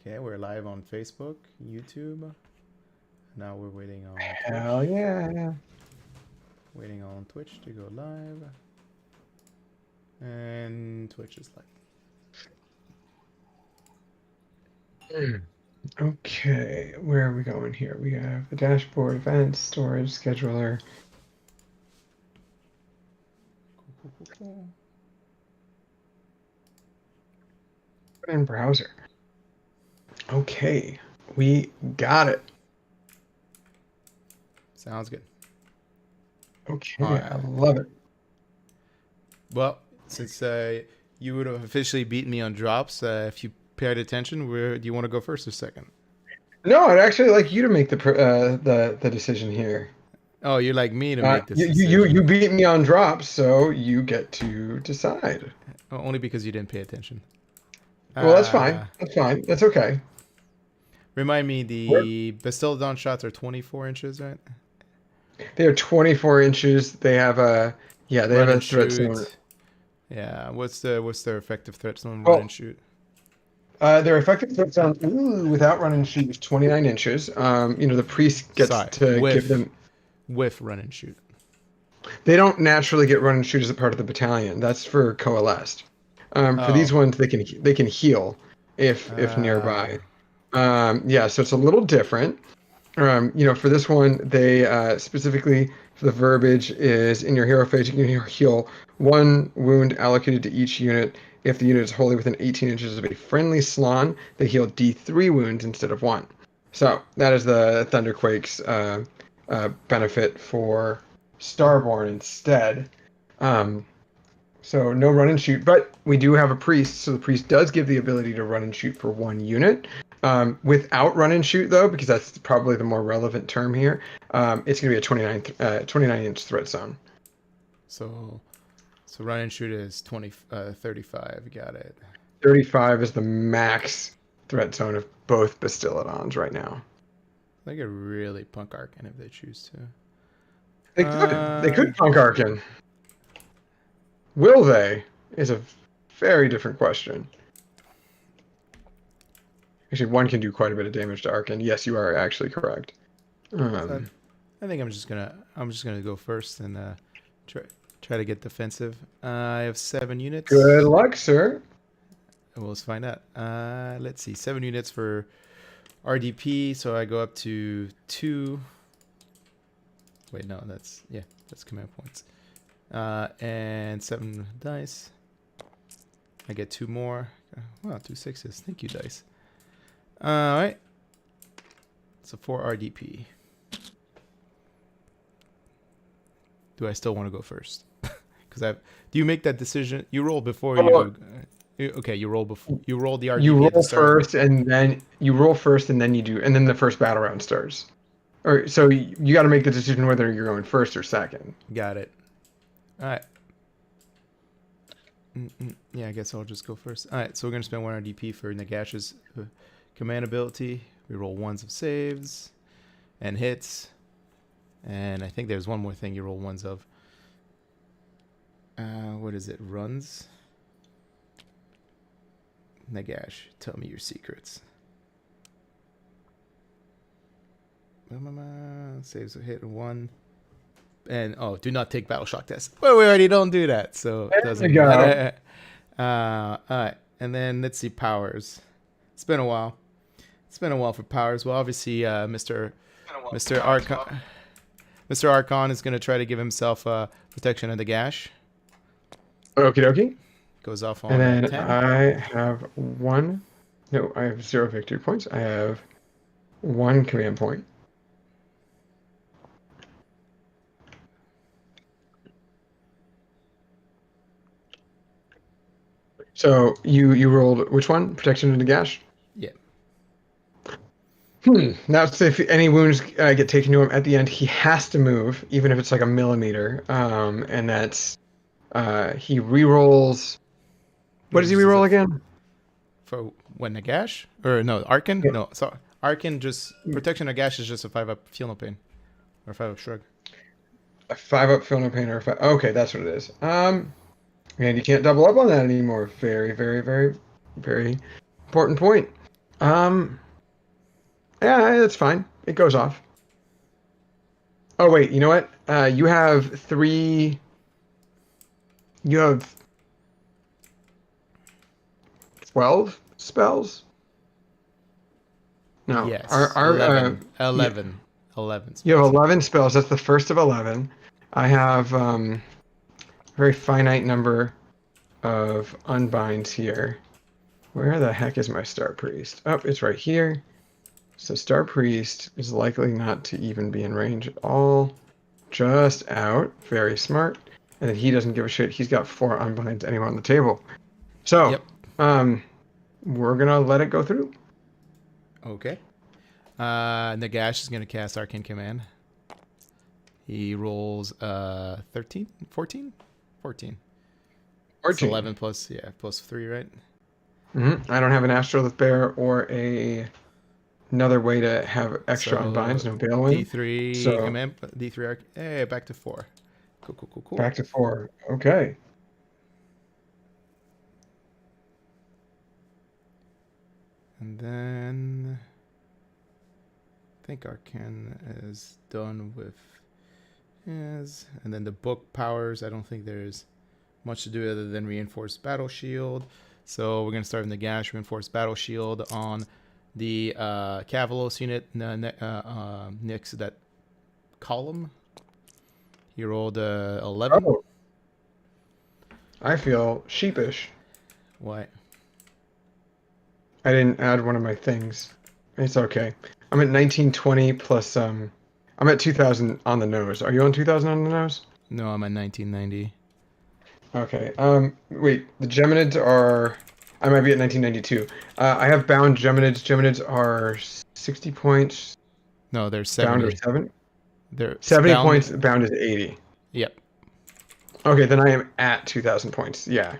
Okay, we're live on Facebook, YouTube. Now we're waiting on Hell Twitch. yeah. Waiting on Twitch to go live. And Twitch is live. Okay, where are we going here? We have the dashboard, events, storage, scheduler. Cool. And browser. Okay, we got it. Sounds good. Okay, I love it. Well, since you would have officially beaten me on drops, if you paid attention, do you want to go first or second? No, I'd actually like you to make the decision here. Oh, you're like me to make this decision. You beat me on drops, so you get to decide. Oh, only because you didn't pay attention. Well, that's fine. That's fine. That's okay. Remind me, the Bastildon shots are 24 inches, right? They are 24 inches. They have a they have a threat zone. Yeah, what's their effective threat zone? Run and shoot. Their effective threat zone without run and shoot is 29 inches. The priest gets give them with run and shoot. They don't naturally get run and shoot as a part of the battalion. That's for coalesced. For these ones, they can heal if nearby. So it's a little different. For this one, they specifically for the verbiage is in your hero phase, you can heal 1 wound allocated to each unit. If the unit is wholly within 18 inches of a friendly Slann, they heal D3 wounds instead of 1. So that is the Thunderquake's benefit for Starborn instead. So no run and shoot, but we do have a priest, so the priest does give the ability to run and shoot for 1 unit. Without run and shoot, though, because that's probably the more relevant term here, it's going to be a 29-inch threat zone. So run and shoot is 35. Got it. 35 is the max threat zone of both Bastillodons right now. They could really punk Arcan if they choose to. They could punk Arcan. Will they? Is a very different question. Actually, 1 can do quite a bit of damage to Arcan. Yes, you are actually correct. I think I'm just gonna go first and try to get defensive. I have 7 units. Good luck, sir. Well, let's find out. Let's see, 7 units for RDP. So I go up to 2. Wait, no, that's command points. And 7 dice. I get 2 more. Wow, 2 6s. Thank you, dice. All right. So 4 RDP. Do I still want to go first? Because do you make that decision? You roll before you. Okay, you roll before you roll the RDP. You roll first, and then you do, and then the first battle round starts. Or so you got to make the decision whether you're going first or second. Got it. All right. Yeah, I guess I'll just go first. All right, so we're gonna spend 1 RDP for Nagash's command ability. We roll 1s of saves and hits, and I think there's one more thing you roll 1s of. What is it? Runs. Nagash, tell me your secrets. Saves a hit 1. And do not take battle shock test. Well, we already don't do that, so it doesn't matter. All right, and then let's see powers. It's been a while. For powers. Well, obviously, Mr. Archon is gonna try to give himself protection of the gash. Okie dokie. Goes off on. And then 10. I have 1. No, I have 0 victory points. I have 1 command point. So you rolled which one? Protection of the gash? Yeah. Now, so if any wounds get taken to him at the end, he has to move, even if it's like a millimeter. And that's he rerolls. What does he reroll again? For when Nagash? Or no, Arcan? Yeah. No, so Arcan just protection of gash is just a 5-up feel no pain, or 5-up shrug. A 5-up feel no pain or a 5. Okay, that's what it is. And you can't double up on that anymore. Very, very, very, very important point. Um, yeah, it's fine. It goes off. Oh wait, you know what? You have three. You have 12 spells. No, Yes, our 11. yeah, 11. 11 you have spells. 11 spells. That's the first of 11. I have a very finite number of unbinds here. Where the heck is my Star Priest? Oh, it's right here. So Star Priest is likely not to even be in range at all. Just out. Very smart. And then he doesn't give a shit. He's got 4 unbinds anywhere on the table. So, Yep. we're gonna let it go through. Okay. Nagash is going to cast Arcane Command. He rolls 13? 14? 14. It's 14. 11 plus, yeah, plus 3, right? I don't have an Astrolith Bear or another way to have extra unbinds, So no Balewing. D3 So command, D3 arc. Hey, back to 4. Cool, cool, cool, cool. back to 4. Okay. And then I think Arcane is done with his. And then the book powers, I don't think there's much to do other than reinforced battle shield. So we're going to start in the Gash, reinforced battle shield on the Cavalos unit next to that column. He rolled 11. Oh, I feel sheepish. Why? I didn't add one of my things. It's okay. I'm at 1920 plus I'm at 2000 on the nose. Are you on 2000 on the nose? No, I'm at 1990. Okay. Wait, the Geminids are. I might be at 1992. I have bound Geminids. Geminids are 60 points. No, there's Bound or 70. 7? They're 70 points. bound. Bound is 80. Yep. Okay, then I am at 2,000 points. Yeah.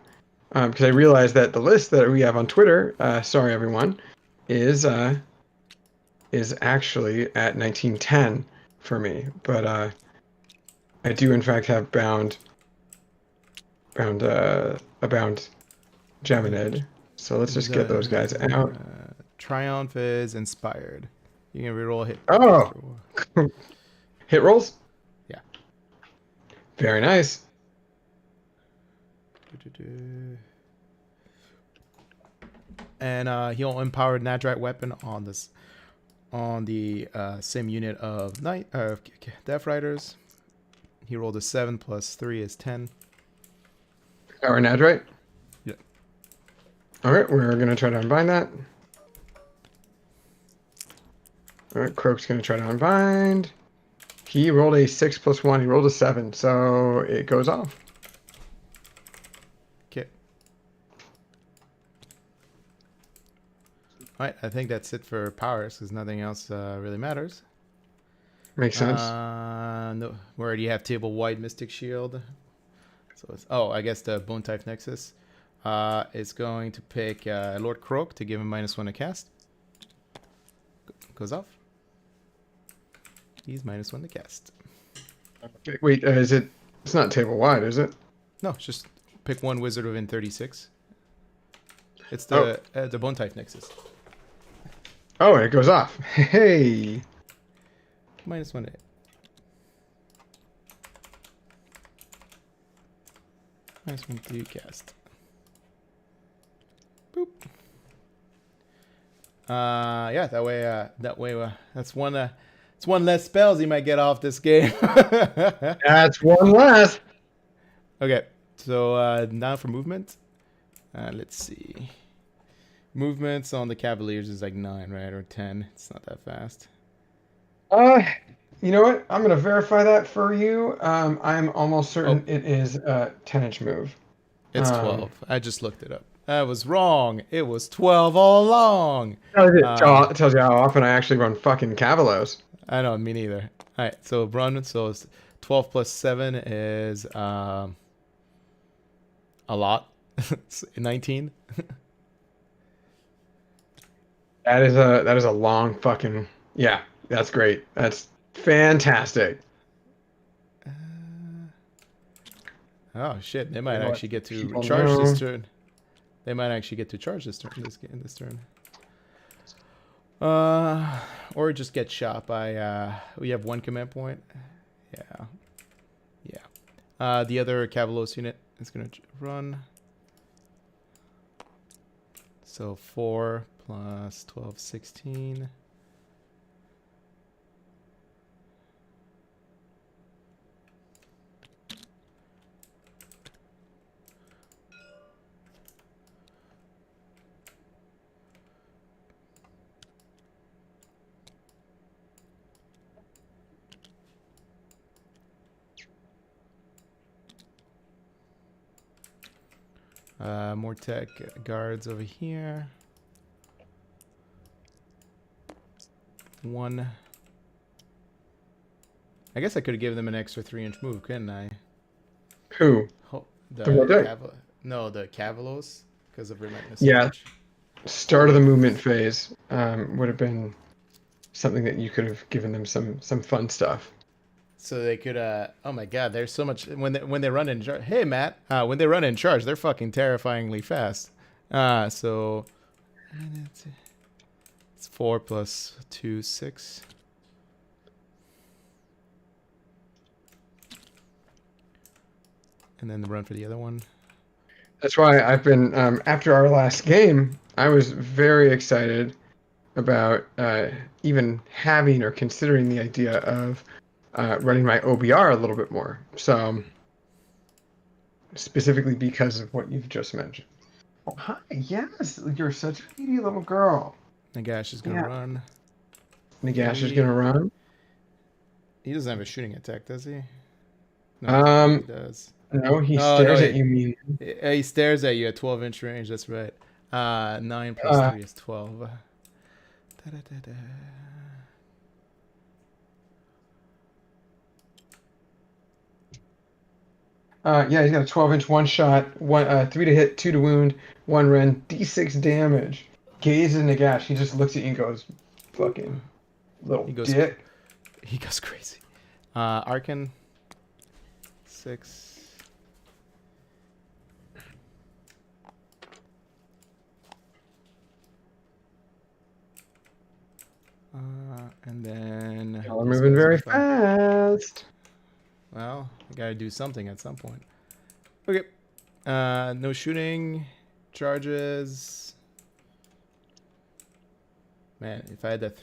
Because I realized that the list that we have on Twitter, sorry everyone, is actually at 1910 for me. But I do in fact have a bound Geminid. So let's just get those guys out. Triumph is inspired. You can reroll hit. Oh, hit rolls. Yeah. Very nice. And he'll empower Nadrite weapon on this on the same unit of Death Riders. He rolled a 7 plus 3 is 10. Our Nadrite. Yeah. All right, we're gonna try to unbind that. All right, Croak's gonna try to unbind. He rolled a 6 plus 1. He rolled a 7, so it goes off. Okay. All right, I think that's it for powers because nothing else really matters. Makes sense. No, we already have table wide Mystic Shield. So it's, I guess the Bone Type Nexus is going to pick Lord Croak to give him -1 to cast. Goes off. He's -1 to cast. Okay, wait, is it? It's not table wide, is it? No, just pick one wizard within 36. It's the Bone Type Nexus. Oh, and it goes off. Hey. -1 to hit. -1 to cast. Boop. Yeah, that way, that's one. It's one less spells you might get off this game. That's one less. Okay, so now for movement. Let's see. Movements on the Cavaliers is like 9, right, or 10. It's not that fast. You know what? I'm gonna verify that for you. I'm almost certain it is a 10-inch move. It's 12. I just looked it up. I was wrong. It was 12 all along. It tells you how often I actually run fucking Cavalos. I know, me neither. All right, so it's 12 plus 7 is a lot. 19. That is a long fucking, yeah. That's great. That's fantastic. Oh shit! They might actually get to People charge know. this turn. They might actually get to charge this turn. This turn. Or just get shot by, we have 1 command point. Yeah. Yeah. The other Cavalos unit is going to run. So 4 plus 12, 16. More tech guards over here. 1. I guess I could have given them an extra 3-inch move, couldn't I? Who? Oh, The Rodec? No, the Cavalos, because of relentless Yeah. charge. Start of the movement phase would have been something that you could have given them some fun stuff. So they could, oh my god, there's so much, when they run in charge, hey Matt, when they run in charge, they're fucking terrifyingly fast. So, it's 4 plus 2, 6. And then the run for the other one. That's why I've been, after our last game, I was very excited about even having or considering the idea of running my OBR a little bit more. So, specifically because of what you've just mentioned. Oh, hi. Yes, you're such a needy little girl. Nagash is going to run. Nagash is going to run. He doesn't have a shooting attack, does he? No, he does. No, he stares at you. Mean he stares at you at 12-inch range. That's right. 9 plus 3 is 12. Da-da-da-da. Yeah, he's got a 12-inch one shot, 3 to hit, 2 to wound, 1 rend, d6 damage. Gazes Nagash. He just looks at you and goes, "Fucking little dick." He goes crazy. Arkan, 6. And then Y'all are moving very fast. Well, I gotta do something at some point. Okay. No shooting charges. Man, if I had that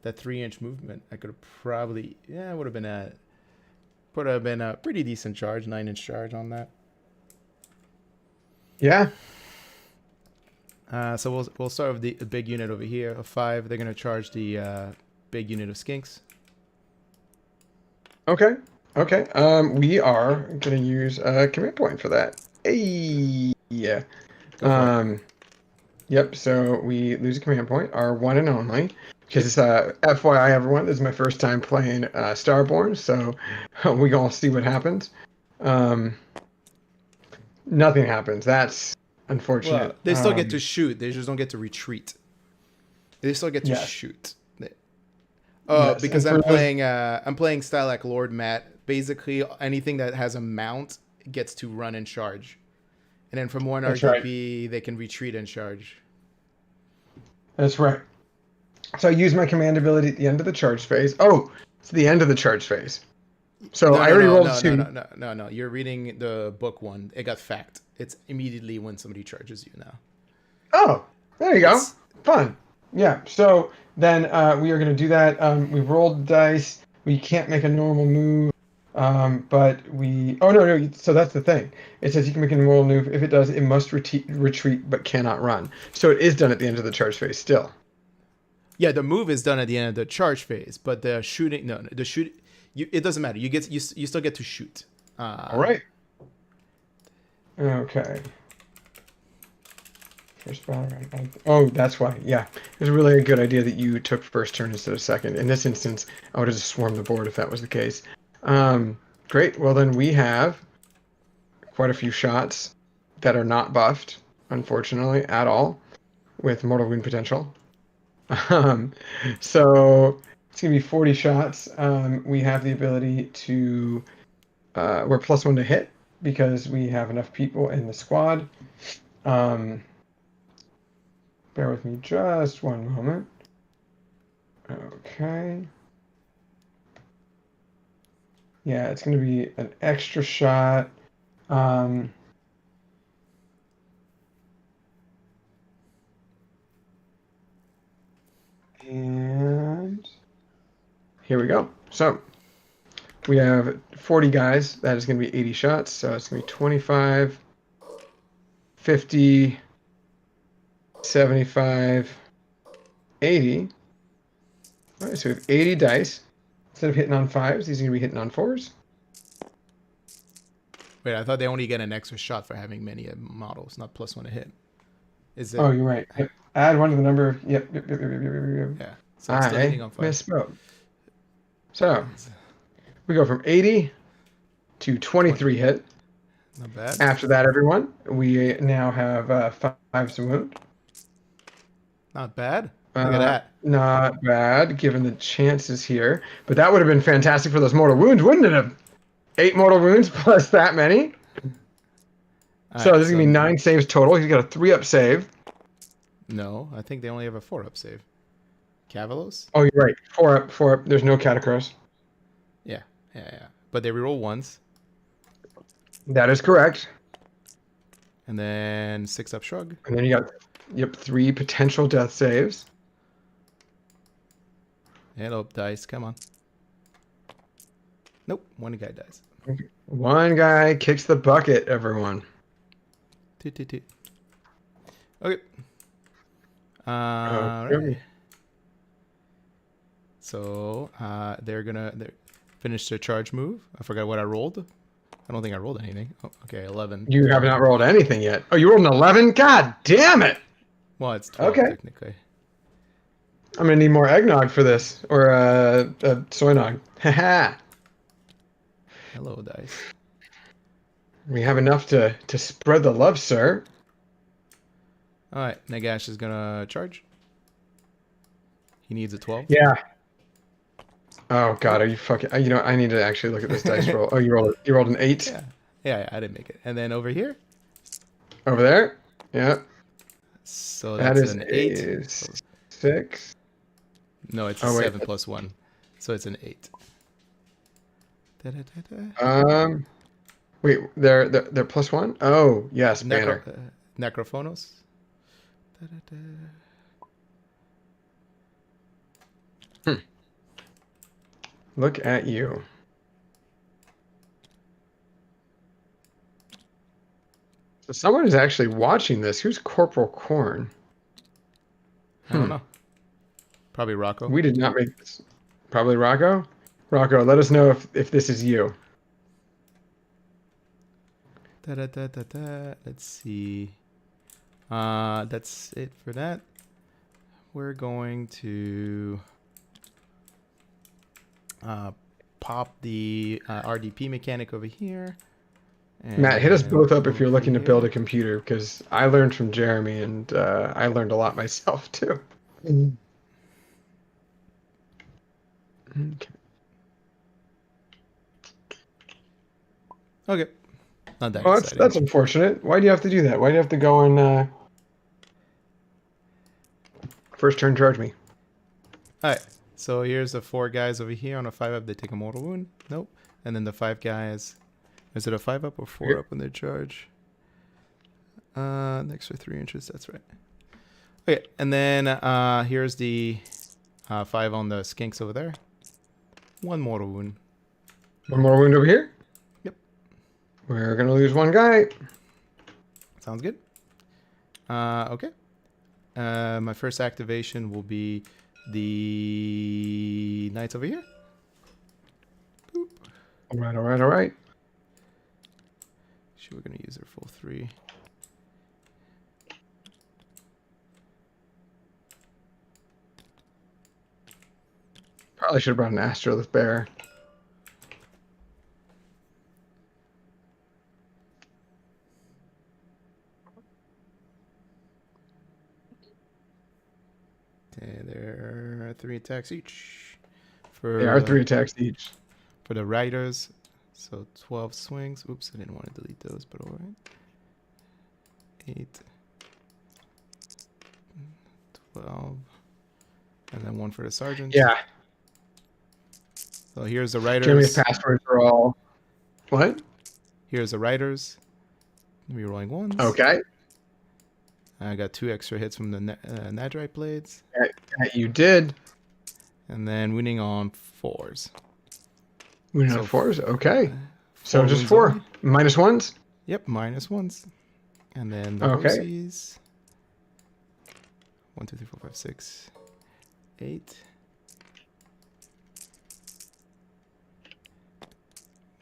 3-inch movement, I could have probably, it would have been a pretty decent charge, 9-inch charge on that. Yeah. So we'll start with the big unit over here of 5. They're gonna charge the big unit of skinks. Okay. Okay. We are gonna use a command point for that. Hey. Yeah. Yep. So we lose a command point, our one and only. Because FYI, everyone, this is my first time playing Starborn, so we gonna see what happens. Nothing happens. That's unfortunate. Well, they still get to shoot. They just don't get to retreat. They still get to shoot. Yes, because I'm playing style like Lord Matt. Basically, anything that has a mount gets to run and charge, and then from one RTP they can retreat and charge. That's right. So I use my command ability at the end of the charge phase. Oh, it's the end of the charge phase. So I already rolled 2. No. You're reading the book one. It got fact. It's immediately when somebody charges you now. Oh, there you go. Fun. Yeah. So then we are going to do that. We rolled dice. We can't make a normal move. But we... Oh, no. So that's the thing. It says you can make a normal move. If it does, it must retreat but cannot run. So it is done at the end of the charge phase still. Yeah, the move is done at the end of the charge phase, but the shooting... No, the shoot... it doesn't matter. You still get to shoot. All right. Okay. First battle round. Oh, that's why. Yeah, it was really a good idea that you took first turn instead of second. In this instance, I would have just swarmed the board if that was the case. Great. Well, then we have quite a few shots that are not buffed, unfortunately, at all, with mortal wound potential. So it's gonna be 40 shots. We have the ability to we're +1 to hit because we have enough people in the squad. Bear with me just one moment. Okay. Yeah, it's going to be an extra shot. And here we go. So we have 40 guys. That is going to be 80 shots. So it's going to be 25, 50, 75, 80. All right, so we have 80 dice. Instead of hitting on 5s, these are going to be hitting on 4s. Wait, I thought they only get an extra shot for having many models, not +1 to hit. Is it? Oh, you're right. Yep. Add 1 to the number. Yep. Yeah. So it's still hitting I on 5. misspoke. So we go from 80 to 23 hit. Not bad. After that, everyone, we now have 5s to wound. Not bad. Look at that. Not bad, given the chances here. But that would have been fantastic for those mortal wounds, wouldn't it have? 8 mortal wounds plus that many. So this is going to be 9 saves total. He's got a 3-up save. No, I think they only have a 4-up save. Cavalos? Oh, you're right. 4-up, 4-up. There's no Catacross. Yeah. But they reroll once. That is correct. And then 6-up shrug. And then you got, 3 potential death saves. Hello, dice. Come on. Nope. One guy dies. One guy kicks the bucket, everyone. Okay. Okay. Right. So they're gonna finish their charge move. I forgot what I rolled. I don't think I rolled anything. Oh, okay, 11. You have not rolled anything yet. Oh, you rolled an 11? God damn it! Well, it's 12 okay. Technically. I'm gonna need more eggnog for this, or soy nog. Haha. Hello, dice. We have enough to spread the love, sir. All right, Nagash is gonna charge. He needs a 12. Yeah. Oh God, are you fucking? You know, I need to actually look at this dice roll. Oh, you rolled an 8. Yeah, I didn't make it. And then over here. Over there. Yeah. So that's an 8. 6. No, it's a 7 plus 1, so it's an 8. Wait, they're +1. Oh yes, banner. Necrophonos. Look at you. So someone is actually watching this. Who's Corporal Corn? I don't know. Probably Rocco. We did not make this. Probably Rocco. Rocco, let us know if this is you. Let's see. That's it for that. We're going to pop the RDP mechanic over here. Matt, hit us both up if you're looking to build a computer, because I learned from Jeremy, and I learned a lot myself too. Okay. Not that Oh, exciting. that's unfortunate. Why do you have to do that? Why do you have to go and first turn charge me? Alright. So here's the 4 guys over here on a 5-up. They take a mortal wound. Nope. And then the 5 guys. Is it a 5-up or 4-up when they charge? Next for 3 inches. That's right. Okay. And then here's the 5 on the skinks over there. 1 mortal wound. 1 more wound over here? Yep. We're going to lose 1 guy. Sounds good. Okay. My first activation will be the knights over here. Boop. All right. Sure, we're going to use their full 3. Probably should have brought an Astrolith Bear. Okay, there are 3 attacks each. They are 3 attacks each. For the riders, so 12 swings. Oops, I didn't want to delete those, but all right. 8, 12, And then 1 for the sergeant. Yeah. So here's the Jeremy's writers. passwords are all. What? Here's the writers. We're rolling 1s. Okay. I got 2 extra hits from the Nadrite blades. You did. And then winning on 4s. Winning So on 4s. Okay. So 4 just wounds 4. only. Minus 1s? Yep, minus 1s. And then the Okay. horsies. 1, 2, 3, 4, 5, 6, 8.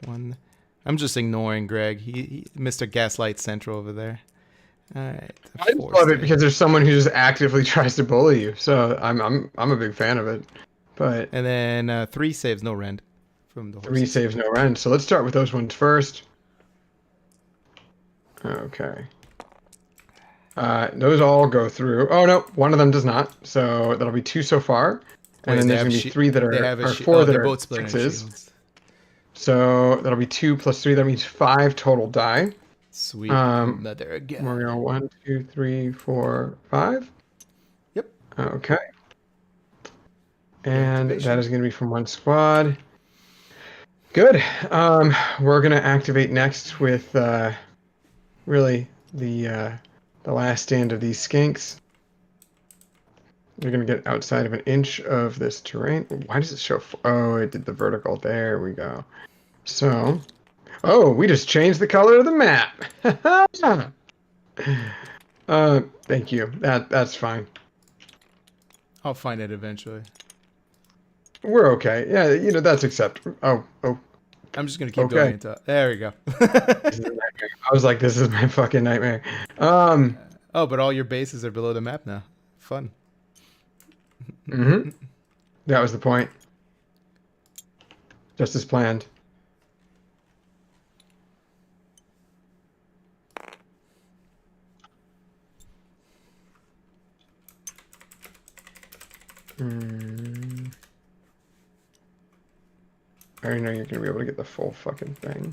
1. I'm just ignoring Greg. He Mr. Gaslight Central over there. All right. I just love it because there's someone who just actively tries to bully you. So I'm a big fan of it. But And then 3 saves, no rend from the 3 horses. saves, no rend. So let's start with those ones first. Okay. Those all go through. Oh no, one of them does not. So that'll be 2 so far. And Wait, then they there's have gonna be 3 that are, or 4 that they're are both splitting 6s. shields. So that'll be 2 plus 3. That means 5 total die. Sweet. Another again. We're going 1, 2, 3, 4, 5. Yep. Okay. And Activation. that is going to be from 1 squad. Good. We're going to activate next with really the last stand of these skinks. They're going to get outside of an inch of this terrain. Why does it show? Oh, it did the vertical. There we go. So, oh, we just changed the color of the map. Thank you. That's fine. I'll find it eventually. We're okay. Yeah, that's acceptable. Oh. I'm just gonna keep Okay. going until there we go. This is a nightmare. I was like, this is my fucking nightmare. Oh, but all your bases are below the map now. Fun. Mm-hmm. That was the point. Just as planned. I already know you're gonna be able to get the full fucking thing.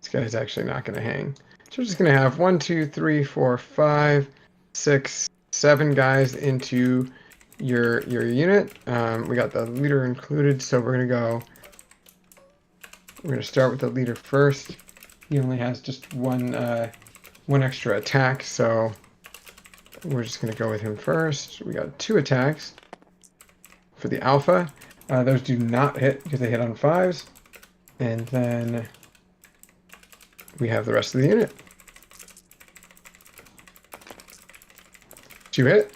This guy's actually not gonna hang. So we're just gonna have 1, 2, 3, 4, 5, 6, 7 guys into your unit. We got the leader included, so we're gonna start with the leader first. He only has just one extra attack, so we're just gonna go with him first. We got 2 attacks for the alpha. Those do not hit because they hit on 5s. And then we have the rest of the unit. 2 hit.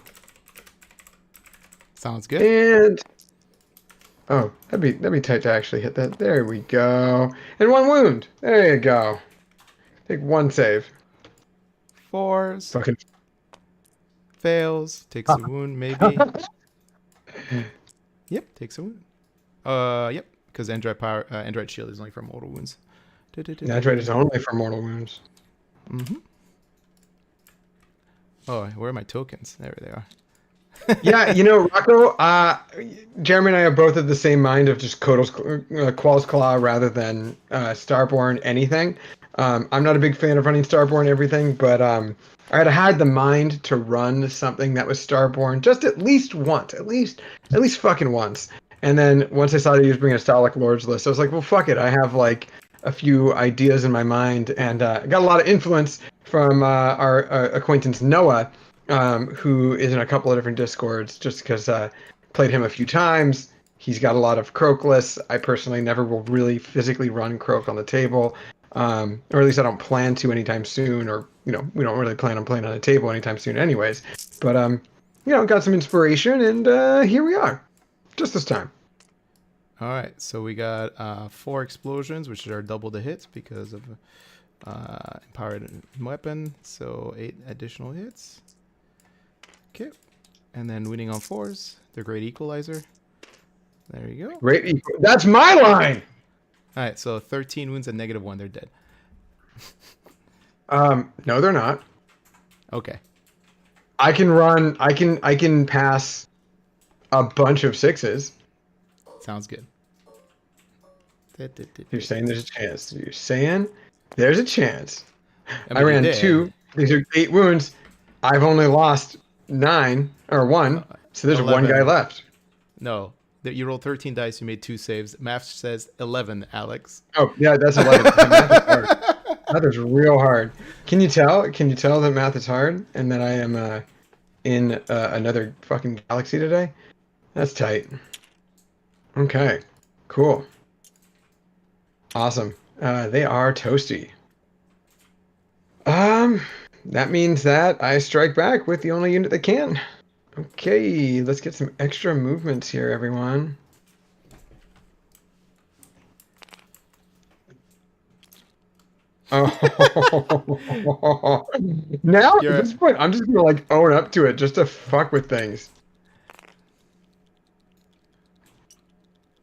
Sounds good. And oh, that'd be tight to actually hit that. There we go. And 1 wound. There you go. Take 1 save. 4s. Fucking Fails. Takes a wound, maybe. Yep, takes a wound. Yep, because Android shield is only for mortal wounds. That's right. It's only for mortal wounds. Mm-hmm. Oh, where are my tokens? There they are. Yeah, Rocco, Jeremy and I are both of the same mind of just Qual's Claw rather than Starborn anything. I'm not a big fan of running Starborn everything, but I had the mind to run something that was Starborn just at least once, at least fucking once. And then once I saw that he was bringing a Starlock Lords list, I was like, well, fuck it. I have like a few ideas in my mind, and got a lot of influence from our acquaintance Noah, who is in a couple of different Discords, just because played him a few times. He's got a lot of Croak lists. I personally never will really physically run Croak on the table, or at least I don't plan to anytime soon, or we don't really plan on playing on a table anytime soon anyways. But got some inspiration, and here we are, just this time. All right, so we got 4 explosions, which are double the hits because of empowered weapon. So 8 additional hits. Okay, and then winning on 4s. The great equalizer. There you go. That's my line. All right, so 13 wounds and -1. They're dead. No, they're not. Okay. I can pass a bunch of 6s. Sounds good. You're saying there's a chance. You're saying there's a chance. I I mean, you ran did. 2. These are 8 wounds. I've only lost 9 or 1. So there's 1 guy 11. left. No, you rolled 13 dice. You made 2 saves. Math says 11, Alex. Oh, yeah, that's 11. Math is hard. Math is real hard. Can you tell? Can you tell that math is hard and that I am in another fucking galaxy today? That's tight. Okay, cool. Awesome. They are toasty. That means that I strike back with the only unit that can. Okay, let's get some extra movements here, everyone. Oh, now at this point, I'm just gonna like own up to it just to fuck with things.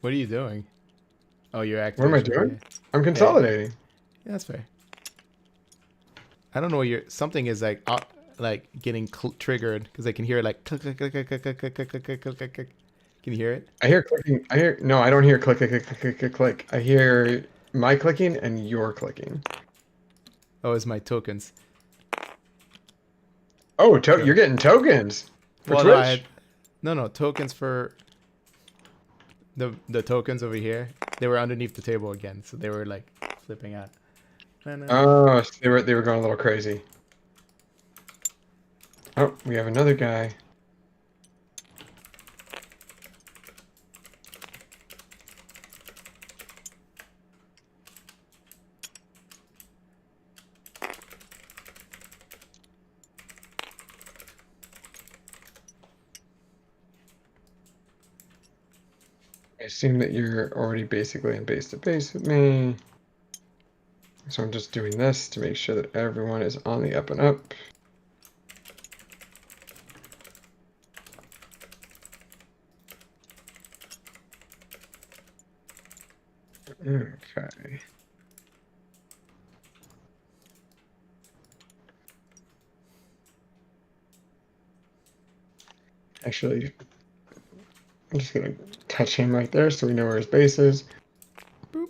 What are you doing? Oh, you're What am I activating. doing? I'm consolidating. Yeah, that's fair. I don't know. Something is like getting triggered because I can hear it like click click click click click click click click click click click click. Can you hear it? I hear clicking. No, I don't hear click click click click click click click. I hear my clicking and your clicking. Oh, it's my tokens. Oh, you're getting tokens for Twitch? No, tokens for the tokens over here. They were underneath the table again, so they were like flipping out. Oh, so they were going a little crazy. Oh, we have another guy. I assume that you're already basically in base to base with me. So I'm just doing this to make sure that everyone is on the up and up. Okay. Actually, I'm just going to touch him right there so we know where his base is. Boop.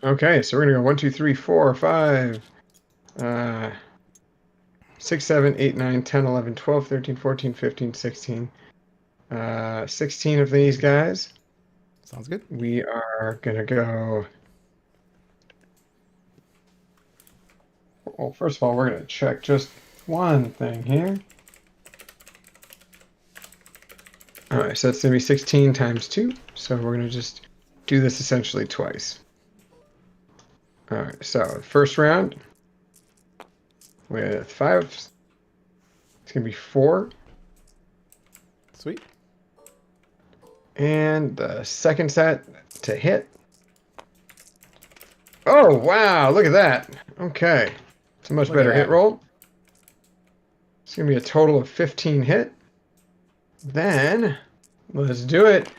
Okay, so we're going to go 1, 2, 3, 4, 5, 6, 7, 8, 9, 10, 11, 12, 13, 14, 15, 16. 16 of these guys. Sounds good. We are going to go... Well, first of all, we're going to check just one thing here. All right, so that's going to be 16 times 2. So we're going to just do this essentially twice. All right, so first round with 5. It's going to be 4. Sweet. And the second set to hit. Oh, wow, look at that. Okay, it's a much better hit roll. It's going to be a total of 15 hit. Then, let's do it.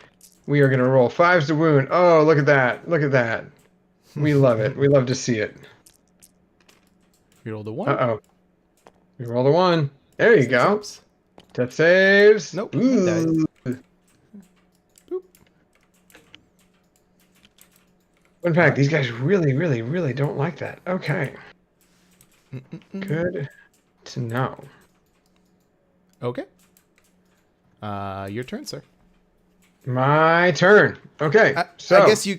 We are going to roll 5s to wound. Oh, look at that. Look at that. We love it. We love to see it. We rolled a 1. Uh-oh. We rolled a 1. There you go. Saves. Death saves. Nope. He died. Boop. In fact, these guys really, really, really don't like that. Okay. Good to know. Okay. Your turn, sir. My turn. Okay. So I guess you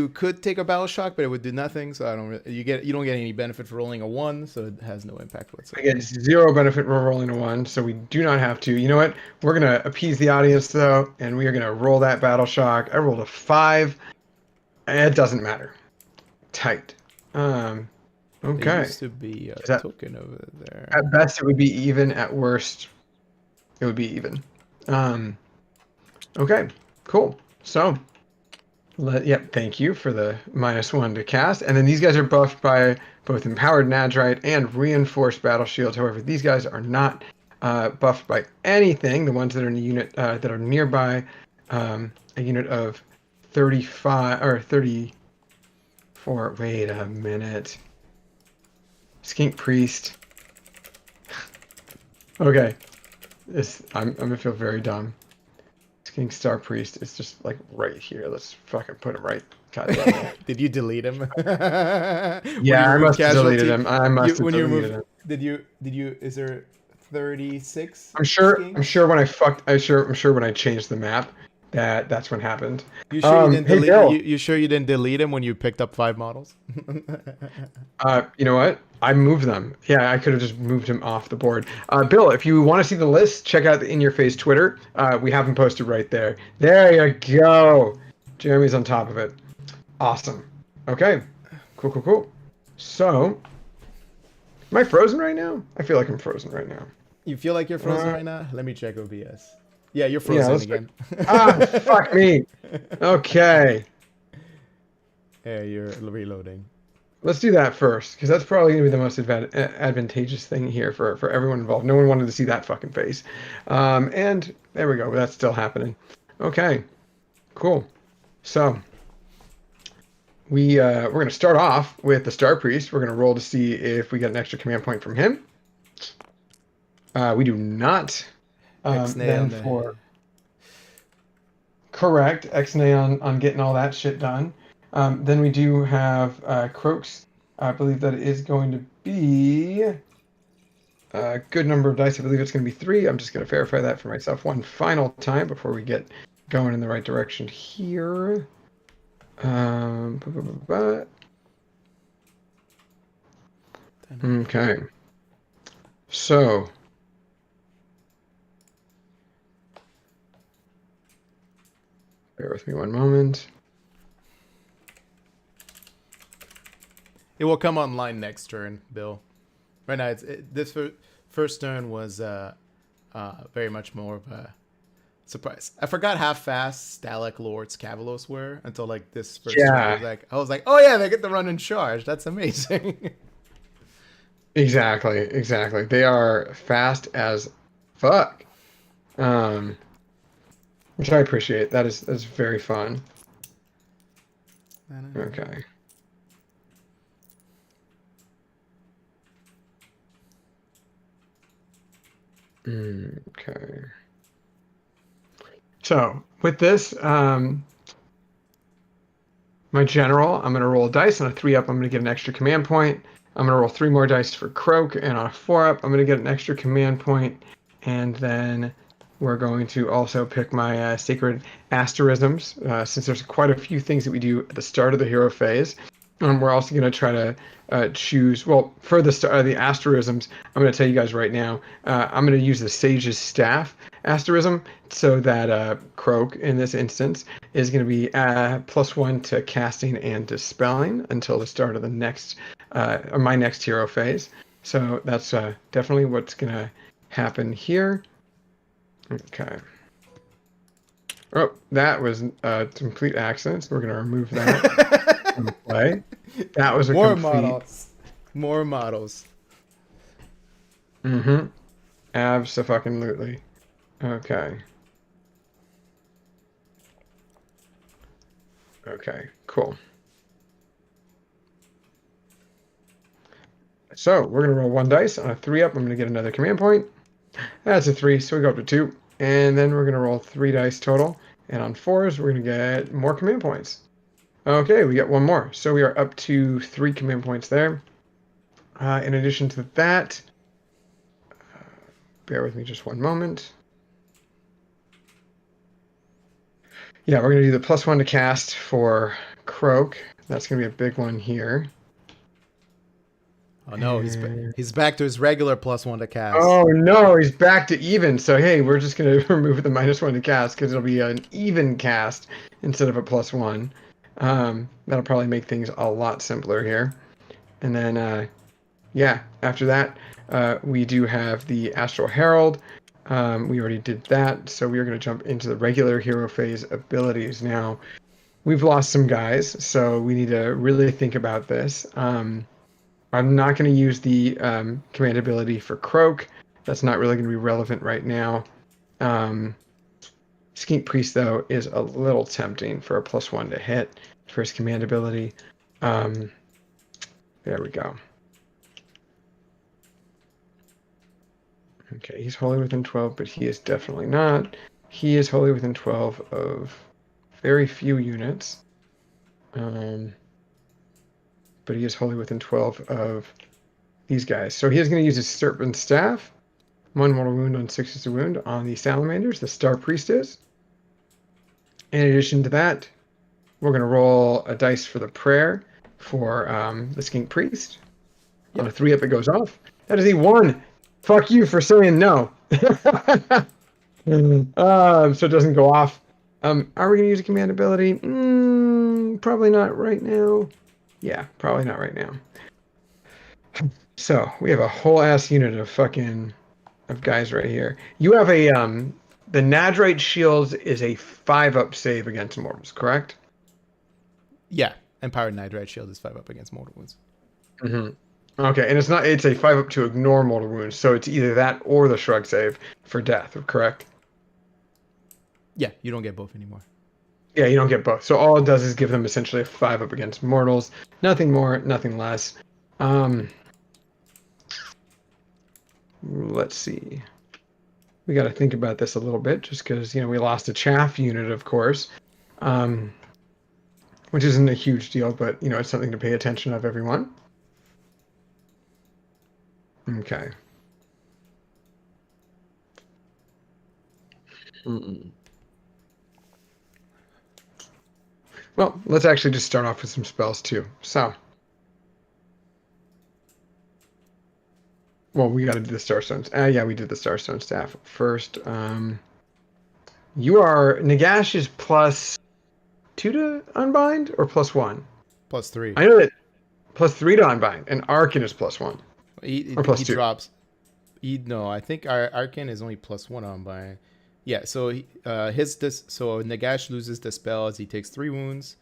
could take a battle shock, but it would do nothing. So I don't. You don't get any benefit for rolling a 1, so it has no impact whatsoever. I get 0 benefit for rolling a 1, so we do not have to. You know what? We're gonna appease the audience though, and we are gonna roll that battle shock. I rolled a 5. It doesn't matter. Tight. Okay. There used to be a token over there. At best, it would be even. At worst, it would be even. Okay, cool. So, thank you for the -1 to cast. And then these guys are buffed by both Empowered Nadrite and Reinforced Battle Shields. However, these guys are not buffed by anything. The ones that are in the unit that are nearby, a unit of 35 or 34. Wait a minute. Skink Priest. Okay. I'm gonna feel very dumb. King Star Priest is just like right here. Let's fucking put him right. God damn it. Did you delete him? When Yeah, you I remove must have deleted casualty? him. I must have When you deleted remove, him. did you, is there 36 I'm skinks? sure when I'm sure when I changed the map that's when happened. You sure you didn't Hey delete, Bill. you sure you didn't delete him when you picked up 5 models? You know what? I moved them. Yeah, I could have just moved him off the board. Bill, if you want to see the list, check out the In Your Face Twitter. We have them posted right there. There you go. Jeremy's on top of it. Awesome. Okay. Cool. So, am I frozen right now? I feel like I'm frozen right now. You feel like you're frozen right now? Let me check OBS. Yeah, you're Yeah, frozen let's. again. Fuck me. Okay. Yeah, you're reloading. Let's do that first, because that's probably going to be the most advantageous thing here for everyone involved. No one wanted to see that fucking face. And there we go. That's still happening. Okay, cool. So we're going to start off with the Star Priest. We're going to roll to see if we get an extra command point from him. We do not. X-nay Then on the... for correct X-nay on getting all that shit done. Then we do have Croaks. I believe that it is going to be a good number of dice. I believe it's going to be 3. I'm just going to verify that for myself one final time before we get going in the right direction here. Okay. So. Bear with me one moment. It will come online next turn, Bill. Right now, this first turn was very much more of a surprise. I forgot how fast Stalak Lords Cavalos were until like this first turn. I was like, oh yeah, they get to run and charge. That's amazing. Exactly. They are fast as fuck. Which I appreciate. That's very fun. Okay. Okay. So with this, my general, I'm going to roll a dice. On a 3-up, I'm going to get an extra command point. I'm going to roll 3 more dice for Croak, and on a 4-up, I'm going to get an extra command point. And then we're going to also pick my Sacred Asterisms, since there's quite a few things that we do at the start of the hero phase. We're also going to try to choose, well, for the asterisms, I'm going to tell you guys right now, I'm going to use the Sage's Staff asterism, so that Croak, in this instance, is going to be +1 to casting and dispelling until the start of the next, or my next hero phase. So that's definitely what's going to happen here. Okay. Oh, that was a complete accident. So we're going to remove that from play. That was a more complete... models. More models. Mm-hmm. Abso-fucking-lutely. Okay. Okay, cool. So we're going to roll 1 dice. On a 3-up, I'm going to get another command point. That's a 3, so we go up to 2. And then we're going to roll 3 dice total. And on 4s, we're going to get more command points. Okay, we get 1 more. So we are up to 3 command points there. In addition to that, bear with me just one moment. Yeah, we're going to do the +1 to cast for Croak. That's going to be a big one here. Oh no, he's back to his regular +1 to cast. Oh no, he's back to even. So hey, we're just going to remove the -1 to cast because it'll be an even cast instead of a +1. That'll probably make things a lot simpler here. And then, yeah, after that, we do have the Astral Herald. We already did that, so we are going to jump into the regular hero phase abilities now. We've lost some guys, so we need to really think about this. I'm not going to use the command ability for Croak. That's not really going to be relevant right now. Skink Priest, though, is a little tempting for a +1 to hit for his command ability. There we go. Okay, he's wholly within 12, but he is definitely not. He is wholly within 12 of very few units. But he is wholly within 12 of these guys. So he is going to use his Serpent Staff. 1 mortal wound on 6 is a wound on the Salamanders, the Star Priestess. In addition to that, we're going to roll a dice for the prayer for the Skink Priest. On a 3-up, it goes off. That is a 1. Fuck you for saying no. So it doesn't go off. Are we going to use a command ability? Probably not right now. Yeah, probably not right now. So we have a whole ass unit of guys right here. You have a the Nadrite Shields is a 5-up save against mortals, correct? Yeah, Empowered Nidrite Shield is 5-up against mortal wounds. Okay, and it's a 5-up to ignore mortal wounds, so it's either that or the shrug save for death, correct? Yeah, you don't get both anymore. Yeah, you don't get both. So all it does is give them essentially a 5-up against mortals. Nothing more, nothing less. Let's see. We got to think about this a little bit, just because we lost a chaff unit, of course, which isn't a huge deal, but it's something to pay attention of, everyone. Okay. Well, let's actually just start off with some spells too. So, well, we got to do the Starstones. Yeah, we did the Starstone staff first. Nagash is +2 to unbind or +1? +3. I know that +3 to unbind, and Arcan is +1 or +2. He drops. No, I think Arcan is only +1 on by. Yeah, so so Nagash loses the spell as he takes 3 wounds,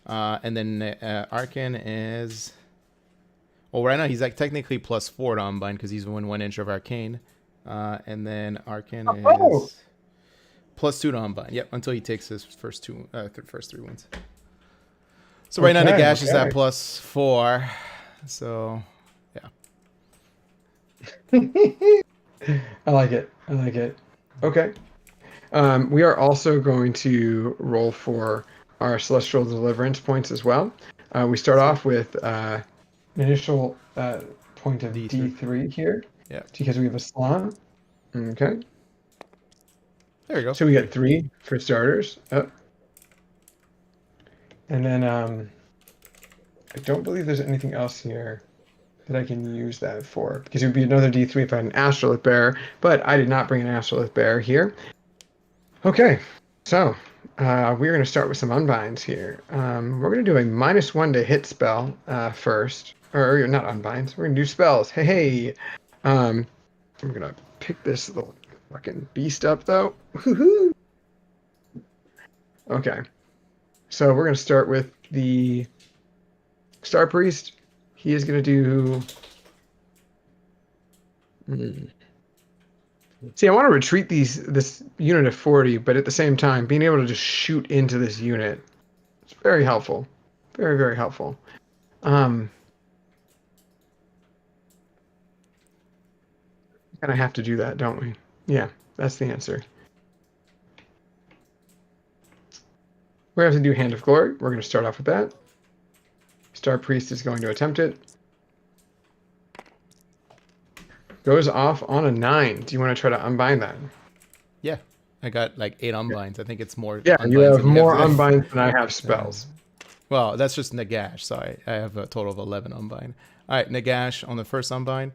and then Arcan is. Well, right now he's like technically +4 to unbind because he's within 1 inch of Arcane, and then Arcan is +2 to unbind. Yep, until he takes his first 3 wounds. So right now Nagash is at +4. So yeah. I like it. Okay. We are also going to roll for our Celestial Deliverance points as well. We start off with an initial point of D3 here. Yeah. Because we have a slot. Okay. There you go. So we get 3 for starters. Oh. And then I don't believe there's anything else here that I can use that for, because it would be another D3 if I had an Astrolith Bearer, but I did not bring an Astrolith Bearer here. Okay, so we're going to start with some unbinds here. We're going to do a -1 to hit spell first, or not unbinds. We're going to do spells. Hey, I'm going to pick this little fucking beast up though. Woohoo! Okay, so we're going to start with the Star Priest. He is going to do. See, I want to retreat this unit of 40, but at the same time, being able to just shoot into this unit, it's very helpful. Very, very helpful. Kind of have to do that, don't we? Yeah, that's the answer. We're going to have to do Hand of Glory. We're going to start off with that. Star Priest is going to attempt it. Goes off on a 9. Do you want to try to unbind that? Yeah, I got like 8 unbinds. I think it's more. Yeah, you have more unbinds than I have spells. Well, that's just Nagash, so I have a total of 11 unbind. All right, Nagash on the first unbind,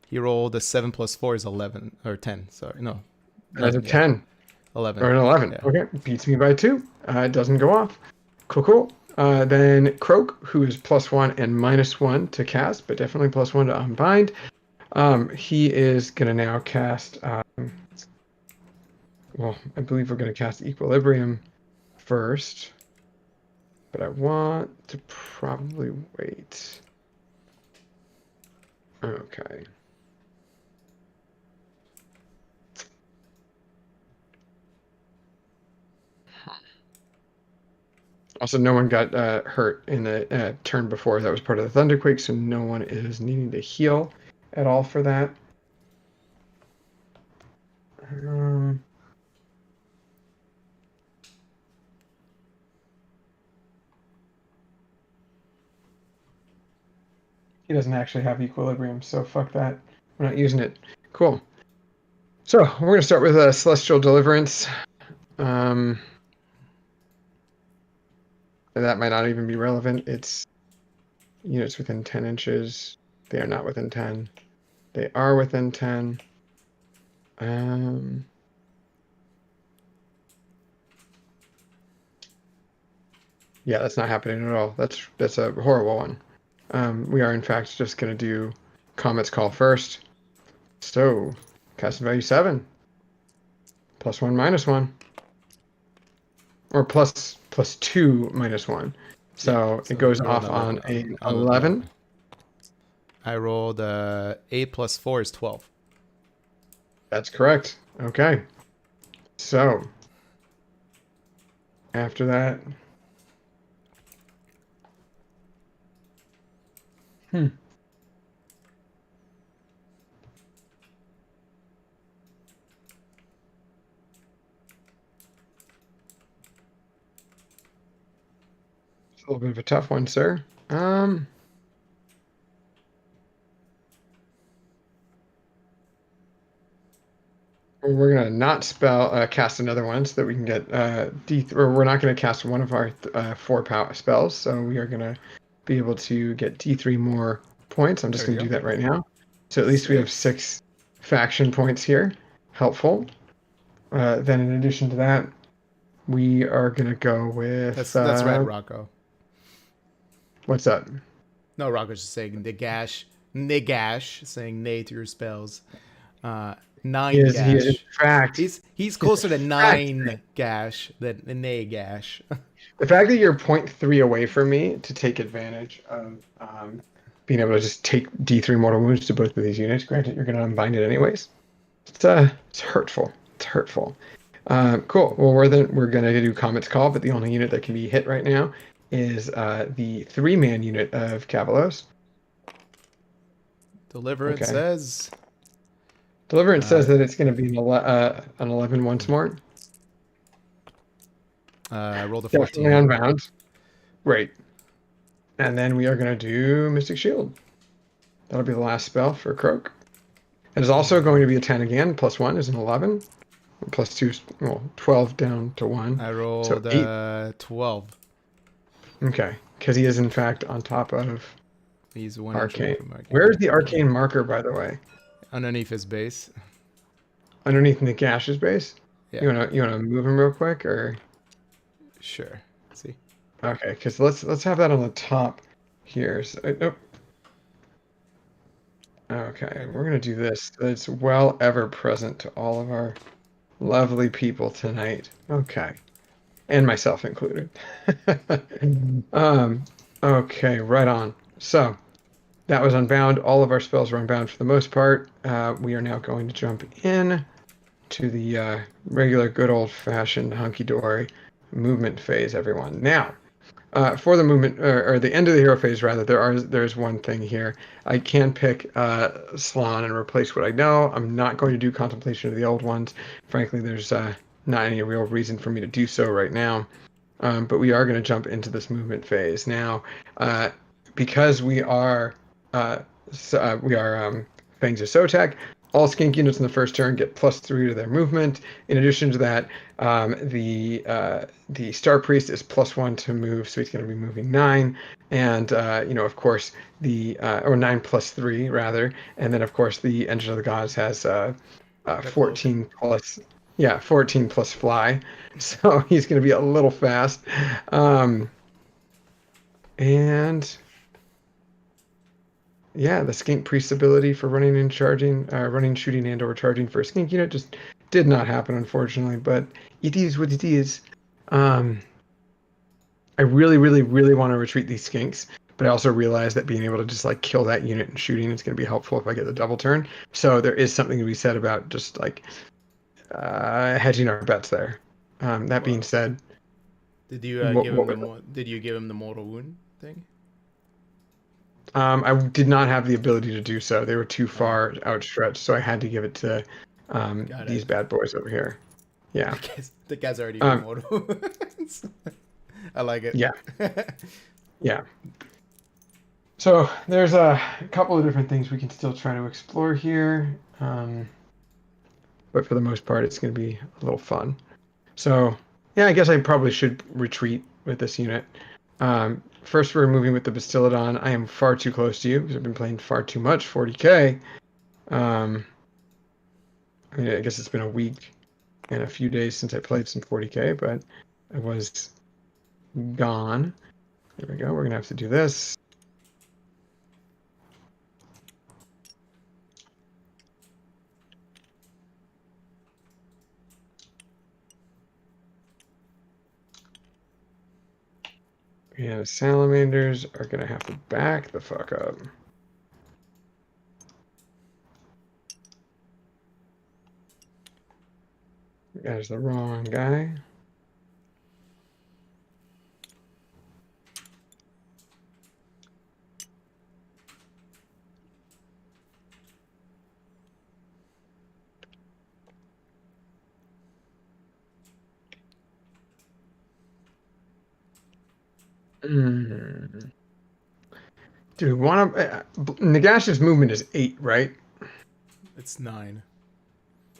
he rolled a 7 + 4 is 11 or 10. Sorry, no. That's a 10. 11. Or an 11. Yeah. Okay, beats me by 2. It doesn't go off. Cool. Then Croak, who is +1 and -1 to cast, but definitely +1 to unbind. He is going to now cast. Well, I believe we're going to cast Equilibrium first, but I want to probably wait. Okay. Also, no one got hurt in the turn before. That was part of the Thunderquake, so no one is needing to heal at all for that. He doesn't actually have equilibrium, so fuck that. We're not using it. Cool. So we're going to start with Celestial Deliverance. That might not even be relevant. It's units within 10 inches. They are not within 10. They are within 10. Yeah, that's not happening at all. That's a horrible one. We are in fact just going to do Comet's Call first. So, casting value 7. +1, -1. Or +2, -1. So, Yeah, it goes you rolled off on a on 11. I rolled 8 + 4 is 12. That's correct. Okay. So, after that. It's a little bit of a tough one, sir. We're gonna not cast another one so that we can get or we're not gonna cast one of our 4 power spells, so we are gonna be able to get D3 more points. I'm just gonna do that right now. So at least we have 6 faction points here. Helpful. Then in addition to that, we are gonna go with That's right, Rocco. What's that? No, Rocco's just saying Negash, saying nay to your spells. 9 He gash. is in fact. He's closer to 9 gash than nay gash. The fact that you're 0.3 away from me to take advantage of being able to just take D3 mortal wounds to both of these units. Granted, you're going to unbind it anyways. It's hurtful. It's hurtful. Cool. Well, we're going to do Comet's Call, but the only unit that can be hit right now is the 3-man unit of Cavalos. Deliverance says. Deliverance says that it's going to be an 11 once more. I rolled a 14. Definitely unbound. Great. And then we are going to do Mystic Shield. That'll be the last spell for Croak. It is also going to be a 10 again. +1 is an 11. +2, well, 12 down to 1. I rolled so 12. Okay, because he is in fact on top of He's 1 Arcane. From Arcane. Where's the Arcane marker, by the way? Underneath his base. Underneath Nick Ash's base? Yeah. You wanna move him real quick, or? Sure. Let's see. Okay, because let's have that on the top here. So, nope. Okay, we're gonna do this. It's well ever present to all of our lovely people tonight. Okay, and myself included. Okay, right on. So that was unbound. All of our spells are unbound for the most part. We are now going to jump in to the regular good old-fashioned hunky-dory movement phase, everyone. Now, for the movement, or the end of the hero phase, rather, there's one thing here. I can pick Slann and replace what I know. I'm not going to do Contemplation of the Old Ones. Frankly, there's not any real reason for me to do so right now. But we are going to jump into this movement phase now, because we are Fangs of Sotek. All skink units in the first turn get +3 to their movement. In addition to that, the Star Priest is +1 to move, so he's going to be moving 9. And of course, or 9 +3 rather. And then of course the Engine of the Gods has 14 plus. Yeah, 14 plus fly, so he's going to be a little fast. And yeah, the Skink Priest ability for running and charging, running, shooting, and/or charging for a Skink unit just did not happen, unfortunately. But it is what it is. I really, really, really want to retreat these Skinks, but I also realize that being able to just like kill that unit and shooting is going to be helpful if I get the double turn. So there is something to be said about just like hedging our bets there. That being said, did you give him the mortal wound thing? I did not have the ability to do so. They were too far outstretched, so I had to give it to these bad boys over here. Yeah. The guy's already mortal wounds. I like it. Yeah. Yeah. So there's a couple of different things we can still try to explore here, but for the most part, it's going to be a little fun. So yeah, I guess I probably should retreat with this unit. First, we're moving with the Bastillodon. I am far too close to you because I've been playing far too much 40k. I mean, I guess it's been a week and a few days since I played some 40k, but I was gone. There we go. We're gonna have to do this. Yeah, salamanders are gonna have to back the fuck up. That's the wrong guy. Mm. Do we want to? Nagash's movement is 8, right? It's 9.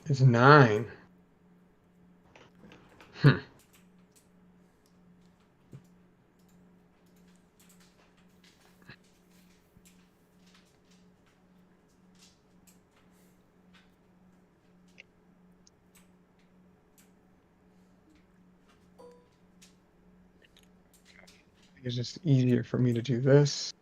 It's 9. Hmm. It's just easier for me to do this.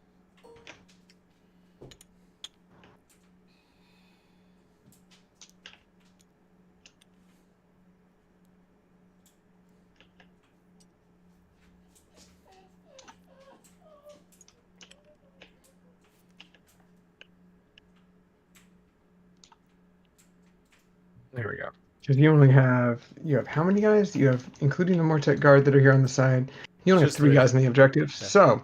There we go. Because you have how many guys? You have, including the Mortet guard that are here on the side, you only have Just 3 3. guys in the objective. Yeah. So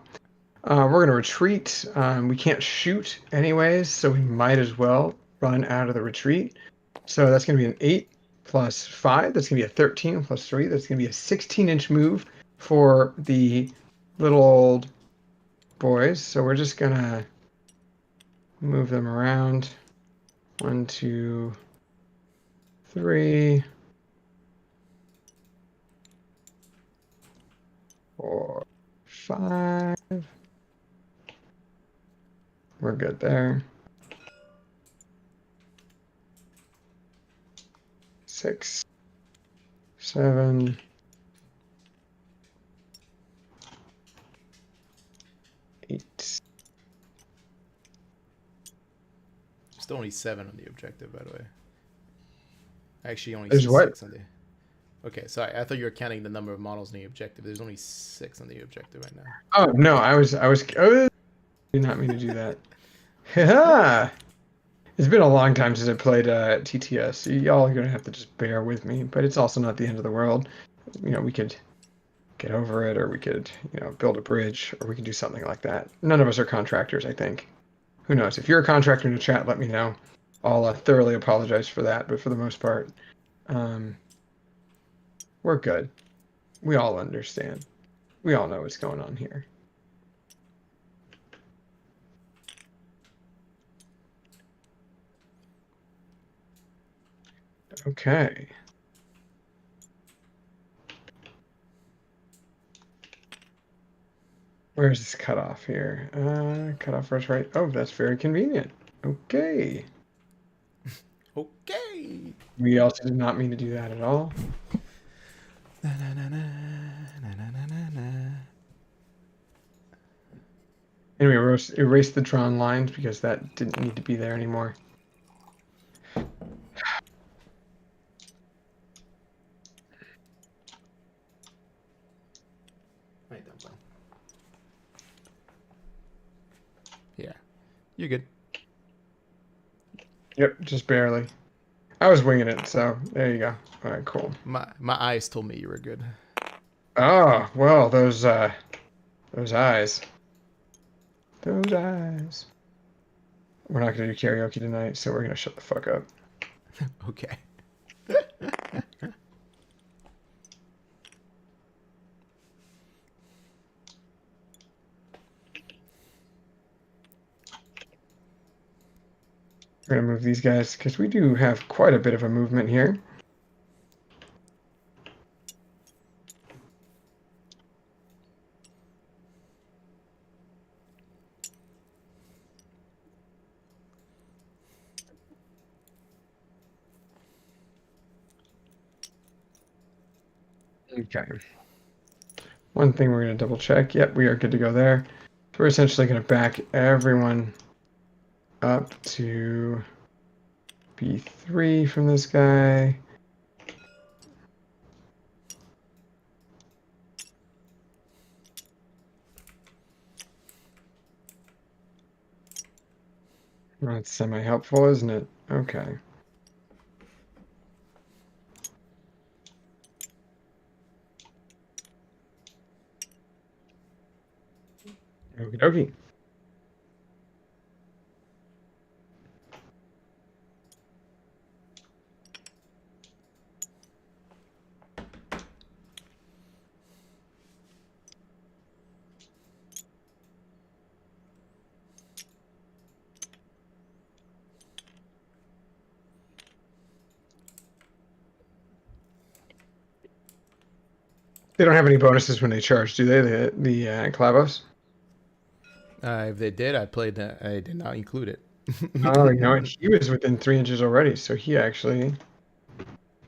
we're going to retreat. We can't shoot anyways, so we might as well run out of the retreat. So that's going to be an 8 plus 5. That's going to be a 13 plus 3. That's going to be a 16-inch move for the little old boys. So we're just going to move them around. 1, 2, 3, 4, 5. We're good there. 6, 7, 8. Still only 7 on the objective, by the way. I actually only There's see what? 6 on the... Okay, sorry. I thought you were counting the number of models in the objective. There's only 6 on the objective right now. Oh no, I did not mean to do that. Haha! It's been a long time since I played TTS. Y'all are gonna have to just bear with me, but it's also not the end of the world. You know, we could get over it, or we could, build a bridge, or we could do something like that. None of us are contractors, I think. Who knows? If you're a contractor in the chat, let me know. I'll thoroughly apologize for that, but for the most part, we're good. We all understand. We all know what's going on here. Okay. Where's this cutoff here? Cutoff rush right. Oh, that's very convenient. Okay. Okay. We also did not mean to do that at all. Na, na, na, na, na, na, na, na. Anyway, erase the drawn lines because that didn't need to be there anymore. Wait, don't play. Yeah, you're good. Yep, just barely. I was winging it, so there you go. All right, cool. My eyes told me you were good. Oh, well, those eyes. Those eyes. We're not going to do karaoke tonight, so we're going to shut the fuck up. Okay. We're gonna move these guys because we do have quite a bit of a movement here. Okay. One thing we're going to double check. Yep, we are good to go there. So we're essentially going to back everyone up to B3 from this guy. That's semi-helpful, isn't it? Okay. Okie dokie. They don't have any bonuses when they charge, do they? The Clavos? If they did, I did not include it. Oh, you know what? He was within 3 inches already, so he actually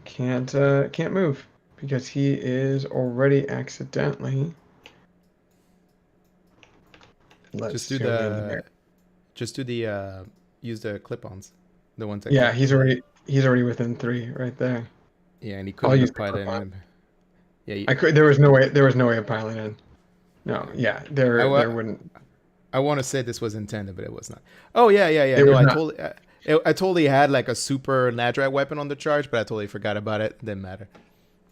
can't move because he is already accidentally. Just do the use the clip-ons, the ones that. Yeah, he's already within 3 right there. Yeah, and he I'll couldn't use apply that in. Yeah, I could. There was no way of piling in. No, yeah, there wouldn't. I want to say this was intended, but it was not. Oh yeah. It No, was I not. totally, I totally had like a super Ladrat weapon on the charge, but I totally forgot about it. Didn't matter.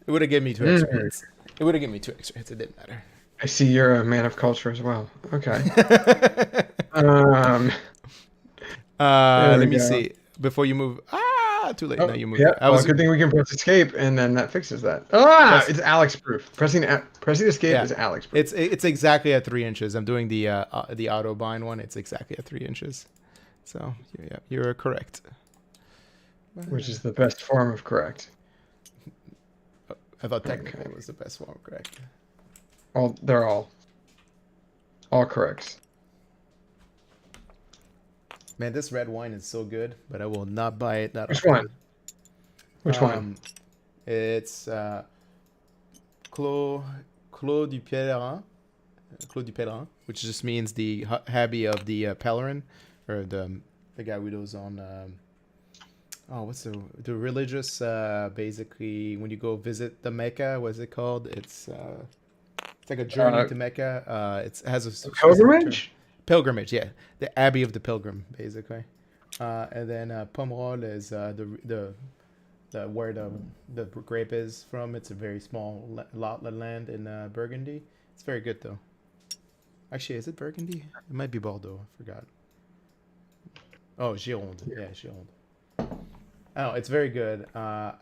It would have given me 2 extra hits. It would have given me 2 extra hits. It didn't matter. I see you're a man of culture as well. Okay. Let me see before you move. Too late. Oh, Now you move. yeah. Well, good thing we can press escape, and then that fixes that. It's Alex proof. Pressing escape is Alex proof. It's exactly at 3 inches. I'm doing the auto bind one. It's exactly at 3 inches. So yeah, you're correct. Which is the best form of correct. I thought technically it was the best form of correct. They're all corrects. Man, this red wine is so good, but I will not buy it. Which one? Which one? It's Clos du Pèlerin. Clos du Pèlerin, which just means the Abbey of the Pèlerin, or the guy who goes on. What's the religious? Basically, when you go visit the Mecca, what's it called? It's like a journey to Mecca. It has a pilgrimage. Pilgrimage, yeah, the Abbey of the Pilgrim, basically, and then Pomerol is the where the grape is from. It's a very small lot of land in Burgundy. It's very good though. Actually, is it Burgundy? It might be Bordeaux. I forgot. Oh, Gironde. Yeah, Gironde. Oh, it's very good. I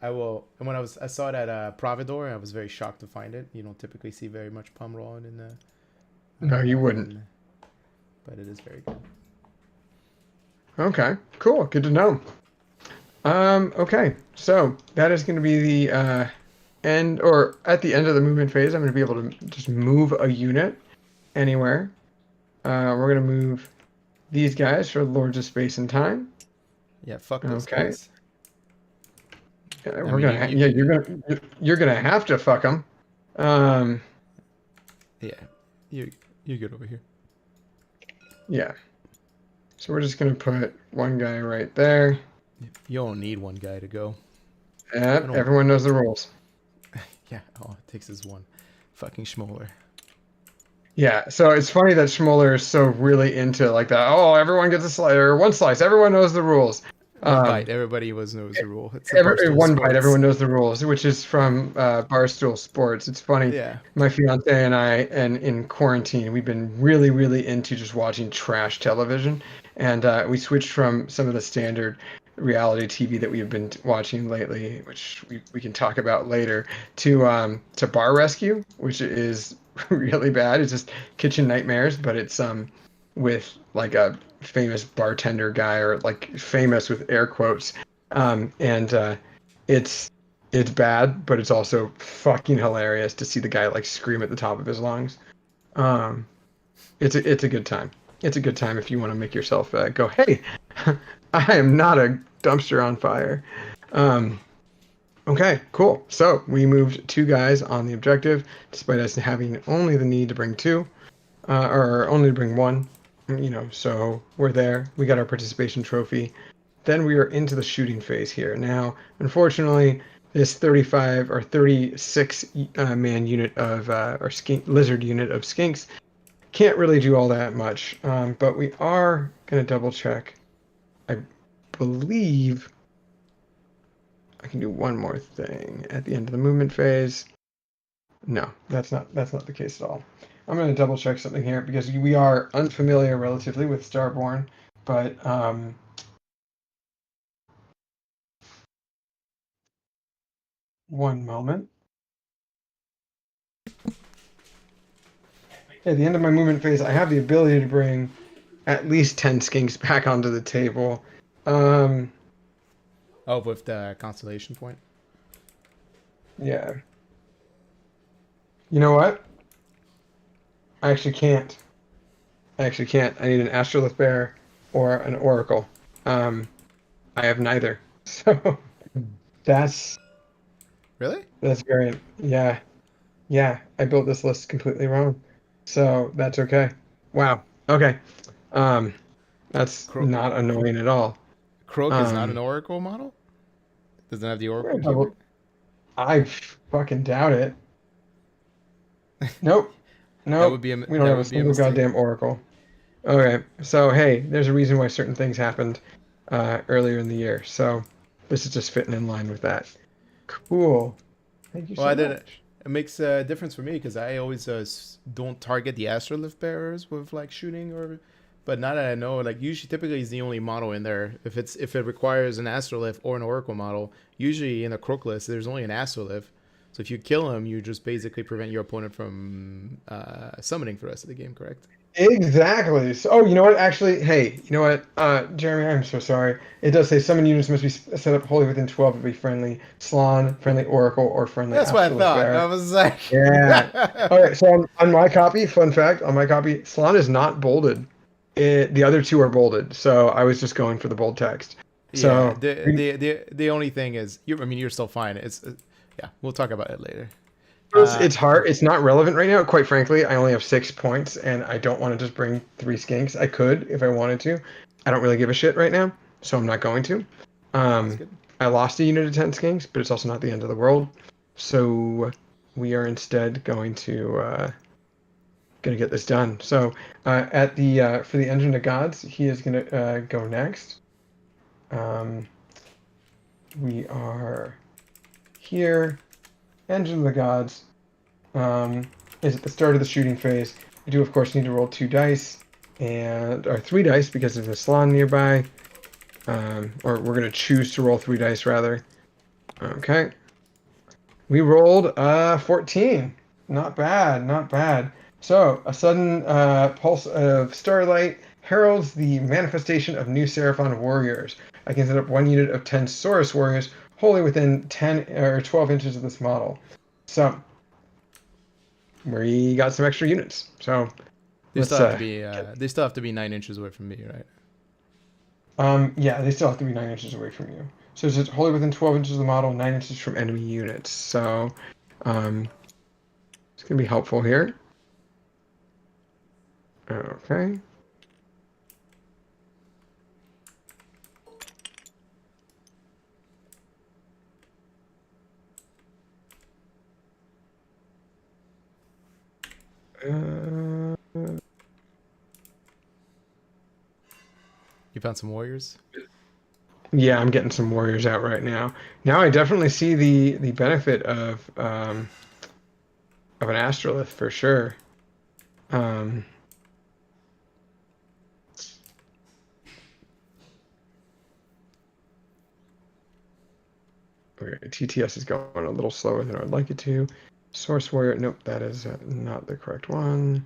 saw it at Providor. I was very shocked to find it. You don't typically see very much Pomerol in the. No, you wouldn't. But it is very good. Okay, cool. Good to know. Okay, so that is going to be the end, or at the end of the movement phase. I'm going to be able to just move a unit anywhere. We're going to move these guys for Lords of Space and Time. Yeah, fuck those guys. Yeah, you're gonna have to fuck them. Yeah, you're good over here. Yeah. So we're just going to put one guy right there. You don't need one guy to go. Yeah, everyone knows the rules. Yeah, all it takes is one. Fucking Schmoller. Yeah, so it's funny that Schmoller is so really into like that. Oh, everyone gets a slice, or one slice. Everyone knows the rules. One bite. Everybody knows the rule. It's one bite. Everyone knows the rules, which is from Barstool Sports. It's funny. Yeah. My fiance and I, and in quarantine, we've been really, really into just watching trash television, and we switched from some of the standard reality TV that we have been watching lately, which we can talk about later, to Bar Rescue, which is really bad. It's just kitchen nightmares, but it's with like a famous bartender guy, or like famous with air quotes. And it's it's bad, but it's also fucking hilarious to see the guy like scream at the top of his lungs. Um, it's a good time. It's a good time if you want to make yourself go, hey, I am not a dumpster on fire. Um, okay, cool. So we moved 2 guys on the objective, despite us having only the need to bring 2, or only to bring 1. You know, so we're there. We got our participation trophy. Then we are into the shooting phase here. Now, unfortunately, this 35 or 36 man unit of or skink, lizard unit of skinks can't really do all that much. But we are gonna double check. I believe I can do one more thing at the end of the movement phase. No, that's not the case at all. I'm gonna double check something here because we are unfamiliar relatively with Starborn, but one moment. At the end of my movement phase, I have the ability to bring at least 10 skinks back onto the table. Oh, with the constellation point. Yeah. You know what? I actually can't. I actually can't. I need an Astrolith Bear or an Oracle. I have neither. So that's Really? that's very, yeah. Yeah, I built this list completely wrong. So that's okay. Wow. Okay. Um, that's Cro- not annoying at all. Croak is not an Um, Oracle model? Doesn't have the we're Oracle gonna double. keyword? I fucking doubt it. Nope. That would Nope. be a We don't that have a would be a single mistake. goddamn Oracle. Okay. So hey, there's a reason why certain things happened earlier in the year. So this is just fitting in line with that. Cool. Thank you Well, so I didn't. much. It makes a difference for me because I always don't target the astrolift bearers with like shooting or. But now that I know, like usually, typically is the only model in there. If it requires an astrolift or an oracle model, usually in a croak list, there's only an astrolift. So if you kill him, you just basically prevent your opponent from summoning for the rest of the game. Correct? Exactly. So, oh, you know what? Actually, hey, you know what? Jeremy, I'm so sorry. It does say summon units must be set up wholly within 12 of a friendly Slan, friendly Oracle, or friendly That's what I Astrolith thought. I Bear. was like, Yeah. All right. So on my copy, fun fact, on my copy, Slan is not bolded. The other 2 are bolded. So I was just going for the bold text. yeah. So The only thing is, I mean, you're still fine. It's yeah. We'll talk about it later. it's hard. It's not relevant right now. Quite frankly, I only have 6 points, and I don't want to just bring 3 skinks. I could if I wanted to. I don't really give a shit right now, so I'm not going to. That's Um, good. I lost a unit of 10 skinks, but it's also not the end of the world. So we are instead going to get this done. So at the for the Engine of Gods, he is going to go next. Um, we are here. Engine of the Gods. Is at the start of the shooting phase. We do, of course, need to roll 2 dice, or 3 dice because there's a Slan nearby. Or we're going to choose to roll 3 dice, rather. Okay. We rolled 14. Not bad, not bad. So, a sudden pulse of starlight heralds the manifestation of new Seraphon warriors. I can set up 1 unit of 10 Saurus warriors wholly within 10 or 12 inches of this model. So, we got some extra units. So, They let's still have to be. get, They still have to be 9 inches away from me, right? yeah, they still have to be 9 inches away from you. So it's just wholly within 12 inches of the model, 9 inches from enemy units. So um, it's gonna be helpful here. Okay. Uh, You found some warriors. yeah, I'm getting some warriors out right now. Now I definitely see the benefit of an astrolith for sure. Um, okay, TTS is going a little slower than I'd like it to. Source warrior, nope, that is not the correct one.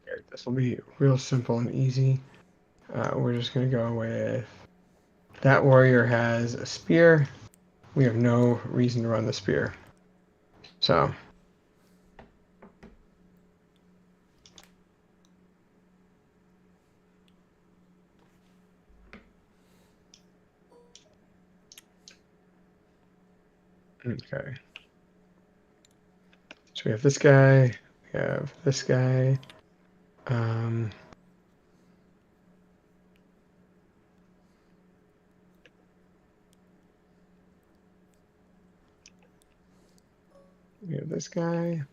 Okay, this will be real simple and easy. We're just going to go with that warrior has a spear. We have no reason to run the spear. So okay. So we have this guy. We have this guy. We have this guy.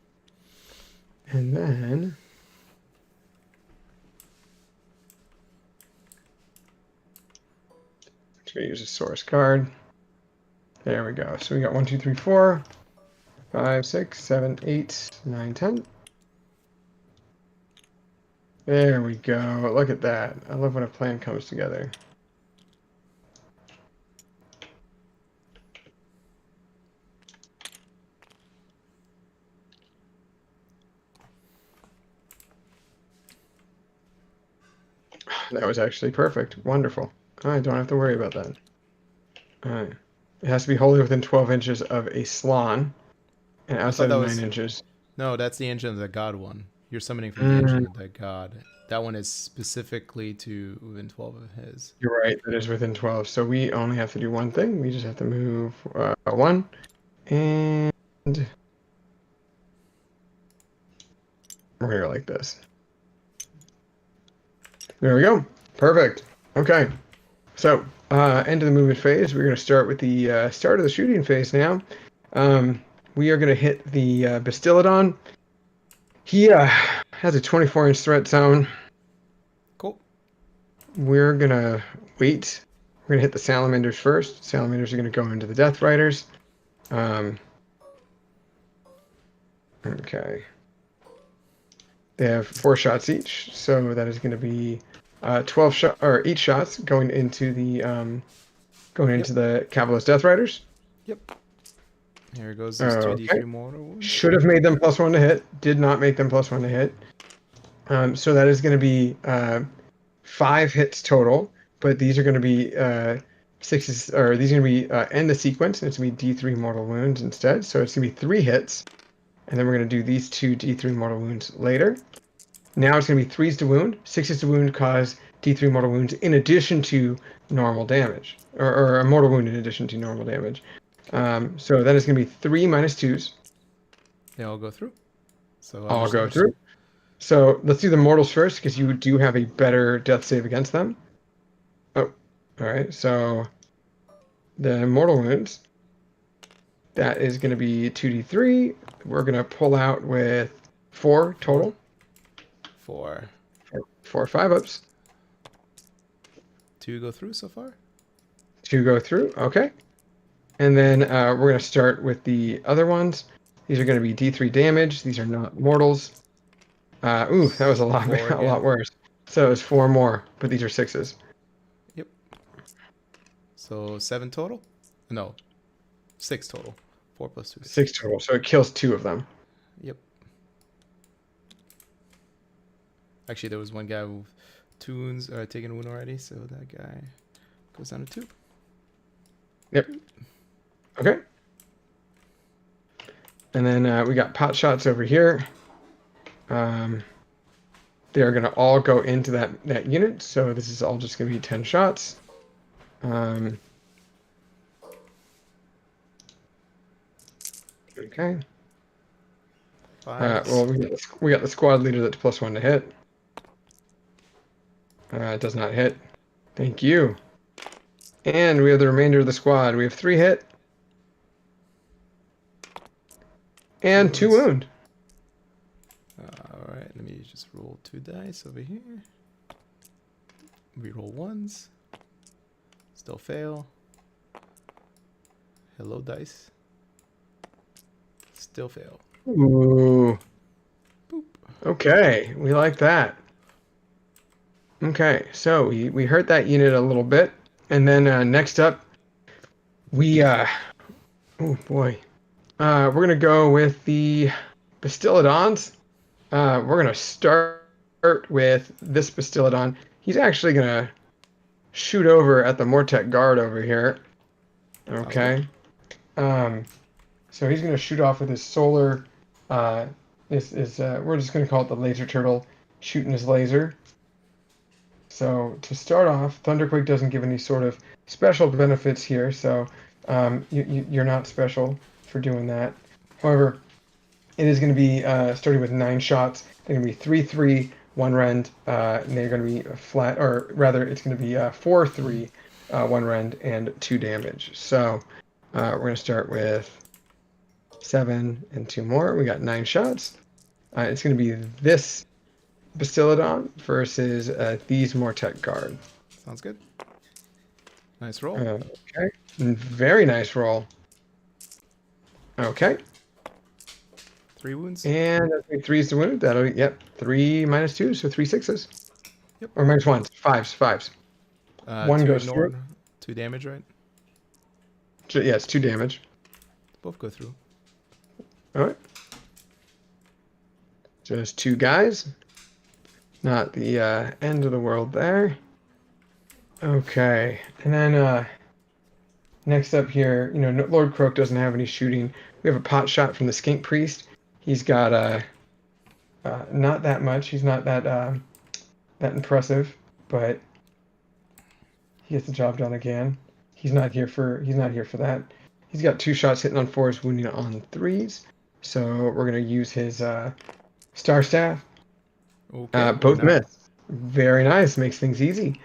And then I'm just going to use a source card. There we go. So we got 1, 2, 3, 4, 5, 6, 7, 8, 9, 10. There we go. Look at that. I love when a plan comes together. That was actually perfect. Wonderful. I don't have to worry about that. All right. It has to be wholly within 12 inches of a Slon and I thought outside that of 9 was inches. no. That's the engine of the god one. You're summoning from the Mm, engine of the god. That one is specifically to within 12 of his. you're right. That is within 12. So we only have to do one thing. We just have to move 1. And we're going to go like this. There we go. Perfect. Okay. So, end of the movement phase. We're going to start with the start of the shooting phase now. We are going to hit the Bastillodon. He has a 24-inch threat zone. Cool. We're going to wait. We're going to hit the Salamanders first. Salamanders are going to go into the Death Riders. Okay. They have 4 shots each, so that is going to be 12 shot or 8 shots going into the Cavalist Death Riders. Yep. Here goes this 2d3 mortal wounds. Should have made them +1 to hit. Did not make them +1 to hit. So that is going to be 5 hits total, but these are going to be 6s, or these are going to be end the sequence, and it's going to be D3 mortal wounds instead. So it's going to be 3 hits, and then we're going to do these 2 D3 mortal wounds later. Now it's going to be 3s to wound, 6s to wound cause D3 mortal wounds in addition to normal damage, or a mortal wound in addition to normal damage. So that is going to be 3 minus 2s. They all go through. So I'll go through. So let's do the mortals first because you do have a better death save against them. Oh, all right. So the mortal wounds, that is going to be 2d3. We're going to pull out with 4 total. 4. 4 5-ups. 2 go through so far. 2 go through. Okay. And then we're going to start with the other ones. These are going to be D3 damage. These are not mortals. Ooh, that was a lot worse. So it's 4 more, but these are 6s. Yep. So 7 total? No, 6 total. 4 plus 2. 6 total. So it kills 2 of them. Yep. Actually, there was one guy with 2 wounds taking a wound already, so that guy goes down to 2. Yep. Okay. And then we got pot shots over here. They are going to all go into that unit, so this is all just going to be 10 shots. Okay. Well, we got the squad leader that's +1 to hit. It does not hit. Thank you. And we have the remainder of the squad. We have 3 hit. And 2 wound. Alright, let me just roll 2 dice over here. Reroll 1s. Still fail. Hello, dice. Still fail. Ooh. Boop. Okay, we like that. Okay, so we hurt that unit a little bit, and then next up, we oh boy, we're gonna go with the Bastillodons. We're gonna start with this Bastillodon. He's actually gonna shoot over at the Mortek guard over here. Sounds good. Okay. So he's gonna shoot off with his solar. This is we're just gonna call it the laser turtle shooting his laser. So to start off, Thunderquake doesn't give any sort of special benefits here, so you're not special for doing that. However, it is going to be starting with 9 shots. They're going to be 3-3, 1 rend, and they're going to be flat, or rather, it's going to be 4-3, 1 rend, and 2 damage. So we're going to start with 7 and 2 more. We got 9 shots. It's going to be this Bastillodon versus these Mortek guard. Sounds good. Nice roll. Okay. Very nice roll. Okay. 3 wounds. And that's 3 is the wound. That'll, yep, 3 minus 2, so 3 6s. Yep. Or minus 1s, 5s. 1 goes through. 2 damage, right? Yeah, it's 2 damage. Both go through. All right. Just 2 guys. Not the end of the world there. Okay, and then next up here, Lord Croak doesn't have any shooting. We have a pot shot from the Skink Priest. He's got not that much. He's not that impressive, but he gets the job done again. He's not here for that. He's got 2 shots hitting on 4s, wounding on 3s. So we're gonna use his Star Staff. Okay. Both miss. Very nice. Makes things easy.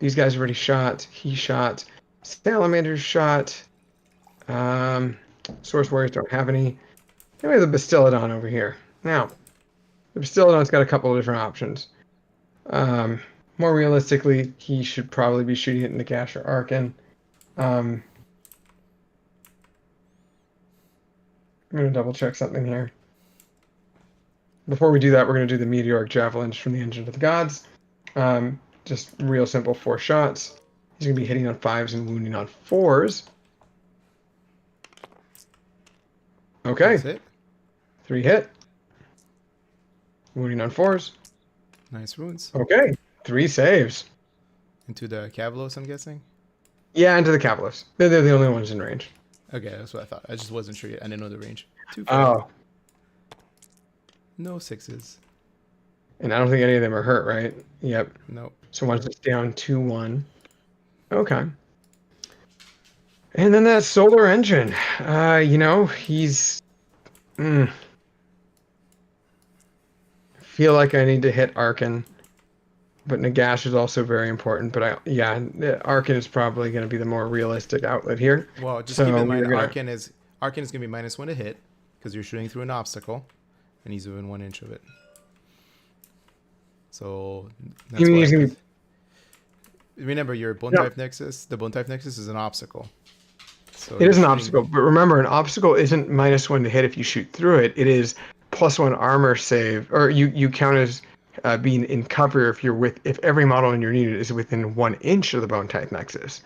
These guys already shot. He shot. Salamander's shot. Source Warriors don't have any. Then we have the Bastillodon over here. Now, the Bastillodon's got a couple of different options. More realistically, he should probably be shooting it in the Gash or Arkin. I'm going to double check something here. Before we do that, we're going to do the Meteoric Javelins from the Engine of the Gods. Just real simple 4 shots. He's going to be hitting on 5s and wounding on 4s. Okay. That's it. 3 hit. Wounding on 4s. Nice wounds. Okay. 3 saves. Into the Cavalos, I'm guessing? Yeah, into the Cavalos. They're the only ones in range. Okay, that's what I thought. I just wasn't sure yet. I didn't know the range. 2 Oh. No 6s. And I don't think any of them are hurt, right? Yep. Nope. So one's just down 2-1. Okay. And then that solar engine. He's... feel like I need to hit Arkin. But Nagash is also very important. But Arkin is probably going to be the more realistic outlet here. Well, just keep in mind Arkin is going to be -1 to hit because you're shooting through an obstacle, and he's within 1 inch of it. So that's You mean he's going to... Remember, your Bone Type Nexus. The Bone Type Nexus is an obstacle. So it is an obstacle, but remember, an obstacle isn't -1 to hit if you shoot through it. It is +1 armor save, or you count as being in cover if every model in your unit is within 1 inch of the Bone Type Nexus.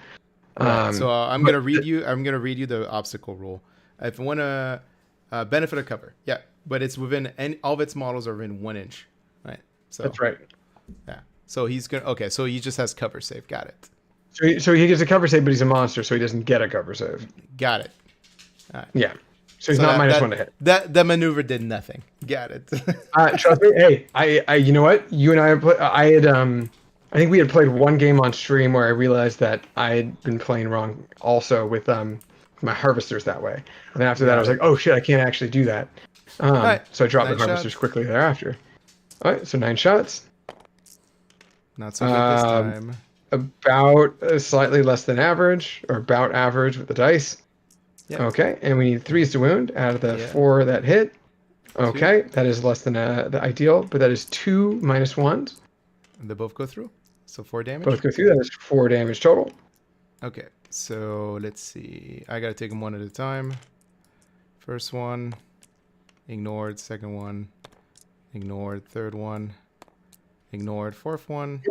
Right. So I'm gonna read you the obstacle rule. If you want to benefit of cover, yeah, but it's within all of its models are within 1 inch, right? So that's right. Yeah. So he's gonna so he just has cover save. Got it. So he gets a cover save, but he's a monster, so he doesn't get a cover save. Got it. All right. Yeah. So he's not -1 to hit. That maneuver did nothing. Got it. Trust me. Hey, I you know what? You and I think we had played one game on stream where I realized that I had been playing wrong also with my harvesters that way. And then after that I was like, oh shit, I can't actually do that. Right. So I dropped the 9 harvesters shots. quickly thereafter. All right, so 9 shots. Not so good this time. About slightly less than average, or about average with the dice. Yep. Okay, and we need 3s to wound out of the 4 that hit. Okay, that is less than the ideal, but that is 2 -1s. And they both go through. So 4 damage. Both go through. That is 4 damage total. Okay, so let's see. I gotta take them one at a time. First one, Ignored. Second one. Ignored. Third one. Ignored. Fourth one.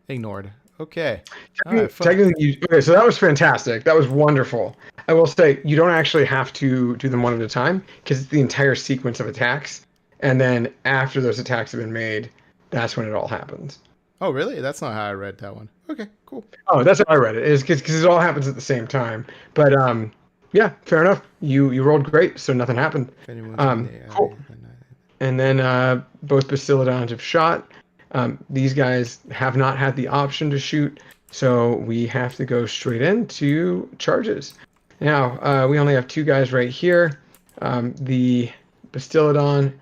Ignored. Okay. All right. Technically, okay, so that was fantastic. That was wonderful. I will say you don't actually have to do them one at a time because it's the entire sequence of attacks, and then after those attacks have been made, that's when it all happens. Oh, really? That's not how I read that one. Okay, cool. Oh, that's how I read it. Is because it all happens at the same time. But yeah, fair enough. You rolled great, so nothing happened. Cool. And then both Bastiladons have shot. These guys have not had the option to shoot, so we have to go straight into charges. Now, we only have 2 guys right here. The Bastiladon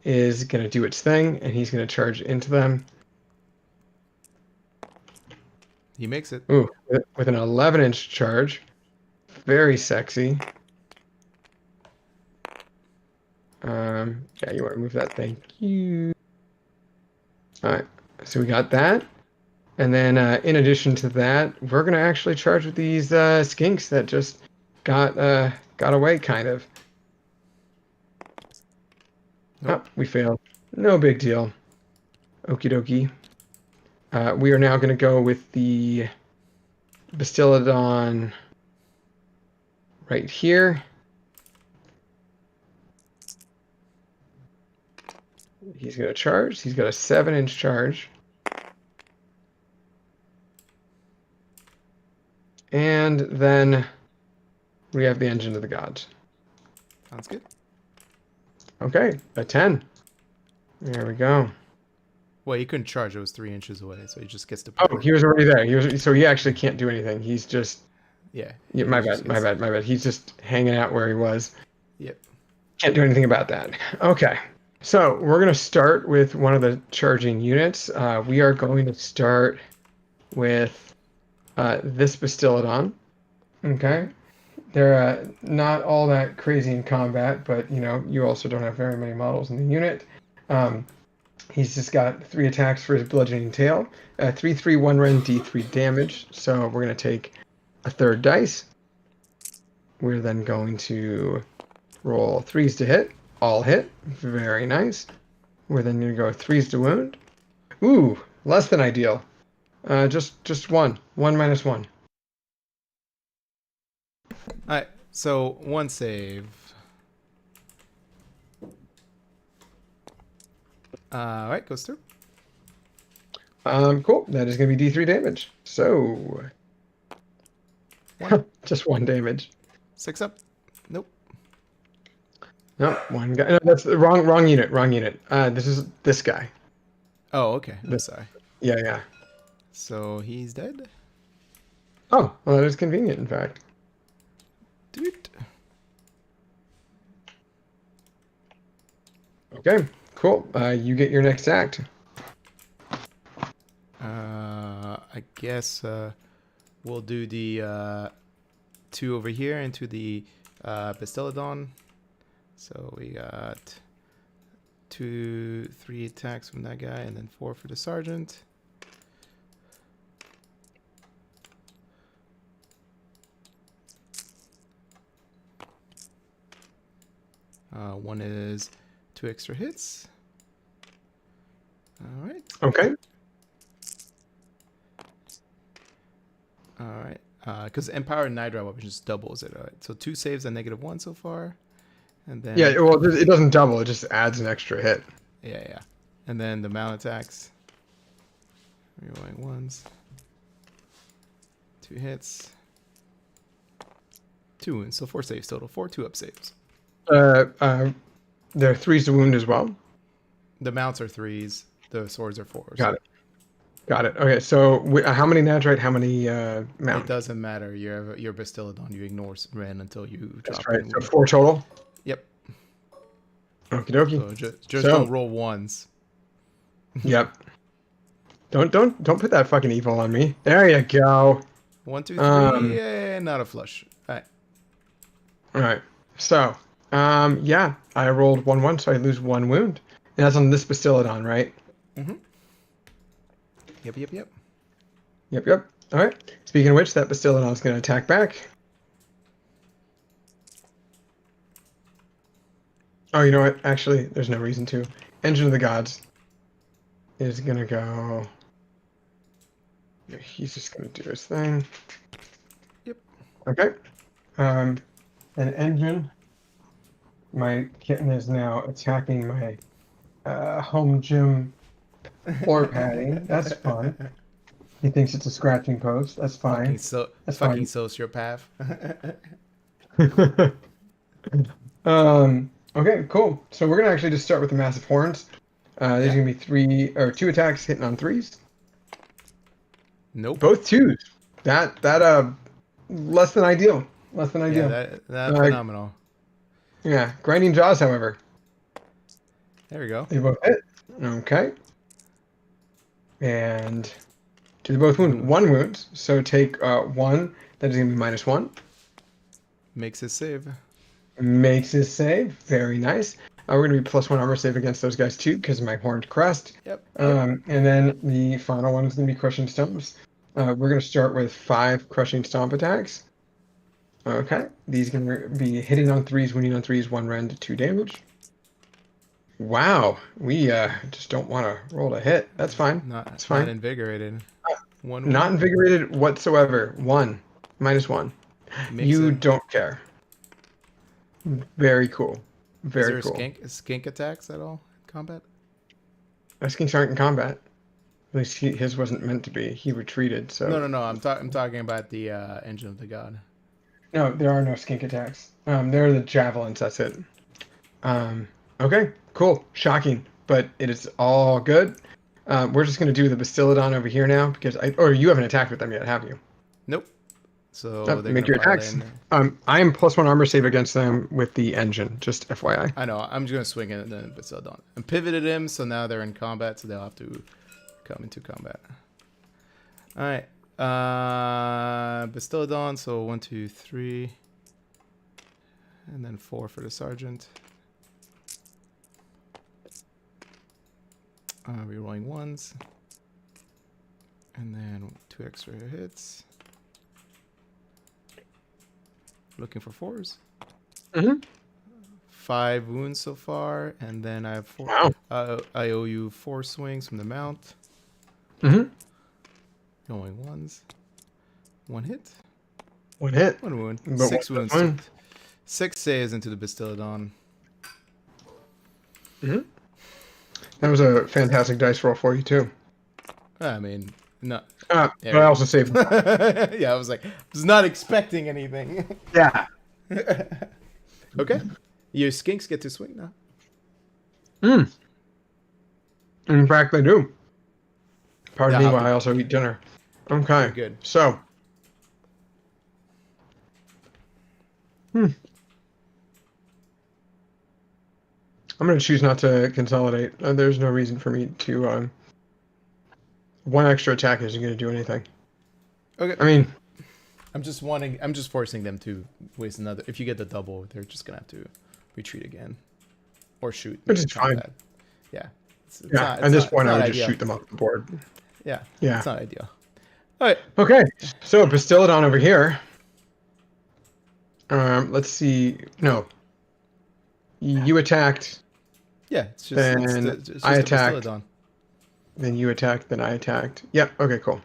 is going to do its thing, and he's going to charge into them. He makes it. Ooh, with an 11-inch charge. Very sexy. Yeah, you want to move that? Thank you. All right, so we got that. And then in addition to that, we're going to actually charge with these skinks that just got away, kind of. Nope. Oh, we failed. No big deal. Okie dokie. We are now going to go with the Bastiladon right here. He's going to charge. He's got a 7-inch charge. And then we have the Engine of the Gods. Sounds good. Okay, a 10. There we go. Well, he couldn't charge. It was 3 inches away, so he just gets to. Oh, he was already there. So he actually can't do anything. He's just. Yeah. Yeah, my bad. He's just hanging out where he was. Yep. Can't do anything about that. Okay. So we're going to start with one of the charging units. We are going to start with this Bastiladon. Okay. They're not all that crazy in combat, but you also don't have very many models in the unit. He's just got 3 attacks for his bludgeoning tail, 3/3 1 rend D3 damage. So we're going to take a 3rd dice. We're then going to roll 3s to hit. All hit. Very nice. We're then going to go 3s to wound. Ooh, less than ideal. Just 1. 1 minus 1. Alright, so 1 save. Alright, goes through. Cool. That is going to be D3 damage. So, just 1 damage. 6 up. Nope. No, 1 guy. No, that's the wrong unit. Wrong unit. This is this guy. Oh, okay. I'm sorry. Yeah. So he's dead? Oh, well, that is convenient, in fact. Dude. Okay, cool. You get your next act. I guess we'll do the 2 over here into the Bastiladon. So we got 2, 3 attacks from that guy, and then 4 for the sergeant. One is 2 extra hits. All right. Okay. All right. Because Empowered Nidra weapon just doubles it. All right. So 2 saves and -1 so far. And then Yeah, well, it doesn't double. It just adds an extra hit. Yeah. And then the mount attacks. Rerolling 1s. 2 hits. 2 wounds. So 4 saves total. 4 2-up saves. There are 3s to wound as well. The mounts are 3s. The swords are 4s. Got it. Okay, so how many Natrite? How many mount? It doesn't matter. You're Bastiladon. You ignore Ren until you drop. That's right. So 4 total. Yep. Okie dokie. So just don't roll 1s. Yep. Don't put that fucking evil on me. There you go. 1 2 3. Yeah, not a flush. All right. So, yeah, I rolled 1/1, so I lose 1 wound. And that's on this Bastiladon, right? Mm-hmm. Yep. Yep. All right. Speaking of which, that Bastiladon is going to attack back. Oh, you know what? Actually, there's no reason to. Engine of the Gods is gonna go. He's just gonna do his thing. Yep. Okay. An engine. My kitten is now attacking my home gym floor padding. That's fun. He thinks it's a scratching post. That's fine. That's Fucking fine. sociopath. Okay, cool. So we're gonna actually just start with the massive horns. There's Yeah. gonna be 2 attacks hitting on 3s. Nope. Both 2s. That less than ideal. Less than ideal. Yeah, that phenomenal. Yeah, grinding jaws, however. There we go. They both hit. Okay. And do they both wound? 1 wound. So take 1. That is gonna be -1. Makes it save. Makes his save. Very nice. We're going to be +1 armor save against those guys too because of my horned crest. Yep. And then the final one is going to be crushing stomps. We're going to start with 5 crushing stomp attacks. Okay. These are going to be hitting on 3s, wounding on 3s, 1 rend, 2 damage. Wow. We just don't want to roll a hit. That's fine. That's fine. Not invigorated. Not invigorated whatsoever. 1. -1. You don't care. Very cool. Very cool. Is there skink attacks at all in combat? Skinks aren't in combat. At least his wasn't meant to be. He retreated. So No. I'm talking about the engine of the god. No, there are no skink attacks. There are the javelins. That's it. Okay, cool. Shocking, but it is all good. We're just gonna do the Bastillodon over here now because or you haven't attacked with them yet, have you? Nope. So they make your attacks. I am +1 armor save against them with the engine. Just FYI. I know. I'm just gonna swing it and then Bastillodon. And pivoted him, so now they're in combat, so they'll have to come into combat. All right. Bastillodon. So 1, 2, 3, and then 4 for the sergeant. Rerolling 1s, and then 2 extra hits. Looking for 4s. 5 wounds so far, and then I have 4. Wow. I owe you 4 swings from the mount. Rolling 1s. 1 hit. 1 hit. 1 wound. But 6 wounds. one. 6 saves into the Bastillodon. That was a fantastic dice roll for you too. I mean, no. But I also saved. Yeah, I was not expecting anything. Yeah. Okay. Your skinks get to swing now. In fact, they do. Pardon Yeah, me while I also eat dinner. Okay. Good. So. I'm going to choose not to consolidate. There's no reason for me to. 1 extra attack isn't going to do anything. Okay. I mean, I'm just forcing them to waste another. If you get the double, they're just gonna have to retreat again, or shoot. Which is fine. Yeah. At this point, I would just shoot them off the board. Yeah. Yeah. It's not ideal. All right. Okay. So Bastillodon over here. Let's see. No. You attacked. Yeah. It's just. Then it's just I a attacked. Bastillodon. Then you attacked. Then I attacked. Yep. Okay. Cool.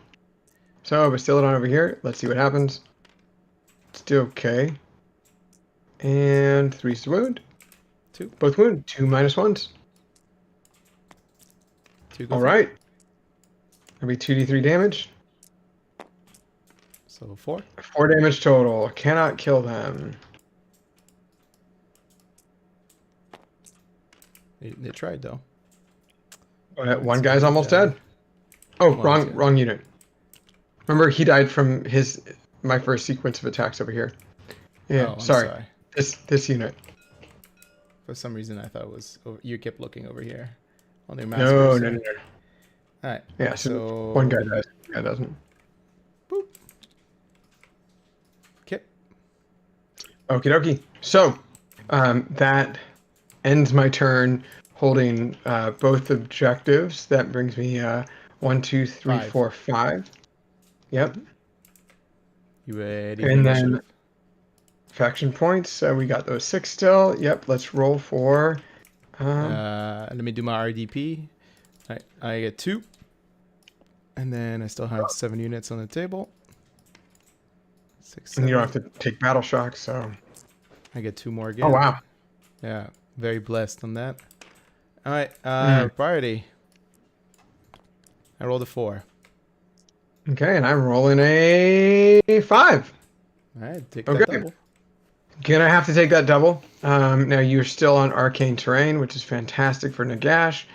So Bastillodon over here. Let's see what happens. Let's do okay. And 3's to wound. 2. Both wound. 2 -1s. 2. All right. That'll be 2d3 damage. So 4. 4 damage total. Cannot kill them. They tried though. One guy's almost dead. Oh, One's dead. wrong unit. Remember, he died from my first sequence of attacks over here. Yeah, Oh, I'm sorry. sorry. This unit. For some reason, I thought it was you kept looking over here on the No. All right. Yeah, so one guy dies, one guy doesn't. Boop. Okay. Okie dokie. So, that ends my turn holding both objectives. That brings me 1, 2, 3, 5. 4, 5. Yep. You ready? And then Faction points. We got those 6 still. Yep. Let's roll for. Let me do my RDP. I get 2. And then I still have 7 units on the table. 6, 7. And you don't have to take battle shock, so. I get 2 more again. Oh wow. Yeah, very blessed on that. All right, priority. I rolled a 4. Okay, and I'm rolling a 5. All right, take that double. Gonna have to take that double. Now you're still on arcane terrain, which is fantastic for Nagash.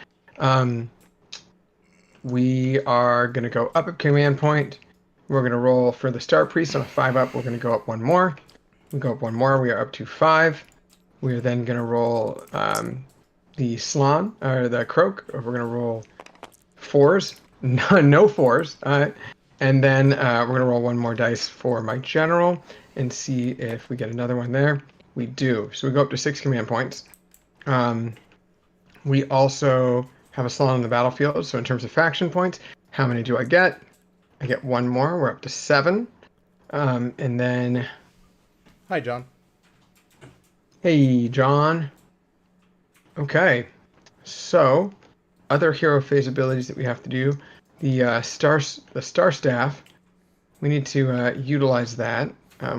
We are gonna go up at command point. We're gonna roll for the Star Priest on a 5 up. We're gonna go up 1 more. We go up 1 more. We are up to 5. We are then gonna roll the Slan or the Croak. We're gonna roll 4s. No 4s. And then we're gonna roll 1 more dice for my general and see if we get another one there. We do. So we go up to 6 command points. We also have a Slan on the battlefield. So in terms of faction points, how many do I get? I get 1 more. We're up to 7. And then... Hi, John. Hey, John. Okay. So, other hero phase abilities that we have to do. The star staff. We need to utilize that.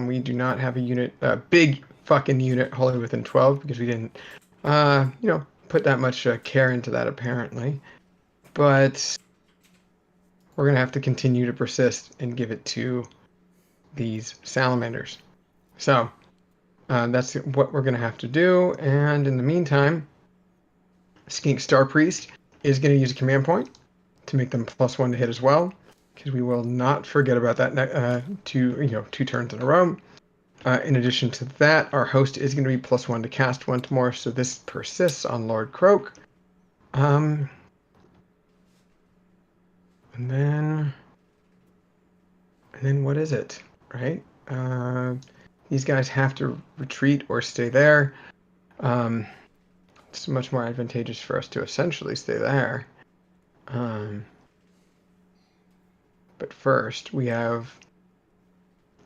We do not have a big fucking unit wholly within 12 because we didn't, put that much care into that apparently. But we're gonna have to continue to persist and give it to these salamanders. So that's what we're gonna have to do. And in the meantime, Skink Star Priest is gonna use a command point to make them +1 to hit as well, because we will not forget about that 2 turns in a row. In addition to that, our host is going to be +1 to cast once more, so this persists on Lord Croak. And then what is it, right? These guys have to retreat or stay there. It's much more advantageous for us to essentially stay there. But first, we have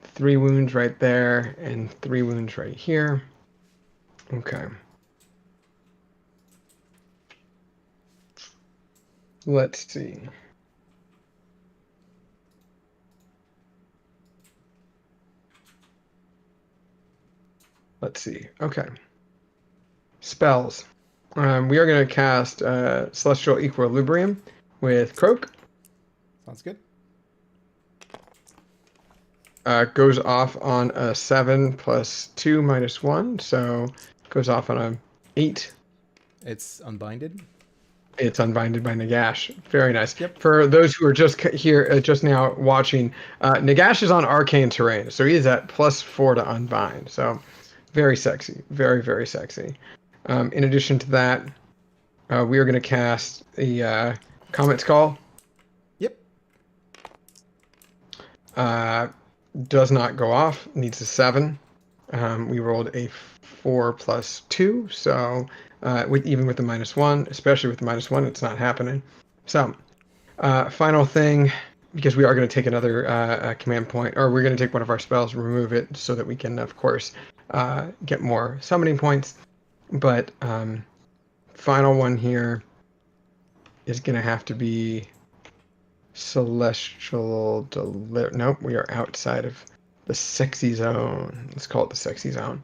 3 wounds right there and 3 wounds right here. Okay. Let's see. Okay. Spells. We are going to cast Celestial Equilibrium with Croak. Sounds good. Goes off on a 7 + 2 - 1, so goes off on a 8. It's unbinded. It's unbinded by Nagash. Very nice. Yep. For those who are just here, just now watching, Nagash is on arcane terrain, so he is at +4 to unbind. So very sexy, very very sexy. In addition to that, we are going to cast the Comet's Call. Yep. Does not go off. Needs a 7. We rolled a 4 + 2, so even with the -1, especially with the -1, it's not happening. So, final thing, because we are going to take another command point, or we're going to take one of our spells, remove it, so that we can, of course, get more summoning points. But final one here is going to have to be Celestial Deliver. Nope, we are outside of the sexy zone. Let's call it the sexy zone.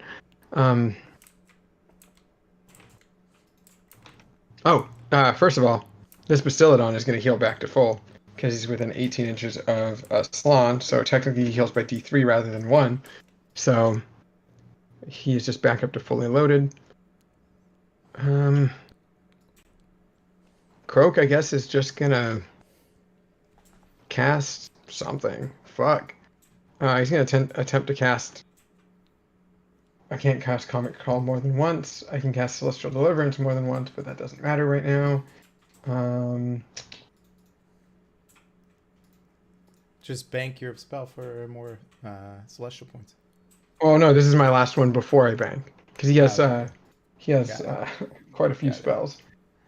First of all, this Bastiladon is going to heal back to full because he's within 18 inches of a Slan, so technically he heals by D3 rather than 1. So he is just back up to fully loaded. Croak, I guess, is just going to cast something. Fuck. He's going to attempt to cast... I can't cast Comet Call more than once. I can cast Celestial Deliverance more than once, but that doesn't matter right now. Just bank your spell for more celestial points. Oh no, this is my last one before I bank, because he has quite a few spells.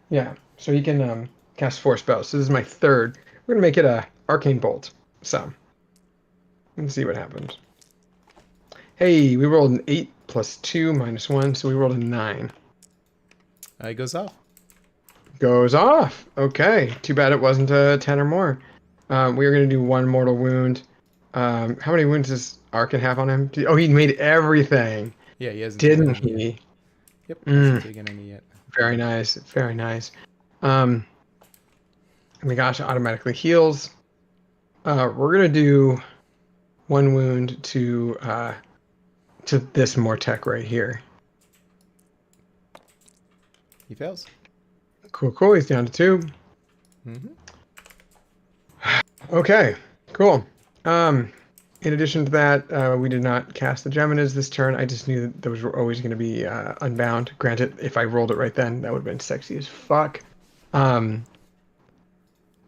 Yeah, so he can cast 4 spells. So this is my 3rd. We're gonna make it a Arcane Bolt. So let's see what happens. Hey, we rolled an 8 plus 2 minus 1, so we rolled a 9. It goes off. Goes off. Okay. Too bad it wasn't a 10 or more. We are going to do 1 mortal wound. How many wounds does Arkin have on him? Oh, he made everything, Yeah, he hasn't taken didn't any yet. he? Yep, hasn't Mm, taken any yet. very nice. Very nice. Oh my gosh, it automatically heals. We're going to do 1 wound to this Mortec right here. He fails. Cool, cool. He's down to 2. Mm-hmm. Okay, cool. In addition to that, we did not cast the Geminis this turn. I just knew that those were always going to be unbound. Granted, if I rolled it right then, that would have been sexy as fuck.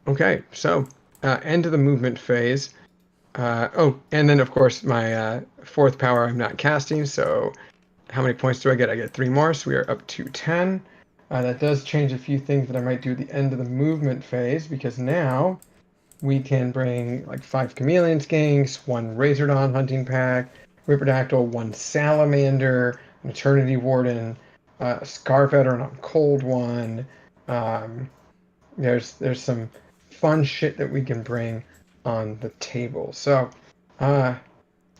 Okay, so end of the movement phase. Oh, and then of course my 4th power I'm not casting, so how many points do I get? I get 3 more, so we are up to 10. That does change a few things that I might do at the end of the movement phase, because now we can bring like 5 chameleon skinks, 1 razordon hunting pack, ripperdactyl, 1 salamander, an eternity warden, a scarf veteran on cold one. There's some fun shit that we can bring on the table. So we're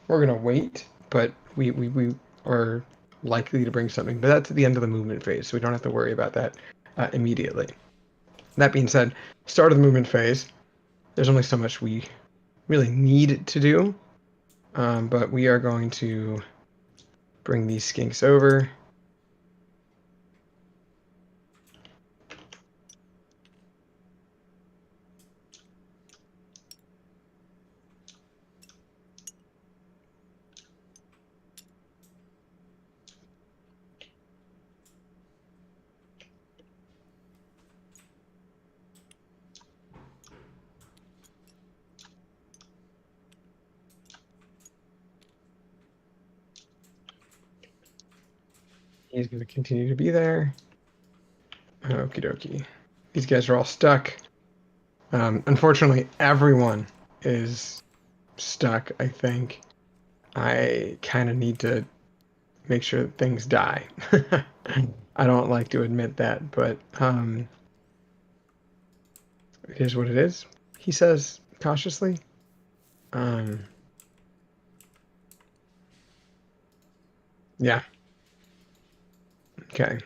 gonna wait, but we are likely to bring something, but that's at the end of the movement phase, so we don't have to worry about that immediately. That being said, start of the movement phase. There's only so much we really need to do, but we are going to bring these skinks over. He's going to continue to be there. Okie dokie. These guys are all stuck. Unfortunately, everyone is stuck, I think. I kind of need to make sure that things die. I don't like to admit that, but it is what it is, he says cautiously. Yeah. Okay.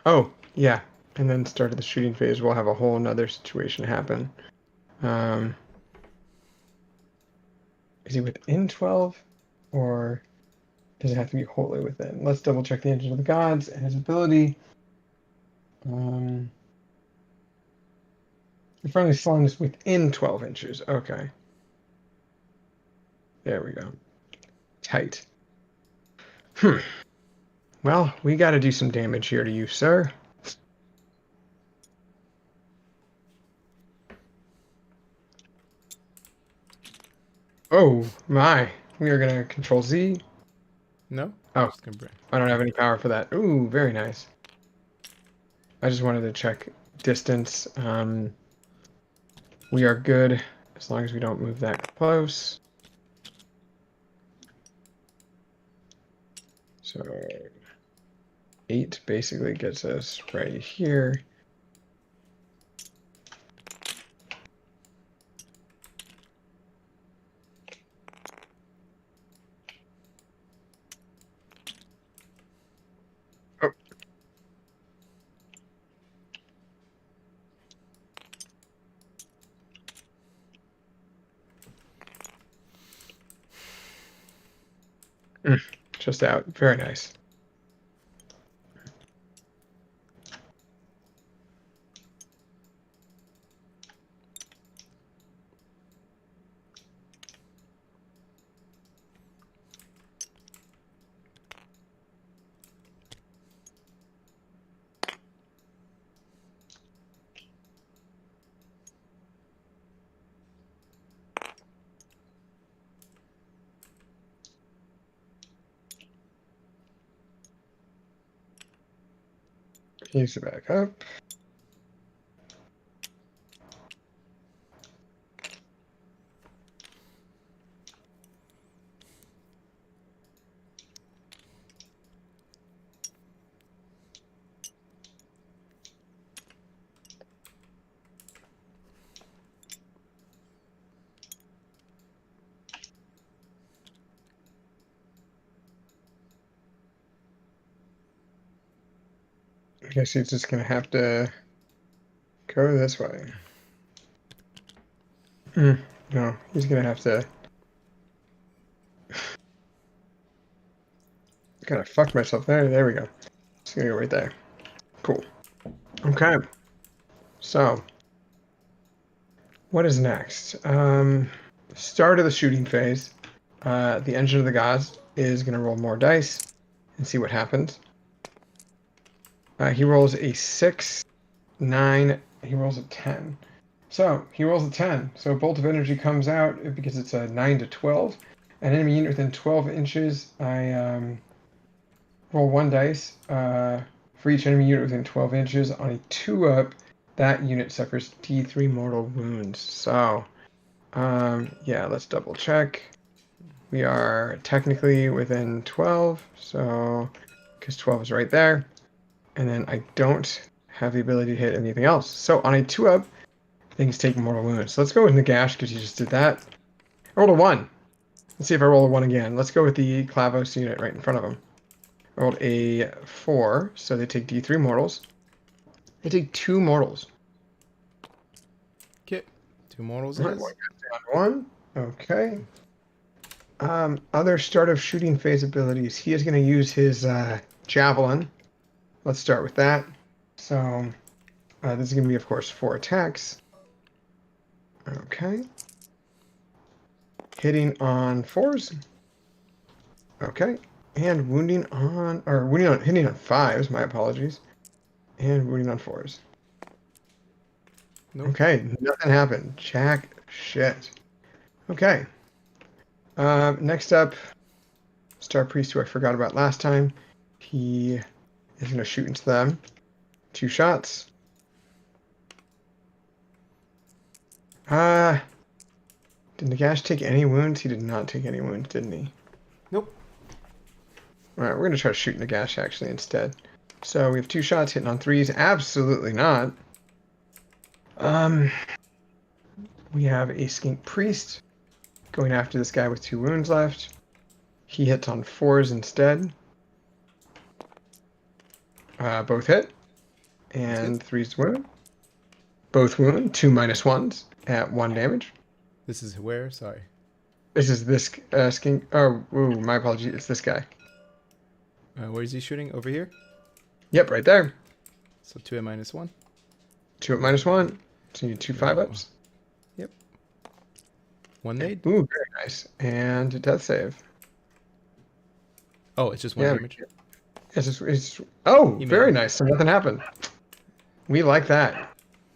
Oh, yeah. And then start of the shooting phase, we'll have a whole another situation happen. Is he within 12? Or does it have to be wholly within? Let's double check the engine of the gods and his ability. The friendly slung is within 12 inches. Okay. There we go. Tight. Well, we got to do some damage here to you, sir. Oh, my. We are going to control Z. No? Oh, Just gonna bring. I don't have any power for that. Ooh, very nice. I just wanted to check distance. We are good as long as we don't move that close. So 8 basically gets us right here. Oh. Just out. Very nice. He's back up. guess he's just gonna have to go this way. No, he's gonna have to. Gotta fuck myself there. There we go. Just gonna go right there. Cool. Okay. So, what is next? Start of the shooting phase. The engine of the gods is gonna roll more dice and see what happens. He rolls a 6, 9. He rolls a 10. So he rolls a 10. So bolt of energy comes out because it's a 9 to 12. An enemy unit within 12 inches. I roll 1 dice for each enemy unit within 12 inches. On a 2-up, that unit suffers D3 mortal wounds. So, yeah, let's double check. We are technically within 12, so because 12 is right there. And then I don't have the ability to hit anything else. So on a 2-up, things take mortal wounds. So let's go with Nagash because you just did that. I rolled a 1. Let's see if I roll a 1 again. Let's go with the Klavos unit right in front of him. I rolled a 4, so they take D3 mortals. They take 2 mortals. Okay, 2 mortals Right, is. one. Okay. Other start of shooting phase abilities. He is going to use his javelin. Let's start with that. So this is going to be, of course, 4 attacks. Okay. Hitting on 4s. Okay. And hitting on 5s, my apologies. And wounding on 4s. Nope. Okay, nothing happened. Jack shit. Okay. Next up, Star Priest, who I forgot about last time. He is going to shoot into them. 2 shots. Did Nagash take any wounds? He did not take any wounds, didn't he? Nope. Alright, we're going to try to shoot Nagash actually instead. So we have 2 shots hitting on 3s. Absolutely not. We have a Skink Priest going after this guy with 2 wounds left. He hits on 4s instead. Both hit. And 3's wound. Both wound. 2 -1s at 1 damage. This is where? Sorry. This is this Skink. Oh, ooh, my apologies. It's this guy. Where is he shooting? Over here? Yep, right there. So 2 at -1. 2 at -1. So you need 2 5-ups. Yep. 1 made. Ooh, very nice. And death save. Oh, it's just 1 damage. Oh, He very made it. nice. So nothing happened. We like that.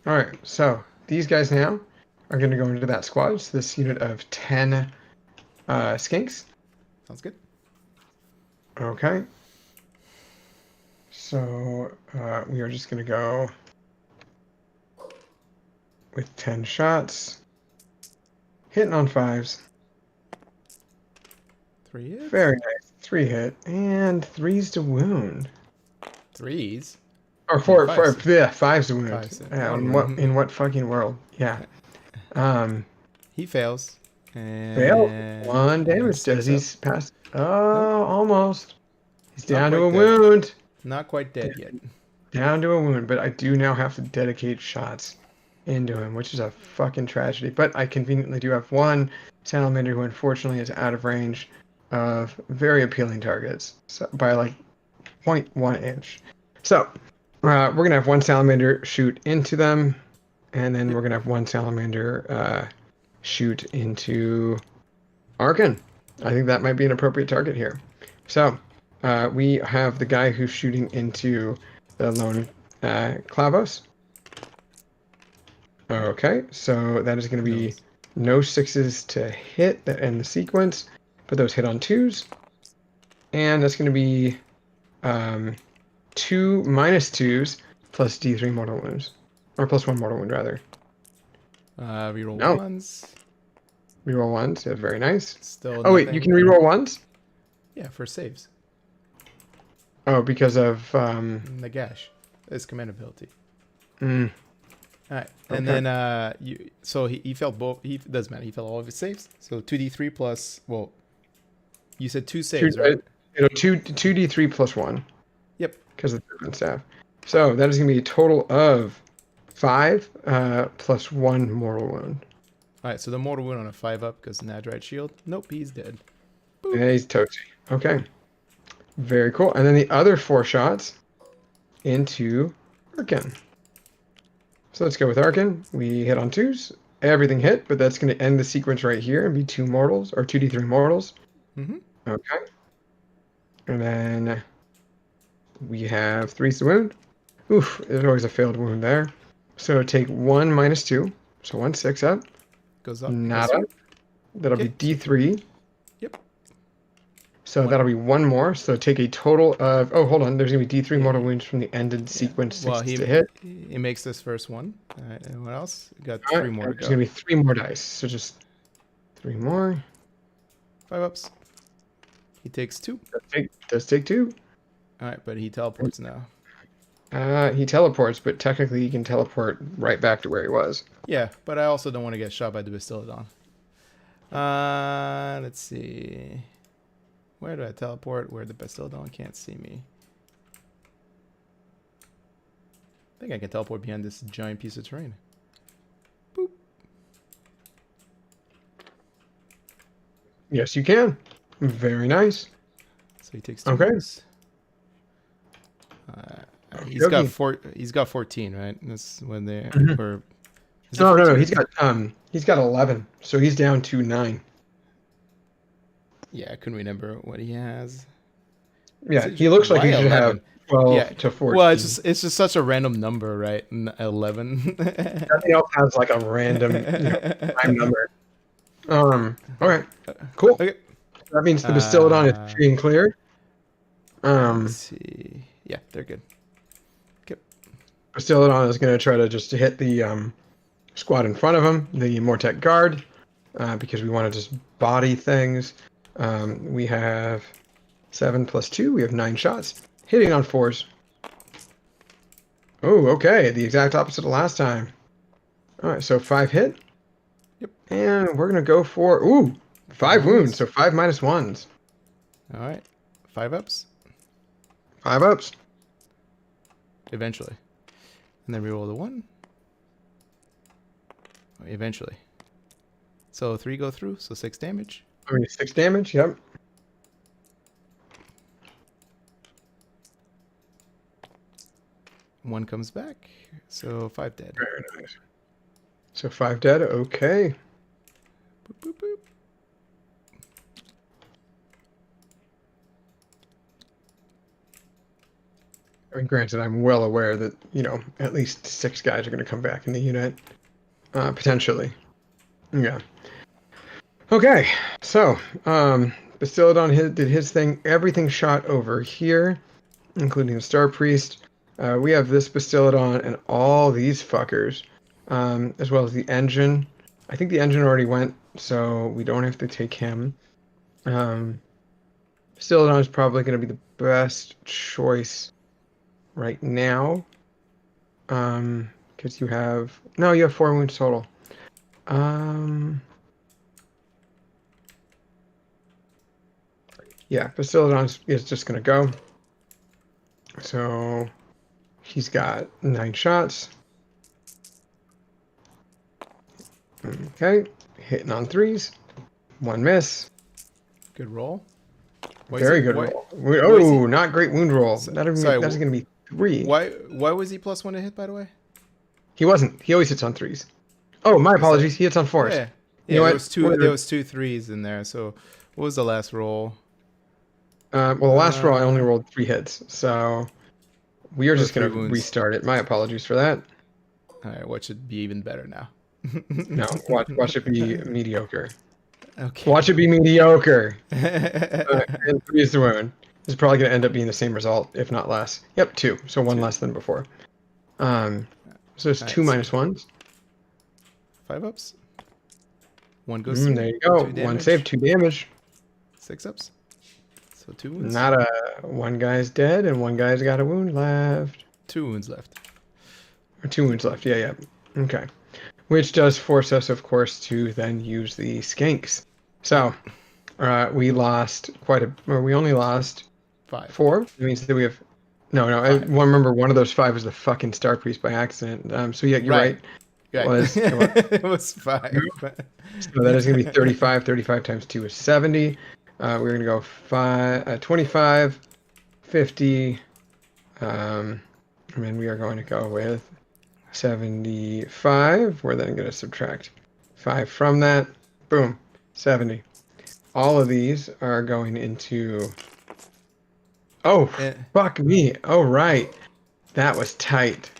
All right. So these guys now are going to go into that squad. So this unit of 10 skinks. Sounds good. Okay. So we are just going to go with 10 shots. Hitting on 5s. 3 hits? Very nice. 3 hit. And 3s to wound. 3s? Or 4, 5s. yeah, 5s to wound. 5s. Yeah, Oh, in what fucking world? Yeah. He fails. And Fail. 1 damage. Does he pass? Oh, Nope. almost. He's down to a quite dead. wound. Not quite dead yet. Down to a wound, but I do now have to dedicate shots into him, which is a fucking tragedy. But I conveniently do have 1 salamander who unfortunately is out of range of very appealing targets, so by like 0.1 inch. So we're gonna have 1 salamander shoot into them, and then we're gonna have 1 salamander shoot into Arkan. I think that might be an appropriate target here. So we have the guy who's shooting into the lone Klavos. Okay, so that is going to be no 6s to hit that end the sequence, but those hit on 2s. And that's going to be 2 -2s plus D3 mortal wounds. Or plus 1 mortal wound, rather. Reroll No. 1s. Reroll 1s, yeah, very nice. Still Oh, wait, nothing. you can reroll 1s? Yeah, for saves. Oh, because of... Nagash. His command ability. mm, Alright, and Okay. then so he failed both. He doesn't matter. He failed all of his saves. So 2d3 plus. Well, you said 2 saves, right? 2d3 plus 1. Yep. Because of the different staff. So that is going to be a total of 5 plus 1 mortal wound. All right, so the mortal wound on a 5-up because Nadrite shield. Nope, he's dead. Boop. Yeah, he's toasty. Okay. Very cool. And then the other 4 shots into Arkin. So let's go with Arkin. We hit on 2s. Everything hit, but that's going to end the sequence right here and be 2 mortals, or 2d3 mortals. Mm-hmm. Okay. And then we have 3's the wound. Oof, there's always a failed wound there. So take 1 minus 2. So 1 6 up. Goes up. Nada. That'll Okay. be D3. Yep. So that'll be 1 more. So take a total of... Oh, hold on. There's going to be D3 Yeah. mortal wounds from the ended sequence. 6 Well, to hit. he makes this first one. All right, and what else? We got All 3 right, more to there's go. going to be 3 more dice. So just 3 more. 5-ups. He takes 2. Does take 2. All right, but he teleports now. He teleports, but technically he can teleport right back to where he was. Yeah, but I also don't want to get shot by the Bastillodon. Let's see. Where do I teleport? Where the Bastillodon can't see me. I think I can teleport behind this giant piece of terrain. Boop. Yes, you can. Very nice. So he takes 2. Okay. Moves. He's got 14, right? That's when they were. No. He's got 11. So he's down to 9. Yeah, I couldn't remember what he has. Yeah, he looks like he Why should 11? have 12 to 14. Well, it's just such a random number, right? 11. Nothing else has like a random prime number. Okay, cool. Okay. That means the Bastillodon is free and clear. Let's see. Yeah, they're good. Bastillodon is going to try to just hit the squad in front of him, the Mortek guard, because we want to just body things. We have 7 plus 2. We have 9 shots. Hitting on 4s. Oh, okay. The exact opposite of last time. All right, so 5 hit. Yep. And we're going to go for, 5 wounds. So 5 minus 1s. All right. 5-ups. 5 ups. Eventually. And then reroll the 1. Eventually. So 3 go through, so 6 damage. 6 damage, yep. One comes back, so 5 dead. Very nice. So 5 dead, okay. Boop, boop, boop. I mean, granted, I'm well aware that, at least 6 guys are going to come back in the unit. Potentially. Yeah. Okay, so, Bastillodon did his thing. Everything shot over here, including the Star Priest. We have this Bastillodon and all these fuckers, as well as the engine. I think the engine already went, so we don't have to take him. Bastillodon is probably going to be the best choice right now, because you have 4 wounds total. Yeah, Bastillodon is just gonna go. So he's got 9 shots. Okay, hitting on 3s, 1 miss. Good roll. Very good roll. Not great wound roll. That's gonna be 3. Why was he +1 to hit, by the way? He wasn't. He always hits on 3s. Oh, my apologies. He hits on 4s. Yeah, You know there what? was 2 3s in there. So what was the last roll? Well, the last roll I only rolled 3 hits, so we are just three gonna wounds. restart it. My apologies for that. All right, what should be even better now? No, watch it be mediocre. Okay. Watch it be mediocre. And 3 is the wound. This is probably gonna end up being the same result, if not less. Yep, 2. So 1 less than before. So it's 2 minus 1s. 5-ups. 1 goes through. There you go. 2 1 damage. save, 2 damage. 6-ups. So 2 wounds. One guy's dead and 1 guy's got a wound left. 2 wounds left. Or 2 wounds left. Yeah. Okay. Which does force us, of course, to then use the skanks. So we lost we only lost 5. 4. It means that we have No, no. I remember one of those 5 was the fucking Star Priest by accident. So yeah, you're right. It was it was 5. So that is going to be 35. 35 times 2 is 70. We're going to go 25, 50. And then we are going to go with 75. We're then going to subtract 5 from that. Boom. 70. All of these are going into... Oh, fuck me. Oh, right. That was tight.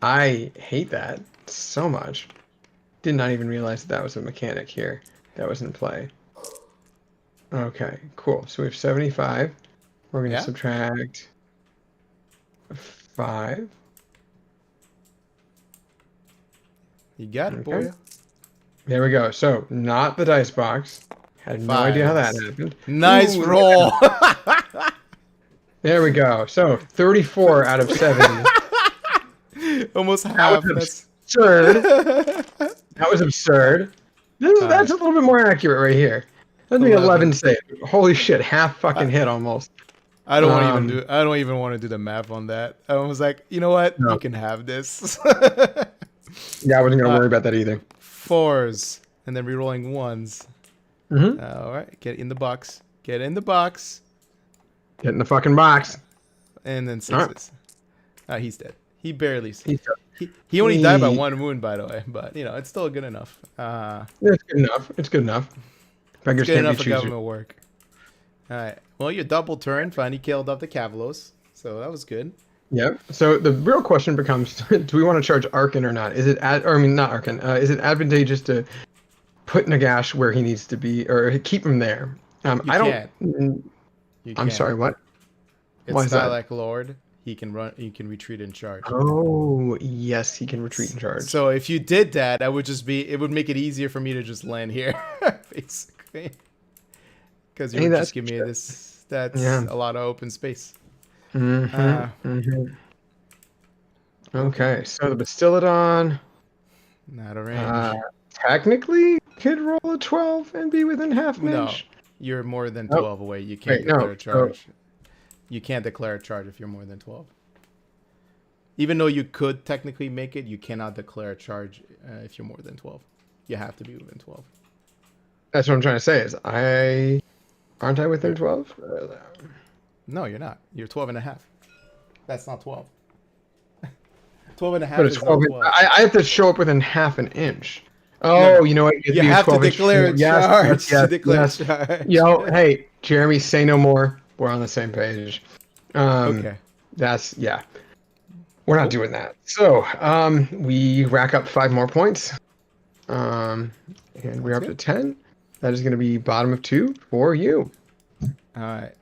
I hate that so much. Did not even realize that was a mechanic here that was in play. Okay, cool. So we have 75. We're going to subtract 5. You got it, boy. There we go. So, not the dice box. Had no idea how that happened. Nice roll. There we go. So, 34 out of 70. Almost half. That's absurd. That was absurd. That's a little bit more accurate right here. That'd be 11 save. Holy shit, half fucking hit almost. I don't even want to do the math on that. I was like, you know what? No. You can have this. Yeah, I wasn't gonna worry about that either. 4s and then rerolling 1s. All right, get in the box. Get in the box. Get in the fucking box. And then 6s. He's dead. He barely. He only died by 1 wound, by the way. But you know, it's still good enough. It's good enough. It's good enough. It's good enough for government work. All right. Well, your double turn finally killed off the Cavalos, so that was good. Yep. So the real question becomes: do we want to charge Arkan or not? Is it not Arkan? Is it advantageous to put Nagash where he needs to be, or keep him there? I'm sorry. What? Why is that? Like Lord, he can run. He can retreat and charge. Oh yes, he can retreat and charge. So if you did that, it would make it easier for me to just land here, basically. Because you would just give me this. That's a lot of open space. Okay, so the Bastillodon. Not a range. Technically, could roll a 12 and be within half an inch. No, you're more than 12 away. You can't declare a charge. You can't declare a charge if you're more than 12. Even though you could technically make it, you cannot declare a charge if you're more than 12. You have to be within 12. That's what I'm trying to say. Aren't I within 12? No, you're not. You're 12 and a half. That's not 12. 12 and a half is 12. Not 12. I have to show up within half an inch. Oh, you know what? You have to declare a charge. Yes. Yo, hey, Jeremy, say no more. We're on the same page. Okay. We're not doing that. So, we rack up 5 more points. And we're up to 10. That is going to be bottom of 2 for you. All right.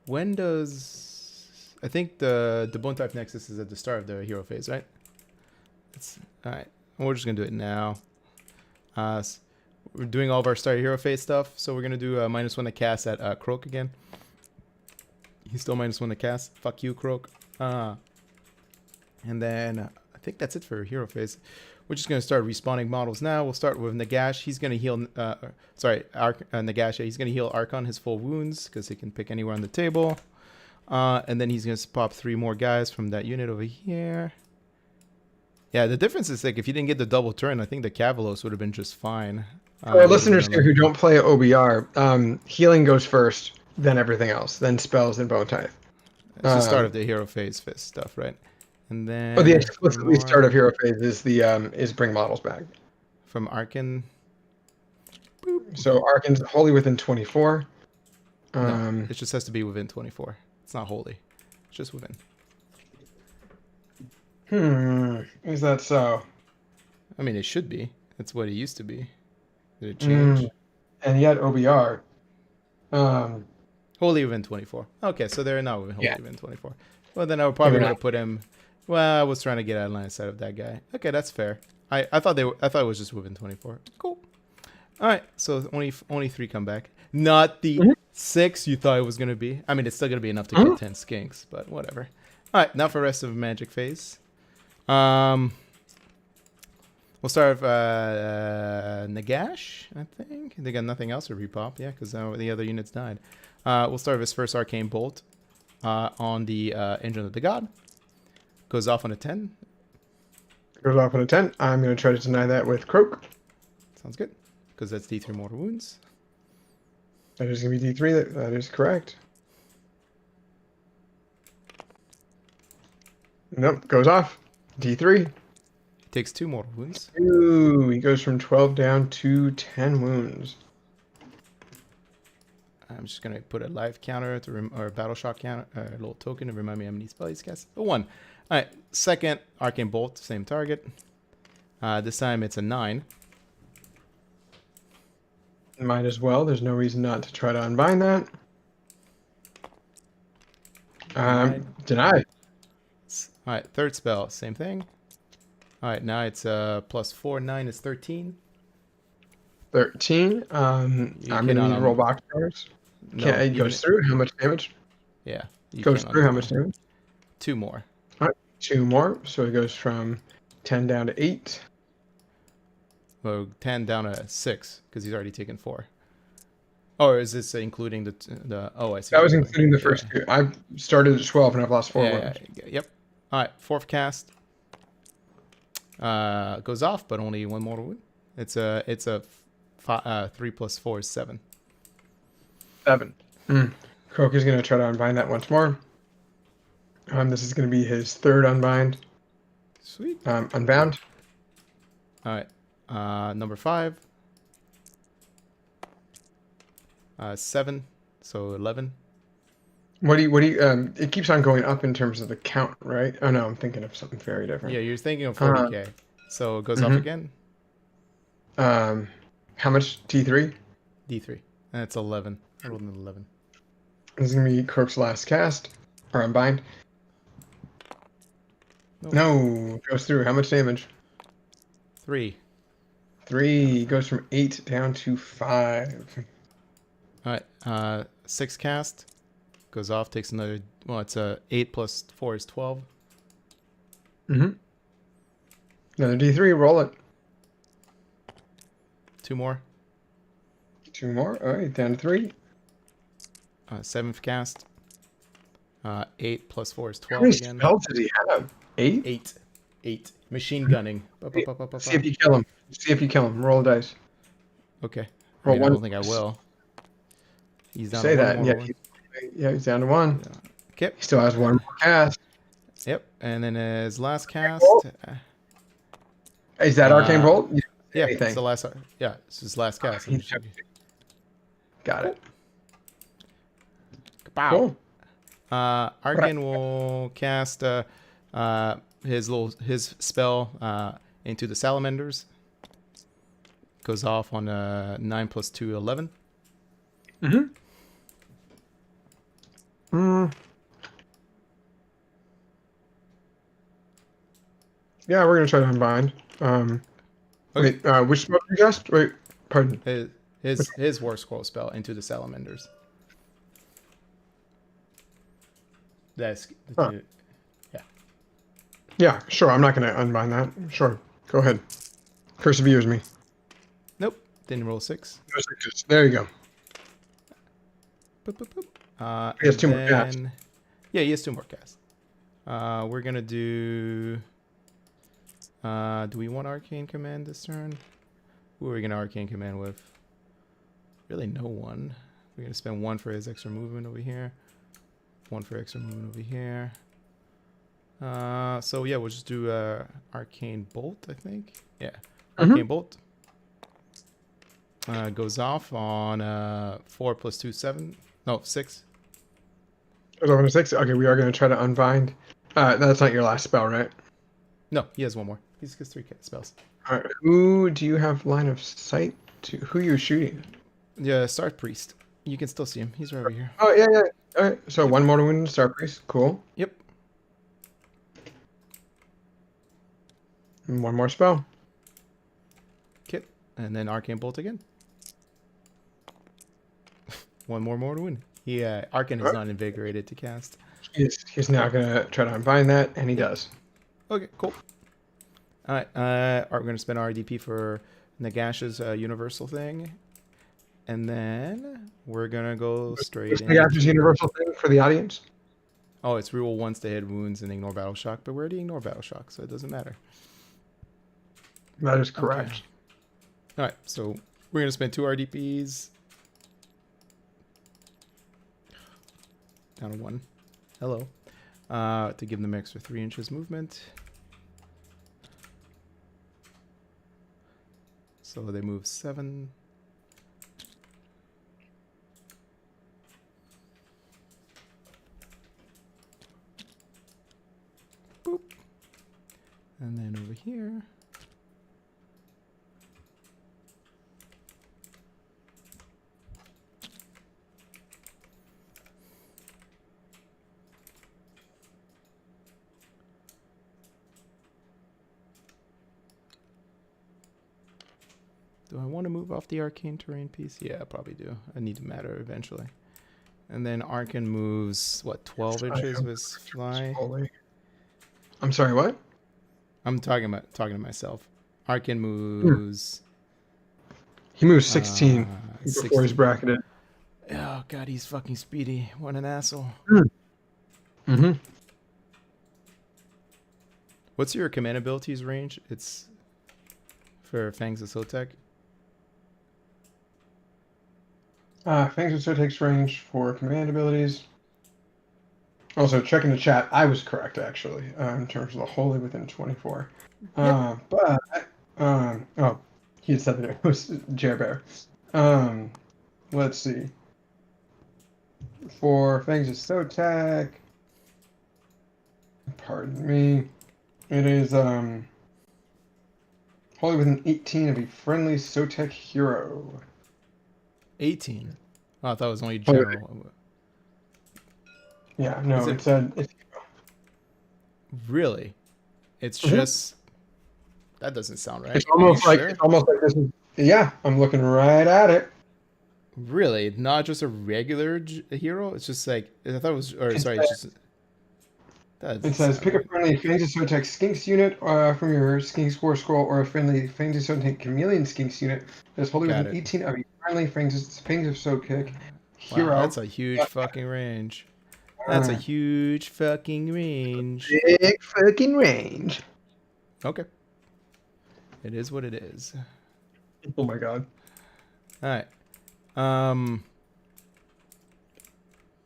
When does... I think the Bone Type Nexus is at the start of the hero phase, right? All right. We're just going to do it now. We're doing all of our start hero phase stuff. So we're going to do -1 to cast at Croak again. He's still -1 to cast. Fuck you, Croak. And then I think that's it for hero phase. We're just going to start respawning models now. We'll start with Nagash. He's going to heal... Nagash. He's going to heal Archon his full wounds because he can pick anywhere on the table. And then he's going to pop 3 more guys from that unit over here. Yeah, the difference is, like, if you didn't get the double turn, I think the Cavalos would have been just fine. For our listeners here who don't play OBR, healing goes first, then everything else, then spells and Bone Type. It's the start of the hero phase stuff, right? And then the explicitly start of hero phase is is bring models back from Arkan. Boop. So Arkan's wholly within 24. No, it just has to be within 24. It's not wholly. It's just within. Is that so? I mean, it should be. That's what it used to be. Did it change? And yet OBR. Wholly within 24. Okay, so they're not wholly within 24. Well, then I would probably want to put him. Well, I was trying to get out of line of sight of that guy. Okay, that's fair. I thought it was just within 24. Cool. All right, so only 3 come back. Not the 6 you thought it was gonna be. I mean, it's still gonna be enough to get 10 skinks, but whatever. All right, now for the rest of Magic phase. Well, We'll start with Nagash, I think. They got nothing else to repop, yeah, because the other units died. We'll start with his first Arcane Bolt on the Engine of the God. Goes off on a 10. Goes off on a 10. I'm going to try to deny that with Croak. Sounds good, because that's D3 mortal wounds. That is going to be D3. That is correct. Nope, goes off. D3. Takes 2 mortal wounds. Ooh, he goes from 12 down to 10 wounds. I'm just going to put a life counter to or a battle shock counter, a little token to remind me how many spells he's cast. A 1. All right, second Arcane Bolt, same target. This time it's a 9. Might as well. There's no reason not to try to unbind that. Denied. All right, third spell, same thing. All right, now it's +4, 9 is 13. 13. I'm going to need to roll box cards. No, it goes through. How much damage? Yeah. Goes through. How much damage? 2 more. All right, 2 more. So it goes from 10 down to 8. Well, 10 down to 6 because he's already taken 4. Or is this including the? Oh, I see. That was including the first 2. I started at 12 and I've lost 4 wounds. Yep. All right, fourth cast. Goes off, but only 1 mortal wound. It's a 3 + 4 is 7. 7. Croak is going to try to unbind that once more. This is going to be his third unbind. Sweet. Unbound. All right. Number 5. 7. So 11. What do you it keeps on going up in terms of the count, right? Oh no, I'm thinking of something very different. Yeah, you're thinking of 40k. So it goes off again. How much? T3? D3. And it's 11. I rolled an 11. This is gonna be Croak's last cast. Or unbind. Nope. No, goes through. How much damage? 3. 3 goes from 8 down to 5. All right. 6 cast. Goes off, takes another. Well, it's 8 + 4 is 12. Another D3. Roll it. 2 more. 2 more. All right, down to 3. 7th cast. 8 + 4 is 12 How many again. spells does he have? 8? 8. Machine gunning. See if you kill him. See if you kill him. Roll a dice. Okay. Roll I one. don't think I will. He's down Say to 1 that. more. Yeah, he's down to 1. Okay. He still has 1 more cast. Yep. And then his last cast. Is that Arcane Bolt? Yeah, it's the last. Yeah, it's his last cast. Got it. Kapow. Cool. Arcane will cast his spell into the salamanders. Goes off on 9 + 2, 11. Yeah, we're gonna try to unbind. Okay. Wait, which spell did you cast? Wait, pardon. His war scroll spell into the salamanders. That's yeah. Yeah, sure. I'm not gonna unbind that. Sure, go ahead. Curse of Years me. Nope, didn't roll 6. There you go. Boop, boop, boop. He has 2 more casts. Yeah, he has 2 more casts. We're gonna do. Do we want Arcane Command this turn? Who are we gonna Arcane Command with? Really, no one. We're gonna spend 1 for his extra movement over here. 1 for extra movement over here. So yeah, we'll just do Arcane Bolt, I think. Yeah, Arcane Bolt. Goes off on 4 + 2, 7. No, 6. Goes off on a 6. Okay, we are gonna try to unbind. That's not your last spell, right? No, he has 1 more. He's got 3 spells. All right. Who do you have line of sight to? Who are you shooting? Yeah, Star Priest. You can still see him. He's right over here. Oh yeah. All right. So 1 mortal wound, Star Priest. Cool. Yep. And 1 more spell. Kit. And then Arcane Bolt again. 1 more mortal wound. Arcane is not invigorated to cast. He's now gonna try to unbind that, and he does. Okay, cool. All right. We're going to spend RDP for Nagash's universal thing. And then we're going to go straight What's in. Nagash's universal thing for the audience? Oh, it's reroll once to hit wounds and ignore battle shock, but we already ignore battle shock, so it doesn't matter. That is correct. Okay. All right, so we're going to spend 2 RDPs. Down to 1. Hello. To give them extra 3 inches movement. So they move 7. Boop. And then over here. Do I want to move off the arcane terrain piece? Yeah, I probably do. I need to matter eventually. And then Arkan moves, what, 12 inches with fly? I'm sorry, what? I'm talking to myself. Arkan moves... He moves 16 before 16. he's bracketed. Oh, God, he's fucking speedy. What an asshole. Mm-hmm. What's your command abilities range? It's for Fangs of Sotek. Fangs of Sotek's range for command abilities. Also, checking the chat, I was correct, actually, in terms of the wholly within 24. Yep. Oh, he had said that it was Jerbear. Let's see. For Fangs of Sotek, pardon me, it is wholly within 18 of a friendly Sotek hero. 18. Oh, I thought it was only general. Yeah, no, it said... Really? It's just... That doesn't sound right. It's almost like this is... Yeah, I'm looking right at it. Really? Not just a regular hero? It's just like... I thought it was... Or, sorry, it's just... It says, pick a friendly Fangs of Sotek Skinks unit from your Skinks War Scroll or a friendly Fangs of Sotek Chameleon Skinks unit that's wholly within 18 of a friendly Fangs of Sotek hero. Wow, that's a huge fucking range. That's a huge fucking range. Big fucking range. Okay. It is what it is. Oh my god. Alright.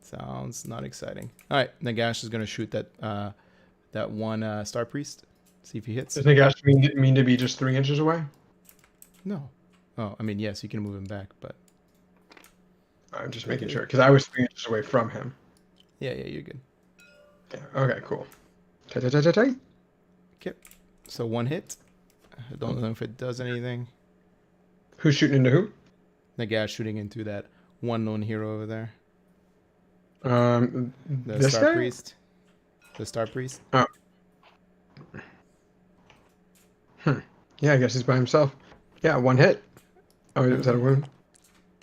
Sounds not exciting. Alright, Nagash is gonna shoot that one Star Priest. See if he hits. Does Nagash mean to be just 3 inches away? No. Oh, I mean, yes, you can move him back, but... I'm just making sure, because I was 3 inches away from him. Yeah, you're good. Yeah, okay, cool. Okay. So 1 hit. I don't know if it does anything. Who's shooting into who? Nagash shooting into that one lone hero over there. The Star guy? Priest. The Star Priest. Oh. Yeah, I guess he's by himself. Yeah, 1 hit. Oh, is that a wound?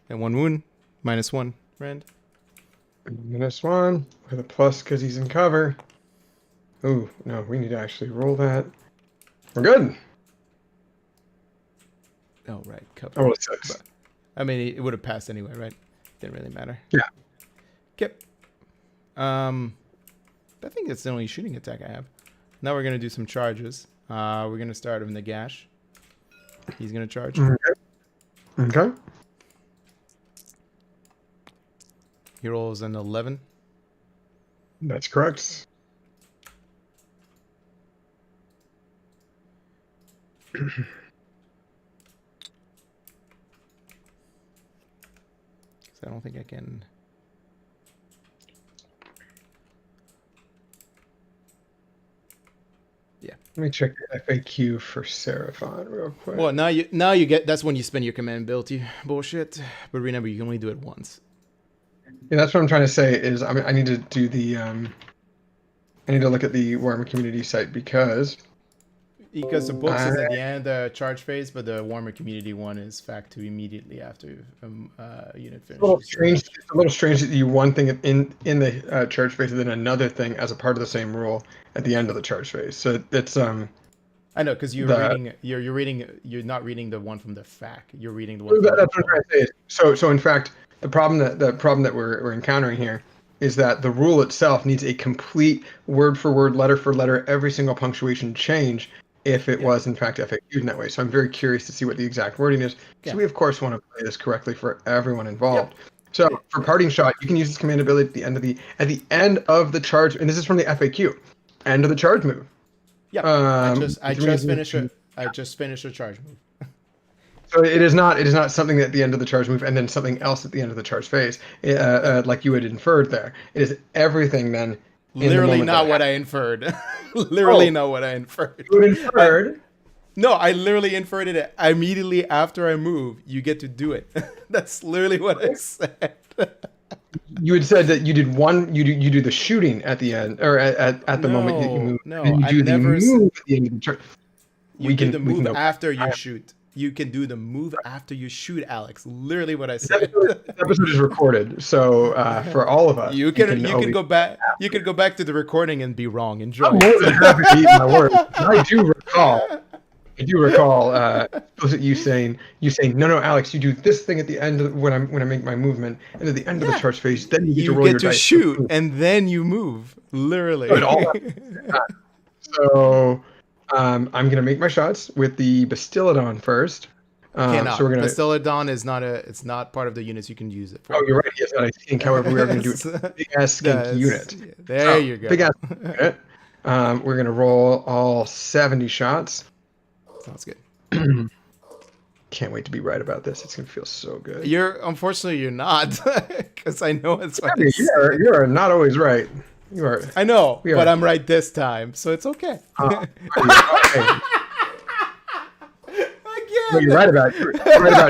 And 1 wound. -1, Rand. -1 with a plus because he's in cover. Ooh, no, we need to actually roll that. We're good. Oh, right. Cover. Oh, well, it sucks. But, I mean, it would have passed anyway, right? Didn't really matter. Yeah. Yep. I think that's the only shooting attack I have. Now we're going to do some charges. We're going to start with Nagash. He's going to charge. Okay. He rolls an 11. That's correct. I don't think I can... Yeah. Let me check the FAQ for Seraphon real quick. Well, now you get... That's when you spend your command ability bullshit. But remember, you can only do it once. Yeah, that's what I'm trying to say is I need to do the... I need to look at the Warhammer community site because... Because the book is at the end of the charge phase, but the Warhammer community one is fact to immediately after unit finishes. It's a little strange that you one thing in the charge phase and then another thing as a part of the same rule at the end of the charge phase. So it's I know, because you're not reading the one from the FAQ. You're reading the one. That's what I'm trying to say. So in fact, the problem that we're encountering here is that the rule itself needs a complete word for word, letter for letter, every single punctuation change if it was in fact FAQ'd in that way. So I'm very curious to see what the exact wording is. So we of course want to play this correctly for everyone involved. Yep. So for parting shot, you can use this command ability at the end of the charge, and this is from the FAQ, end of the charge move. Yeah, I just finished a charge move. So it is not something at the end of the charge move and then something else at the end of the charge phase, like you had inferred there. It is everything then. Literally not what I inferred. Literally not what I inferred. You inferred? No, I literally inferred it immediately after I move. You get to do it. That's literally what I said. You had said that you did you do the shooting at the end or at the moment that you move. No, you do the move at the end of the charge. You do the move after you shoot. You can do the move after you shoot, Alex. Literally what I said. This episode is recorded, so for all of us, you can go back. You can go back to the recording and be wrong. Enjoy. I'm more than happy to eat my words. I do recall you saying no, Alex, you do this thing at the end of, when I make my movement, and at the end of the charge phase, then you get to roll your dice. Shoot, and then you move. Literally. So. I'm gonna make my shots with the Bastiladon first. So we're gonna. Bastiladon is not part of the units you can use it for. Oh, you're right. Yes, I think. However, we are gonna do a big ass skink unit. There you go. Big ass unit. We're gonna roll all 70 shots. Sounds good. Can't wait to be right about this. It's gonna feel so good. Unfortunately you're not, because I know it's what you are not always right. You are. I know, but I'm right this time, so it's okay. Okay. You're right about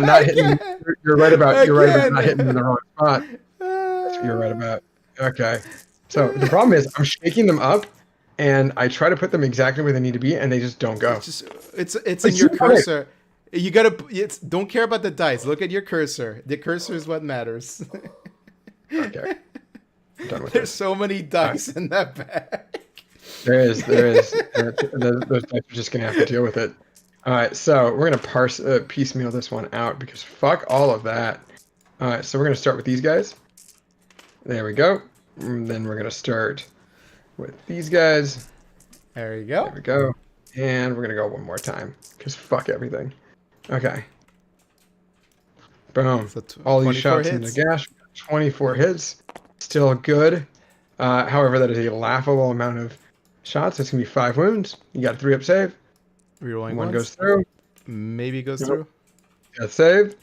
not hitting. You're right about not hitting in the wrong spot. That's what you're right about. Okay. So the problem is I'm shaking them up, and I try to put them exactly where they need to be, and they just don't go. It's in your cursor. You gotta. Don't care about the dice. Look at your cursor. The cursor is what matters. Okay. There's so many dice in that bag. There is. Those dice are just gonna have to deal with it. All right, so we're gonna piecemeal this one out because fuck all of that. All right, so we're gonna start with these guys. There we go. And then we're gonna start with these guys. There you go. There we go. And we're gonna go one more time because fuck everything. Okay. Boom. All these shots in the gash. 24 hits. Still good. However, that is a laughable amount of shots. That's going to be 5 wounds. You got a 3-up save. Rerolling one goes through. Maybe goes through. Got a save.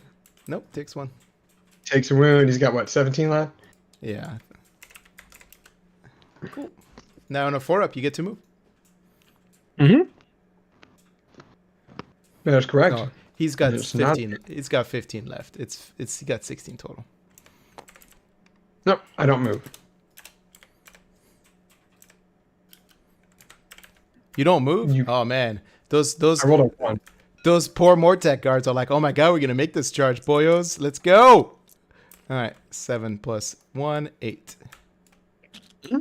Nope, takes 1. Takes a wound. He's got, what, 17 left? Yeah. Cool. Now on a 4-up, you get to move. Mm-hmm. That's correct. No, he's got 15. He's got 15 left. He got 16 total. Nope, I don't move. You don't move? Oh man, those I rolled a 1. Those poor Mortec guards are like, oh my god, we're gonna make this charge, boyos. Let's go. All right, 7 plus 1, 8. Mm-hmm.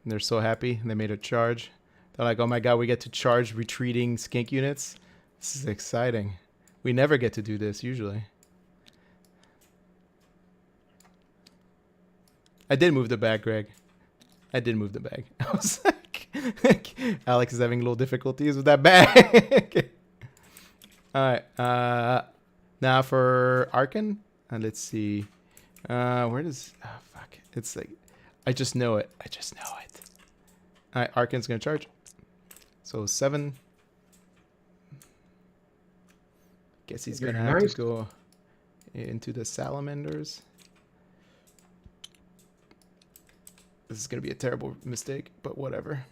They're so happy they made a charge. They're like, oh my god, we get to charge retreating skink units. This is exciting. We never get to do this usually. I did move the bag, Greg. I did move the bag. I was like, Alex is having little difficulties with that bag. All right. Now for Arkan. Let's see. Where does... Oh, fuck. It's like... I just know it. All right. Arkan's going to charge. So 7. Guess he's going to have to go into the salamanders. This is going to be a terrible mistake, but whatever.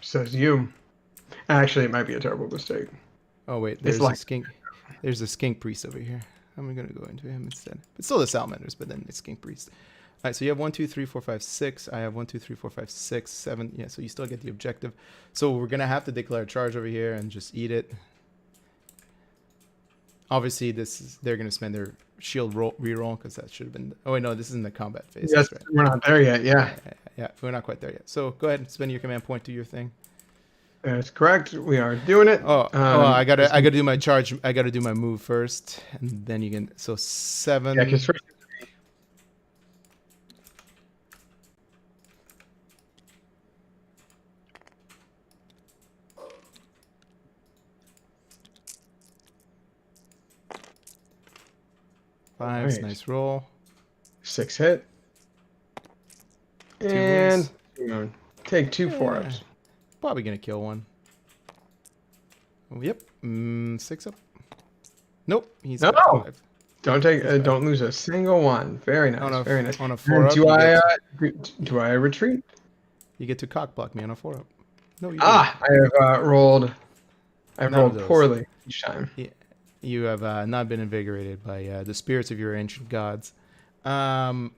Says you. Actually, it might be a terrible mistake. Oh, wait. There's a skink. There's a skink priest over here. I'm going to go into him instead. It's still the salamanders, but then it's skink priest. All right, so you have 1, 2, 3, 4, 5, 6. I have 1, 2, 3, 4, 5, 6, 7. Yeah, so you still get the objective. So we're going to have to declare a charge over here and just eat it. Obviously, they're going to spend their shield reroll because that should have been. Oh wait, no, this is in the combat phase. Yes, That's right. we're not there yet. Yeah, Yeah, we're not quite there yet. So go ahead and spend your command point to your thing. that's correct. We are doing it. I gotta do my charge. I gotta do my move first, and then you can. So 7. Yeah, because first. Five, Right. nice roll. 6 hit. And take 2 4-ups. Probably gonna kill one. Oh, yep. 6 up. Nope. He's No. got 5. Don't lose a single one. Very nice. Very nice. On a 4 up. Do I retreat? You get to cock block me on a 4 up. No, you I have rolled. I've None of rolled those. poorly each time. don't. You have not been invigorated by the spirits of your ancient gods. We'll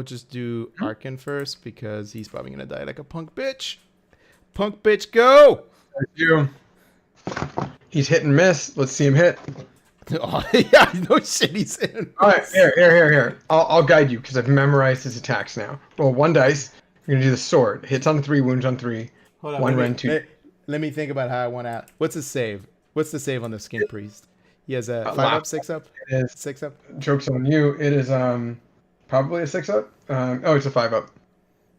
just do Arkin first because he's probably gonna die like a punk bitch. Punk bitch, go! You. He's hit and miss. Let's see him hit. Oh, yeah, no shit, he's in. All right, here. I'll guide you because I've memorized his attacks now. Roll 1 dice. You're gonna do the sword. Hits on 3, wounds on 3. Hold on, 1 rend 2. Let me think about how I want out. What's his save? What's the save on the skin priest? He has a 5 up, 6 up, It is 6 up. jokes on you. It is probably a 6 up. It's a 5 up.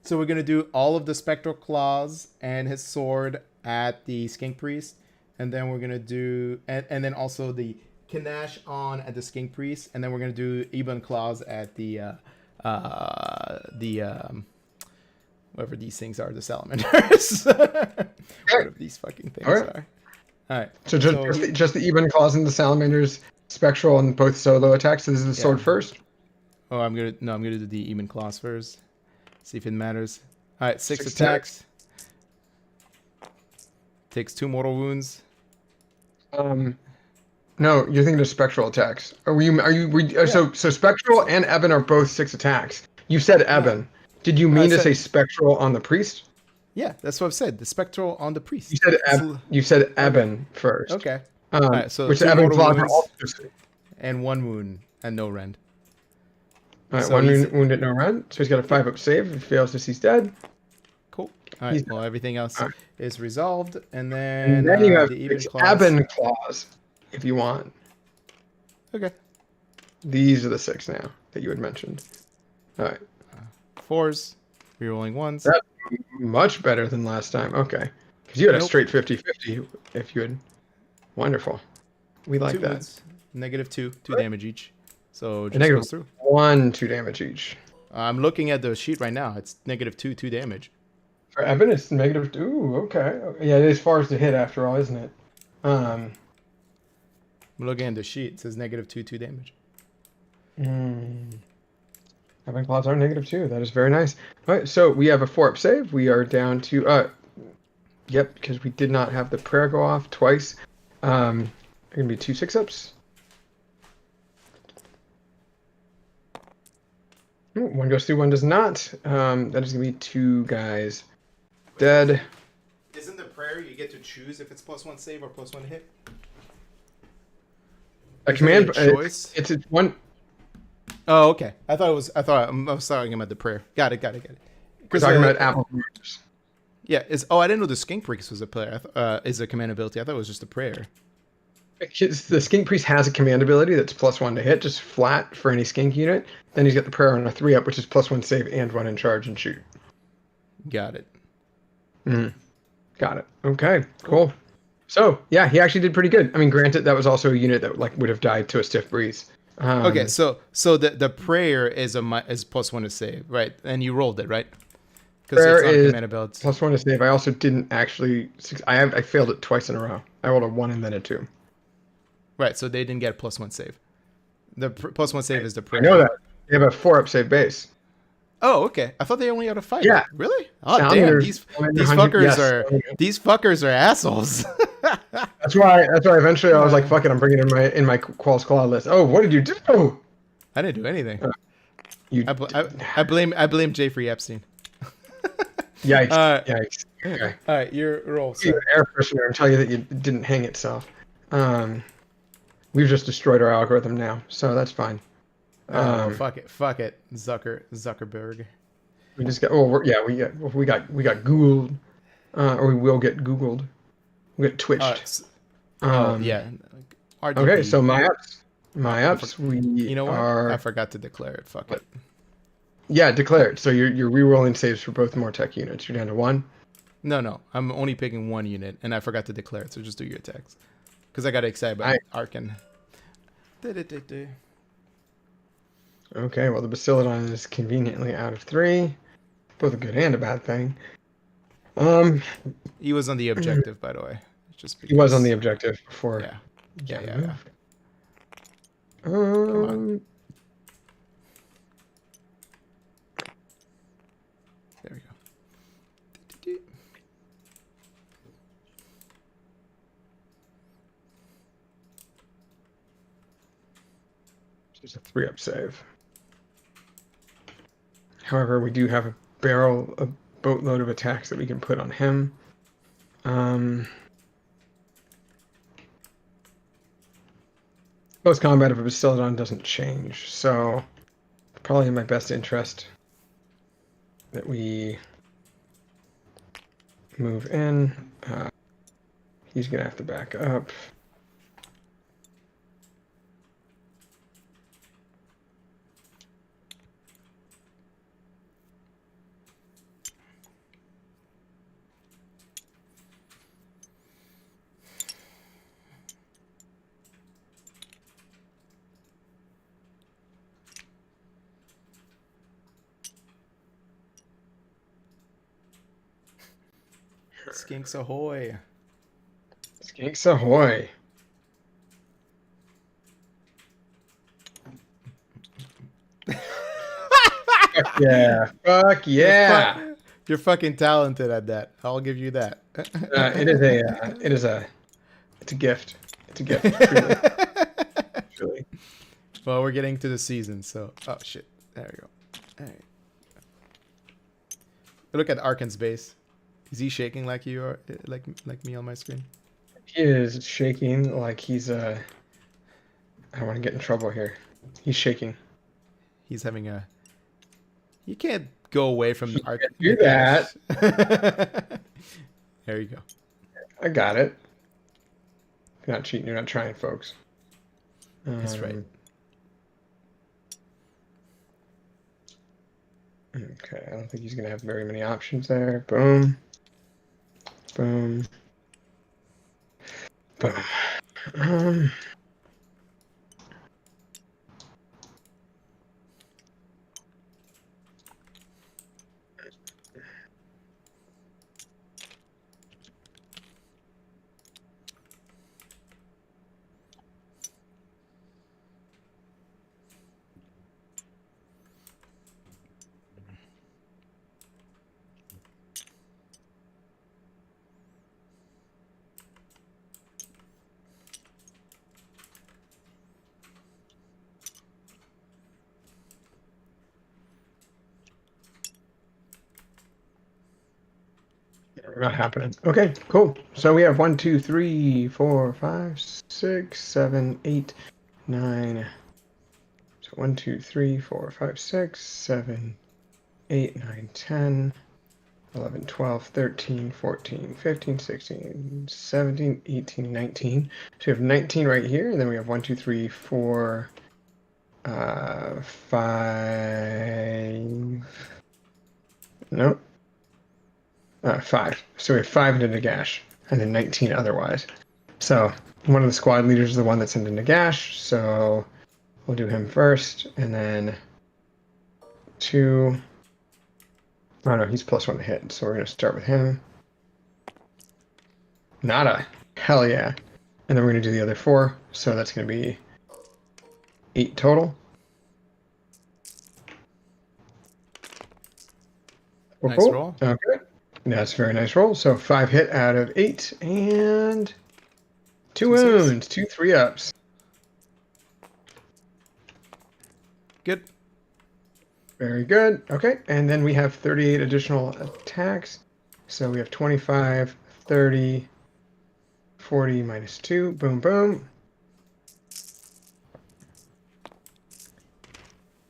So we're gonna do all of the spectral claws and his sword at the skink priest, and then we're gonna do and then also the Kanash on at the skink priest, and then we're gonna do Ebon claws at the whatever these things are, the salamanders. Whatever these fucking things are. All right. So just the even claws and the salamanders, spectral and both solo attacks. So this is the sword first. Oh, I'm gonna do the Ebon claws first. See if it matters. All right, 6 attacks. Takes 2 mortal wounds. No, you're thinking of spectral attacks. So spectral and Eben are both 6 attacks. You said Eben. Did you mean to say spectral on the priest? Yeah, that's what I've said. The spectral on the priest. You said Eben first. Okay. All right, so which 2 Eben mortal claws wounds are also and 1 wound and no rend. All right, So 1 he's- wound at no rend. So he's got a 5 up save. If he fails this, he's dead. Cool. All right. Well, everything else is resolved, and then, And then you have the Ebon 6 claws. Eben claws, if you want. Okay. These are the 6 now that you had mentioned. All right. 4s. Rerolling 1s. That's much better than last time. Okay. Because you had a Nope. straight 50-50 if you had. Wonderful. We like 2 that. wounds. -2. 2 damage each. So just Negative goes through. 1, 2 damage each. I'm looking at the sheet right now. It's -2, 2 damage. For Eben, it's negative. Ooh, okay. Yeah, it is far as to hit after all, isn't it? I'm looking at the sheet. It says -2, 2 damage. Eben claws are -2. That is very nice. All right, so we have a 4 up save. We are down to yep, because we did not have the prayer go off twice. They're gonna be 2 6-ups. 1 goes through, 1 does not. That is gonna be 2 guys dead. Isn't the prayer you get to choose if it's +1 save or +1 hit? A command choice. It's 1. Oh, okay. I thought I was talking about the prayer. Got it. We're talking about apple. Yeah. I didn't know the skink priest was a player. Is a command ability. I thought it was just a prayer. The skink priest has a command ability that's +1 to hit, just flat for any skink unit. Then he's got the prayer on a 3 up, which is +1 save and 1 in charge and shoot. Got it. Got it. Okay, cool. So yeah, he actually did pretty good. I mean, granted, that was also a unit that would have died to a stiff breeze. Okay, so the prayer is +1 to save, right? And you rolled it, right? Because Prayer it's not a is command ability. +1 to save. I also didn't actually. I failed it twice in a row. I rolled a 1 and then a 2. Right, so they didn't get a +1 save. The +1 save is the prayer. I know that. They have a 4 up save base. Oh, okay. I thought they only had a 5. Yeah. Really? Oh, damn. These fuckers yes. these fuckers are assholes. That's why eventually I was like, fuck it, I'm bringing it in my Qual's Claw list. Oh, what did you do? I didn't do anything. I blame Jeffrey Epstein. Yikes. Yikes. Okay. All right, your roll. An air freshener and tell you that you didn't hang itself. We've just destroyed our algorithm now, so that's fine. Well, fuck it, Zuckerberg. We just got. Oh, we got Googled, or we will get Googled. We get twitched. Yeah, RDP. Okay, so my I ups. We You know what? are. I forgot to declare it. Fuck it. Yeah, declared. So you're re-rolling saves for both more tech units. You're down to 1. No. I'm only picking 1 unit, and I forgot to declare it. So just do your attacks. Because I got excited about Arkan. Okay, well the Bastiladon is conveniently out of 3. Both a good and a bad thing. He was on the objective, by the way. Just because. He was on the objective before. Yeah. Come on. There we go. Just a 3-up save. However, we do have a boatload of attacks that we can put on him. Close combat of a Bastiladon doesn't change, so probably in my best interest that we move in. He's gonna have to back up. Skinks ahoy. Skinks ahoy. Fuck yeah. Fuck yeah. You're fucking talented at that. I'll give you that. It's a gift. It's a gift, truly. Truly. Well, we're getting to the season, so oh shit. There we go. All right. Look at Arkan's base. Is he shaking like you are, like me on my screen? He is shaking like he's I don't want to get in trouble here. He's shaking. He's having a. You can't go away from the Arkan. Do that. There you go. I got it. You're not cheating. You're not trying, folks. That's right. Okay, I don't think he's gonna have very many options there. Boom. Boom. Boom. Not happening. Okay, cool. So we have 1, 2, 3, 4, 5, 6, 7, 8, 9. So 1, 2, 3, 4, 5, 6, 7, 8, 9, 10, 11, 12, 13, 14, 15, 16, 17, 18, 19. So we have 19 right here, and then we have 1, 2, 3, 4, 5. Nope. 5. So we have 5 into Nagash, and then 19 otherwise. So one of the squad leaders is the one that's into Nagash, so we'll do him first, and then 2. Oh no, he's +1 to hit, so we're going to start with him. Nada. Hell yeah. And then we're going to do the other 4, so that's going to be 8 total. Nice roll. Okay. That's a very nice roll. So 5 hit out of 8 and 2 wounds, 2 3-ups. Good. Very good. Okay, and then we have 38 additional attacks. So we have 25, 30, 40 minus 2. Boom, boom.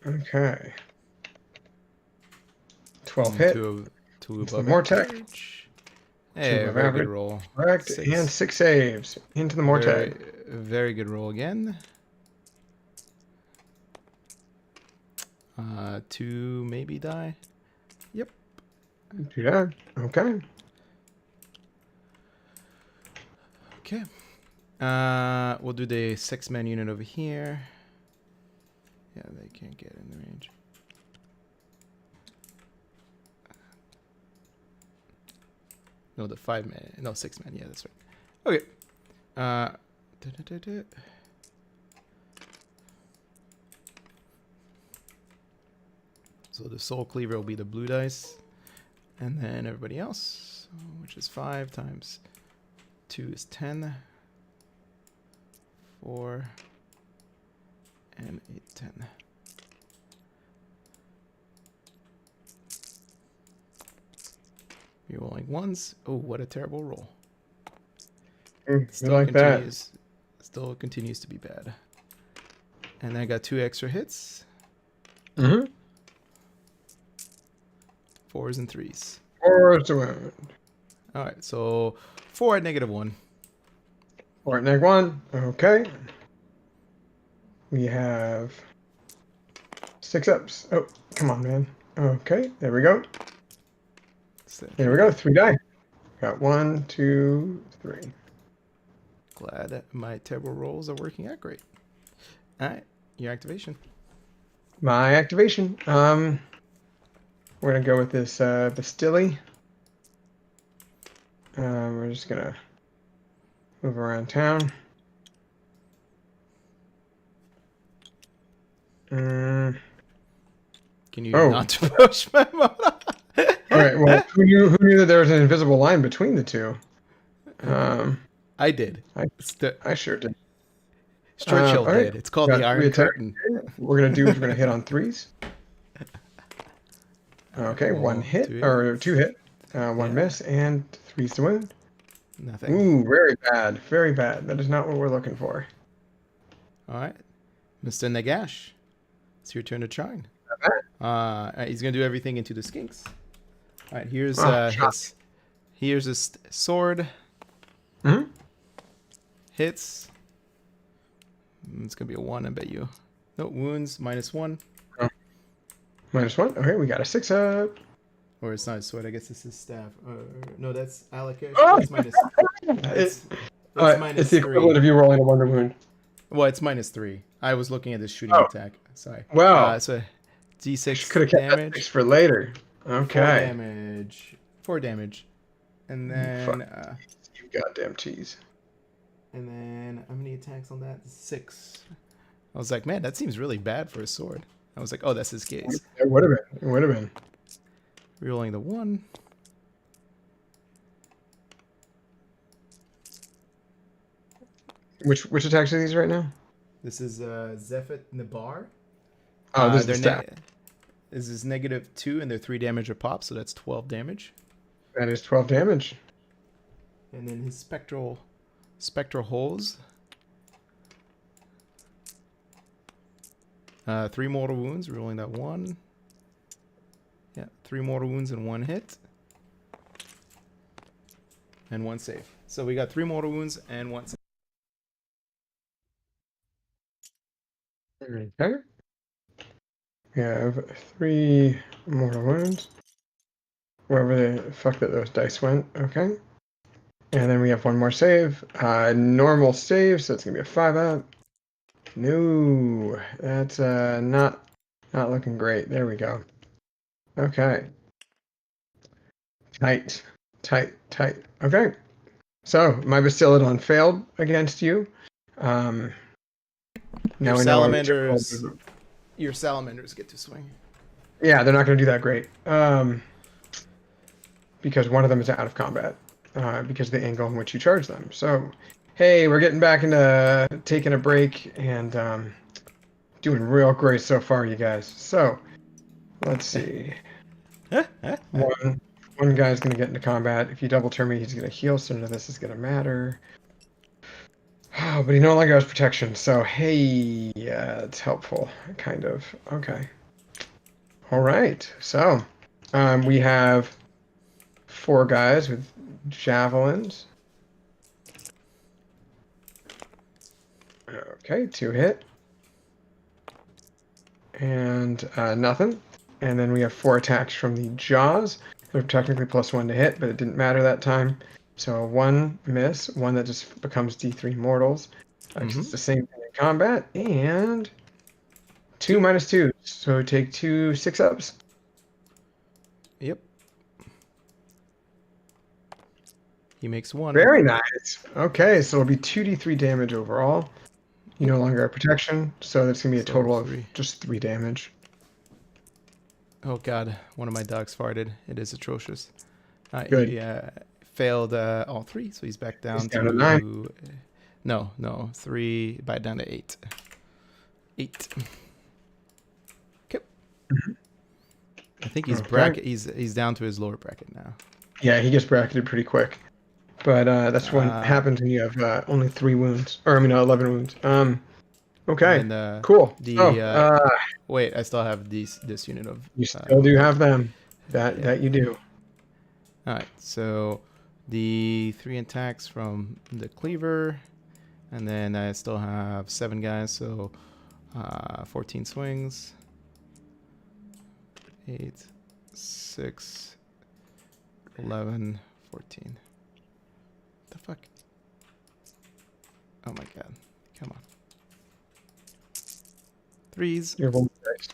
Okay. 12 hit. Two Into above the Mortec. average. 2 Hey, above very good average. roll. Correct. And 6. 6 saves. Into the Mortec. Very good roll again. 2 maybe die. Yep. Do that. Okay. Okay. We'll do the 6-man unit over here. Yeah, they can't get in the range. No, the 5-man. No, 6-man. Yeah, that's right. Okay. So the Soul Cleaver will be the blue dice. And then everybody else, which is 5 times 2 is 10. 4 and 8, 10. You're rolling ones. Oh, what a terrible roll. Still Still continues to be bad. And I got 2 extra hits. Mm-hmm. 4s and 3s. 4 to wound. All right, so 4 at -1. 4 at -1. Okay. We have 6 ups. Oh, come on, man. Okay, there we go. There we go. 3 die. Got 1, 2, 3. Glad that my terrible rolls are working out great. All right, your activation. My activation. We're gonna go with this Bastilli. We're just gonna move around town. Can you not push my motor? All right. Well, who knew that there was an invisible line between the two? I did. I sure did. Churchill right. did. It's called the Iron Curtain. We're gonna hit on 3s. Okay, well, 1 hit or 2 hit, 1 miss, and 3s to wound. Nothing. Ooh, very bad, very bad. That is not what we're looking for. All right, Mr. Nagash, it's your turn to shine. He's gonna do everything into the skinks. All right, here's his sword. Mm-hmm. Hits. It's gonna be a 1, I bet you. No wounds, -1. Oh. -1. Okay, we got a 6 up. Or it's not his sword. I guess it's his staff. No, that's Alakesh. Oh! That's minus. It's the equivalent of you rolling a wonder wound. Well, it's -3. I was looking at this shooting attack. Sorry. Wow. So D6 could have kept damage. That for later. Okay. 4 damage. And then you goddamn tease. And then how many attacks on that? 6. I was like, man, that seems really bad for a sword. I was like, oh, that's his gaze. It would have been. It would have been. Rerolling the 1. Which attacks are these right now? This is Zephyr Nabar. Oh, this is the staff. This is -2, and they're 3 damage a pop, so that's 12 damage. That is 12 damage. And then his spectral holes. 3 mortal wounds, rolling that 1. Yeah, 3 mortal wounds and 1 hit. And 1 save. So we got 3 mortal wounds and 1 save. Okay. We have 3 mortal wounds. Wherever the fuck that those dice went. Okay. And then we have 1 more save. Normal save, so it's gonna be a 5 up. No, that's not looking great. There we go. Okay. Tight. Okay. So my Bastiladon failed against you. Now Your salamanders get to swing. Yeah, they're not going to do that great. Because one of them is out of combat. Because of the angle in which you charge them. So, hey, we're getting back into taking a break and doing real great so far, you guys. So, let's see. One guy's going to get into combat. If you double turn me, he's going to heal, so none of this is going to matter. Oh, but he no longer has protection. So hey, yeah, it's helpful, kind of. Okay. All right. So, we have 4 guys with javelins. Okay, 2 hit. And nothing. And then we have 4 attacks from the jaws. They're technically +1 to hit, but it didn't matter that time. So 1 miss, 1 that just becomes D3 mortals. It's the same thing in combat. And 2 -2. So take 2 6-ups. Yep. He makes 1. Very nice. Okay, so it'll be 2d3 damage overall. You no longer have protection, so that's going to be a So total 3. of just 3 damage. Oh god, one of my dogs farted. It is atrocious. Good. He failed all 3, so he's back down, He's down to 9. No, 3, back down to 8. 8. Okay. I think he's bracket. He's down to his lower bracket now. Yeah, he gets bracketed pretty quick. But that's what happens when you have only 3 wounds. Or, 11 wounds. Okay, And, cool. wait, I still have this unit of... You still do have them. That you do. Alright, so the 3 attacks from the cleaver, and then I still have 7 guys, so 14 swings. 8, 6, 11, 14. The fuck? Oh my god. Come on. 3s. You have 1 more dice.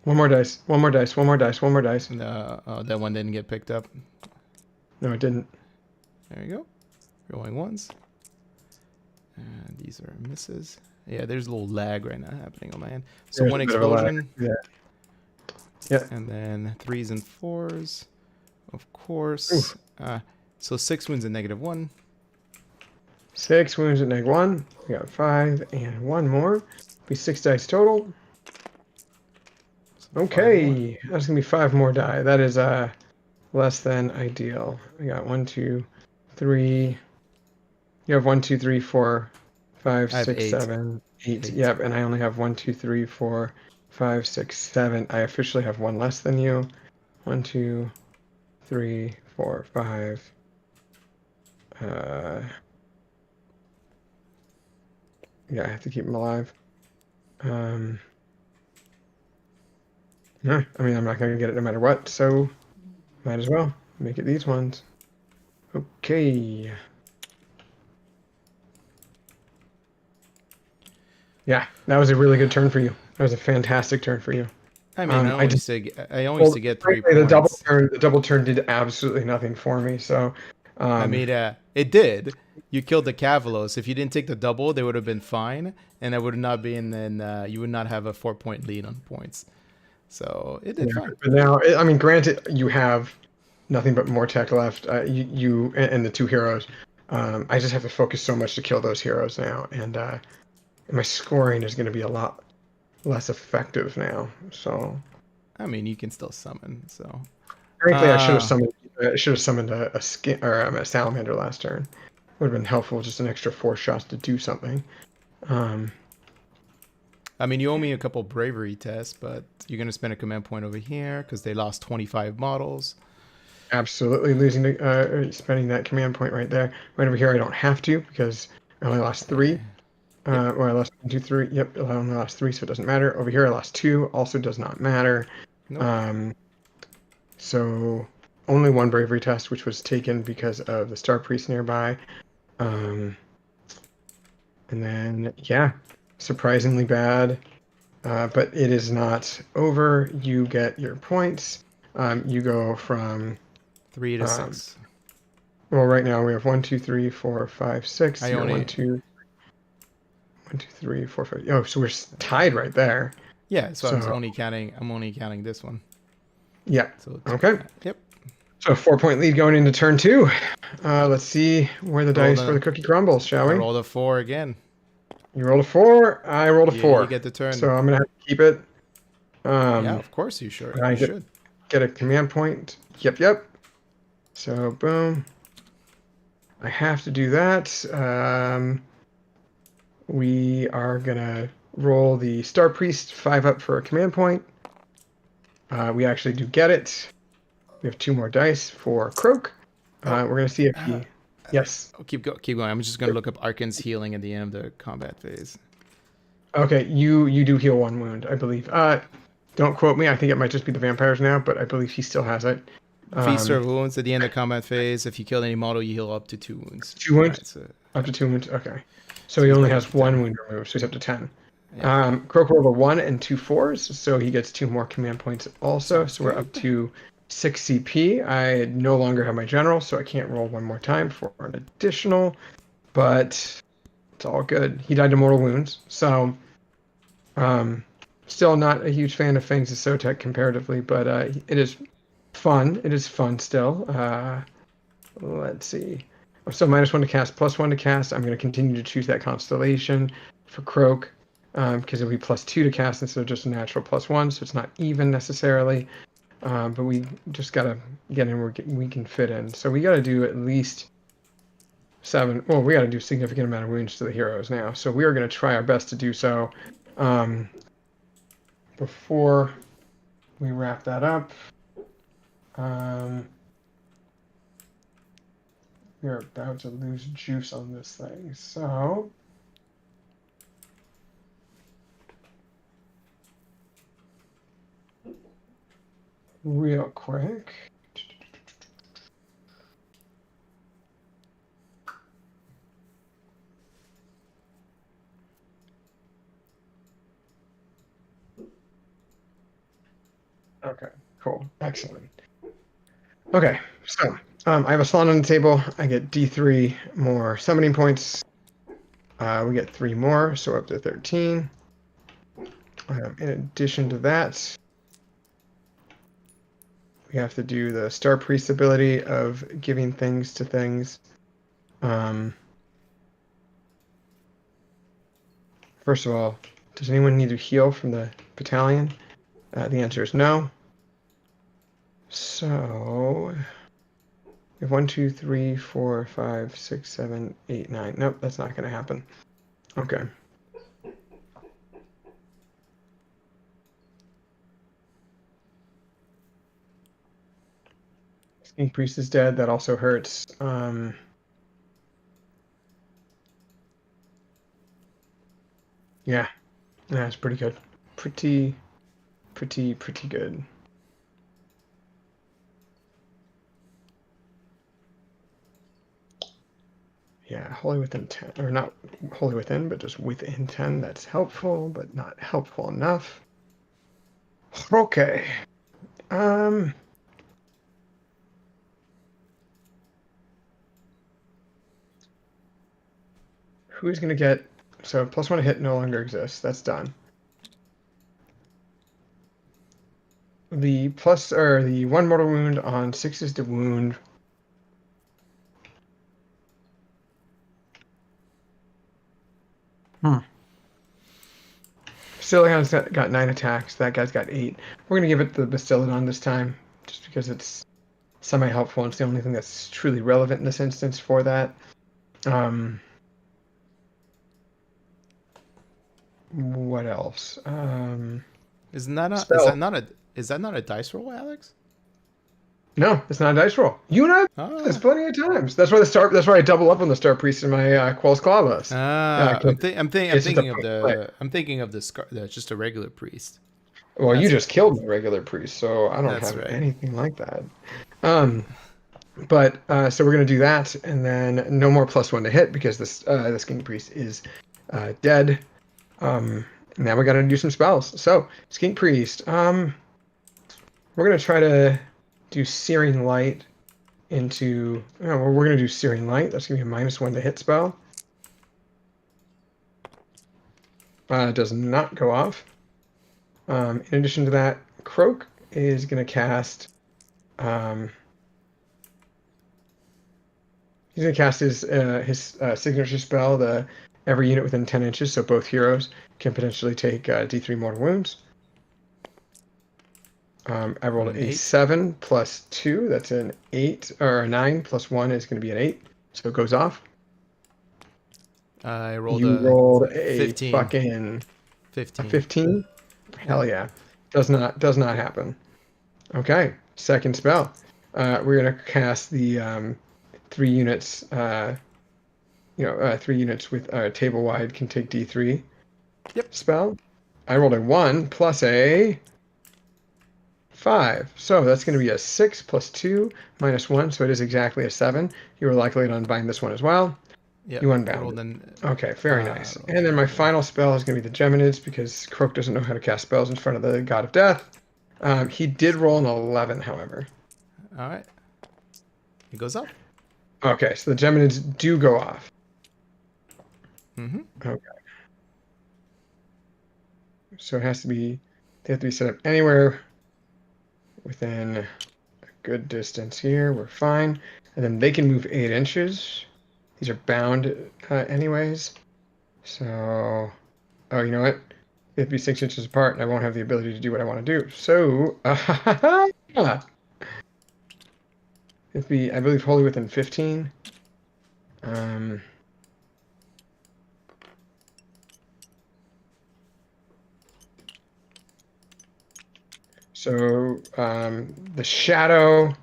1 more dice. 1 more dice. 1 more dice. 1 more dice. No, that one didn't get picked up. No, it didn't. There you go. Rolling 1s. And these are misses. Yeah, there's a little lag right now happening on my end. So There's 1 a bit of a lag. explosion. Yeah. Yeah. And then 3s and 4s. Of course. So 6 wounds and -1. 6 wounds at -1. We got 5 and 1 more. Be 6 dice total. Okay, that's gonna be 5 more die. That is less than ideal. We got 1, 2, 3. You have 1, 2, 3, 4, 5, I have 6, 8. 7, 8. Yep, and I only have 1, 2, 3, 4, 5, 6, 7. I officially have 1 less than you. 1, 2, 3, 4, 5. Yeah, I have to keep him alive. No, I mean, I'm not going to get it no matter what, so might as well make it these ones. Okay. Yeah, that was a really good turn for you. That was a fantastic turn for you. I mean, I only used to get 3 frankly, points. The double turn did absolutely nothing for me. So, I mean, it did. You killed the Cavalos. If you didn't take the double, they would have been fine, and I would not be in. Then you would not have a 4-point lead on points. So it did fine. But now, I mean, granted, you have nothing but more tech left. You and the 2 heroes. I just have to focus so much to kill those heroes now, and my scoring is going to be a lot less effective now. So, I mean, you can still summon. So, frankly, I should have summoned a skin or a salamander last turn. Would have been helpful, just an extra 4 shots to do something. I mean, you owe me a couple bravery tests, but you're going to spend a command point over here because they lost 25 models. Absolutely spending that command point right there. Right over here, I don't have to because I only lost 3. Or I lost 1, 2, 3. Yep, I only lost 3, so it doesn't matter. Over here, I lost 2. Also does not matter. Nope. So only 1 bravery test, which was taken because of the Star Priest nearby. And then, yeah, surprisingly bad. But it is not over. You get your points. You go from 3 to 6. Well, right now we have 1, 2, 3, 4, 5, 6. I only 1, 2, 3, 4, 5. Oh, so we're tied right there. Yeah, so I'm only counting this one. Yeah. So okay. Yep. So 4-point lead going into turn 2. Let's see where the dice for the cookie crumbles, shall we? I rolled a 4 again. You rolled a 4. I rolled a 4. You get the turn. So I'm gonna have to keep it. Yeah, of course you should. Get a command point. Yep. So boom. I have to do that. we are gonna roll the Star Priest 5 up for a command point. We actually do get it. We have 2 more dice for Croak. We're gonna see if he. Yes. Oh, keep going. I'm just gonna look up Arkan's healing at the end of the combat phase. Okay, you do heal 1 wound, I believe. Don't quote me. I think it might just be the vampires now, but I believe he still has it. Feast serve wounds at the end of combat phase. If you kill any model, you heal up to 2 wounds. 2 wounds. Right, so, Up to 2 wounds. Okay, so he only has 1 wound removed, so he's up to 10. yeah. Croak rolled a 1 and 2 4s, so he gets 2 more command points also. Sounds so we're up to 6 CP. I no longer have my general, so I can't roll 1 more time for an additional, but it's all good. He died to mortal wounds, so still not a huge fan of Fangs of Sotek comparatively, but it is fun. It is fun still. Let's see. So -1 to cast, +1 to cast. I'm going to continue to choose that constellation for Croak because it'll be +2 to cast instead of just a natural +1, so it's not even necessarily. But we just got to get in where we can fit in. So we got to do at least 7. Well, we got to do a significant amount of wounds to the heroes now. So we are going to try our best to do so. Before we wrap that up, we're about to lose juice on this thing, so real quick. Okay, cool. Excellent. Okay, so I have a slot on the table. I get D3 more summoning points. We get 3 more, so up to 13. In addition to that, we have to do the Star Priest ability of giving things to things. First of all, does anyone need to heal from the battalion? The answer is no. So we have 1, 2, 3, 4, 5, 6, 7, 8, 9. Nope, that's not going to happen. Okay. Skink Priest is dead. That also hurts. Yeah, that's pretty good. Pretty good. Yeah, Holy Within 10, or not Holy Within, but just within 10. That's helpful, but not helpful enough. Okay. Who's gonna get? So +1 to hit no longer exists. That's done. The the 1 mortal wound on 6s to wound. Bastillion's got 9 attacks. That guy's got 8. We're gonna give it the Bastillon this time, just because it's semi-helpful and it's the only thing that's truly relevant in this instance for that. What else? Is that not a dice roll, Alex? No, it's not a dice roll. You and I have this plenty of times. That's why I double up on the Star Priest in my Quell's Claw list. I'm thinking of just a regular priest. Well, you just killed the regular priest, so I don't have anything like that. But so we're gonna do that, and then no more +1 to hit because this Skink Priest is dead. Now we gotta do some spells. So Skink Priest. We're gonna try to do Searing Light into. We're gonna do Searing Light. That's gonna be a -1 to hit spell. Does not go off. In addition to that, Croak is gonna cast. He's gonna cast his signature spell. Every unit within 10 inches, so both heroes can potentially take D3 mortal wounds. I rolled a 7 + 2. That's an 8, or a 9 + 1 is going to be an 8. So it goes off. I rolled You a rolled a 15. fucking 15. 15. Hell yeah. Does not happen. Okay, second spell. We're gonna cast the 3 units. 3 units with table wide can take D3 Yep. spell. I rolled a 1 plus a 5. So that's going to be a 6 plus 2 minus 1. So it is exactly a 7. You were likely to unbind this one as well. Yep. You I unbound rolled it. an, Okay, very nice. And then my final spell is going to be the Geminids because Croak doesn't know how to cast spells in front of the God of Death. He did roll an 11, however. All right. It goes off. Okay, so the Geminids do go off. Mm-hmm. Okay. So it has to be, they have to be set up anywhere within a good distance here. We're fine. And then they can move 8 inches. These are bound anyways. So, oh, you know what? They have to be 6 inches apart, and I won't have the ability to do what I want to do. So, it'd be, I believe, wholly within 15. So, the shadow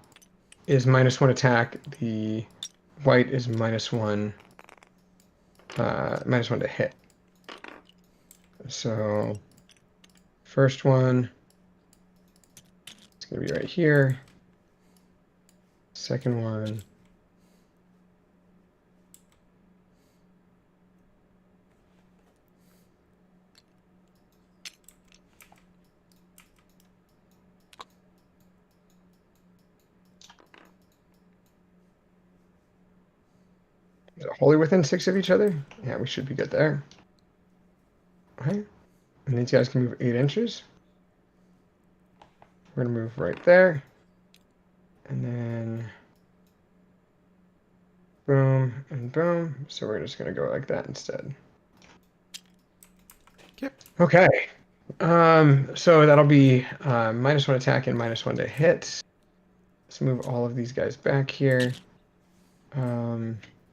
is -1 attack. The white is -1 to hit. So first one, it's gonna be right here. Second one. Is it wholly within 6 of each other? Yeah, we should be good there. Okay. And these guys can move 8 inches. We're gonna move right there. And then boom and boom. So we're just gonna go like that instead. Yep. Okay. So that'll be -1 attack and -1 to hit. Let's move all of these guys back here.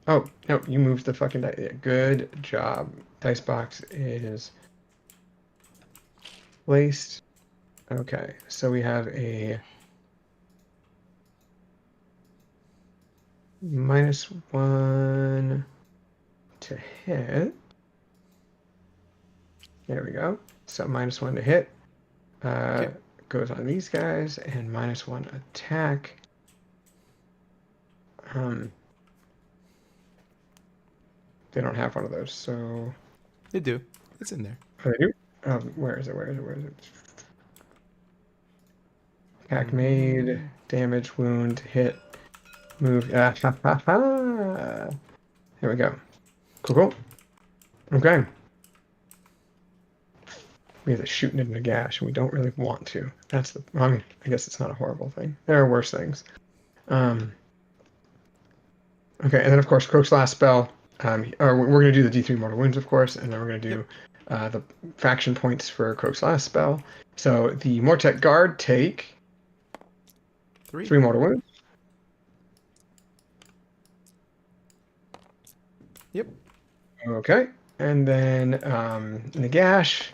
Oh, no, you moved the fucking dice. Yeah, good job. Dice box is placed. Okay, so we have a -1 to hit. There we go. So -1 to hit goes on these guys, and -1 attack. They don't have one of those, so They do. It's in there. oh, they do. Where is it? Where is it? Where is it? Attack made, damage, wound, hit, move. There we go. Cool, cool. Okay. We have to shoot into a gash, and we don't really want to. That's the. I mean, I guess it's not a horrible thing. There are worse things. Okay, and then of course, Croak's last spell. We're going to do the D3 mortal wounds, of course, and then we're going to do the faction points for Croak's last spell. So the Mortek Guard take 3 mortal wounds. Yep. Okay, and then Nagash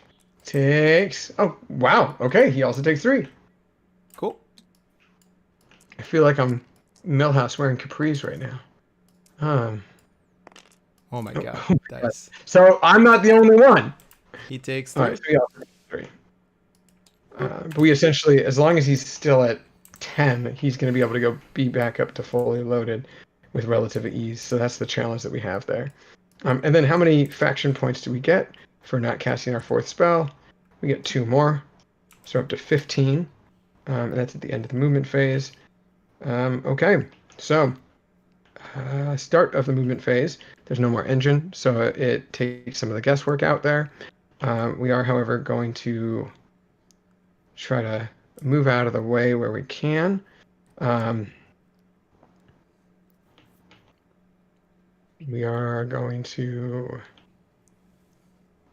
takes. Oh wow! Okay, he also takes 3. Cool. I feel like I'm Millhouse wearing capris right now. Oh my god. Oh Dice. So I'm not the only one. He takes 3. All right, so we all take 3. But we essentially, as long as he's still at 10, he's going to be able to be back up to fully loaded with relative ease. So that's the challenge that we have there. And then how many faction points do we get for not casting our 4th spell? We get 2 more. So up to 15. And that's at the end of the movement phase. Okay, so start of the movement phase. There's no more engine, so it takes some of the guesswork out there. We are, however, going to try to move out of the way where we can. We are going to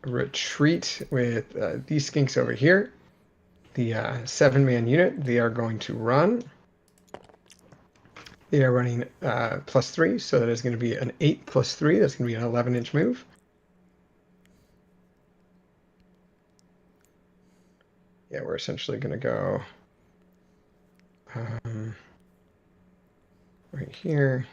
retreat with these skinks over here. The 7-man unit, they are going to run. They are running +3, so that is going to be an 8 + 3. That's going to be an 11-inch move. yeah, we're essentially going to go right here.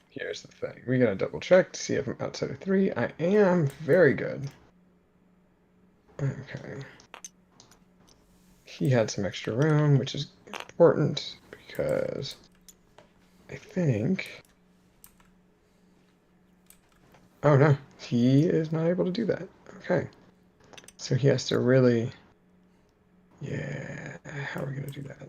Here's the thing. We got to double check to see if I'm outside of 3. I am. Very good. Okay. He had some extra room, which is important because I think... Oh, no. He is not able to do that. Okay. So he has to really... Yeah. How are we going to do that?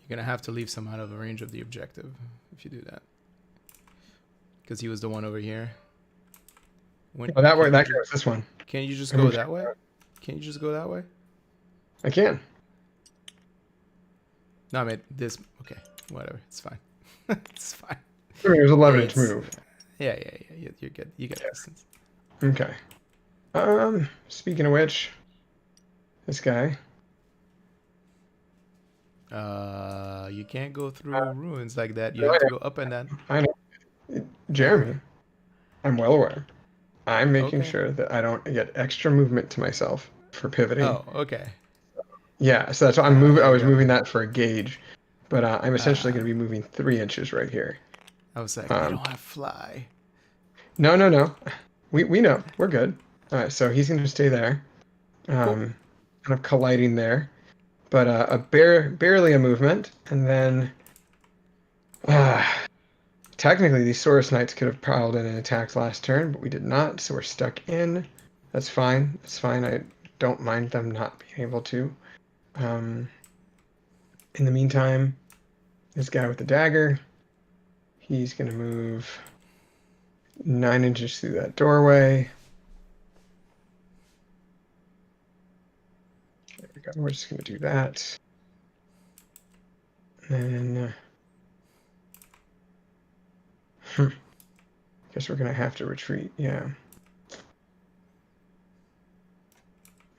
You're going to have to leave some out of the range of the objective if you do that. Because he was the one over here. Oh, that way, that goes this one. Can you just go that way? Can you just go that way? I can. No, I mean, this... Okay, whatever. It's fine. It's fine. I mean, it was 11-inch move. Yeah. You're good. You get distance. Okay. Speaking of which, this guy. You can't go through ruins like that. You have to go up and down. I know. Jeremy, I'm well aware. I'm making sure that I don't get extra movement to myself for pivoting. Oh, okay. Yeah, so that's why I'm moving. I was moving that for a gauge, but I'm essentially going to be moving 3 inches right here. I was like, I don't have fly. No. We know. We're good. All right, so he's going to stay there. Cool. Kind of colliding there. But barely a movement. And then... technically, these Saurus Knights could have piled in and attacked last turn, but we did not, so we're stuck in. That's fine. That's fine. I don't mind them not being able to. In the meantime, this guy with the dagger, he's going to move 9 inches through that doorway. There we go. We're just going to do that. And then... Guess we're going to have to retreat, yeah.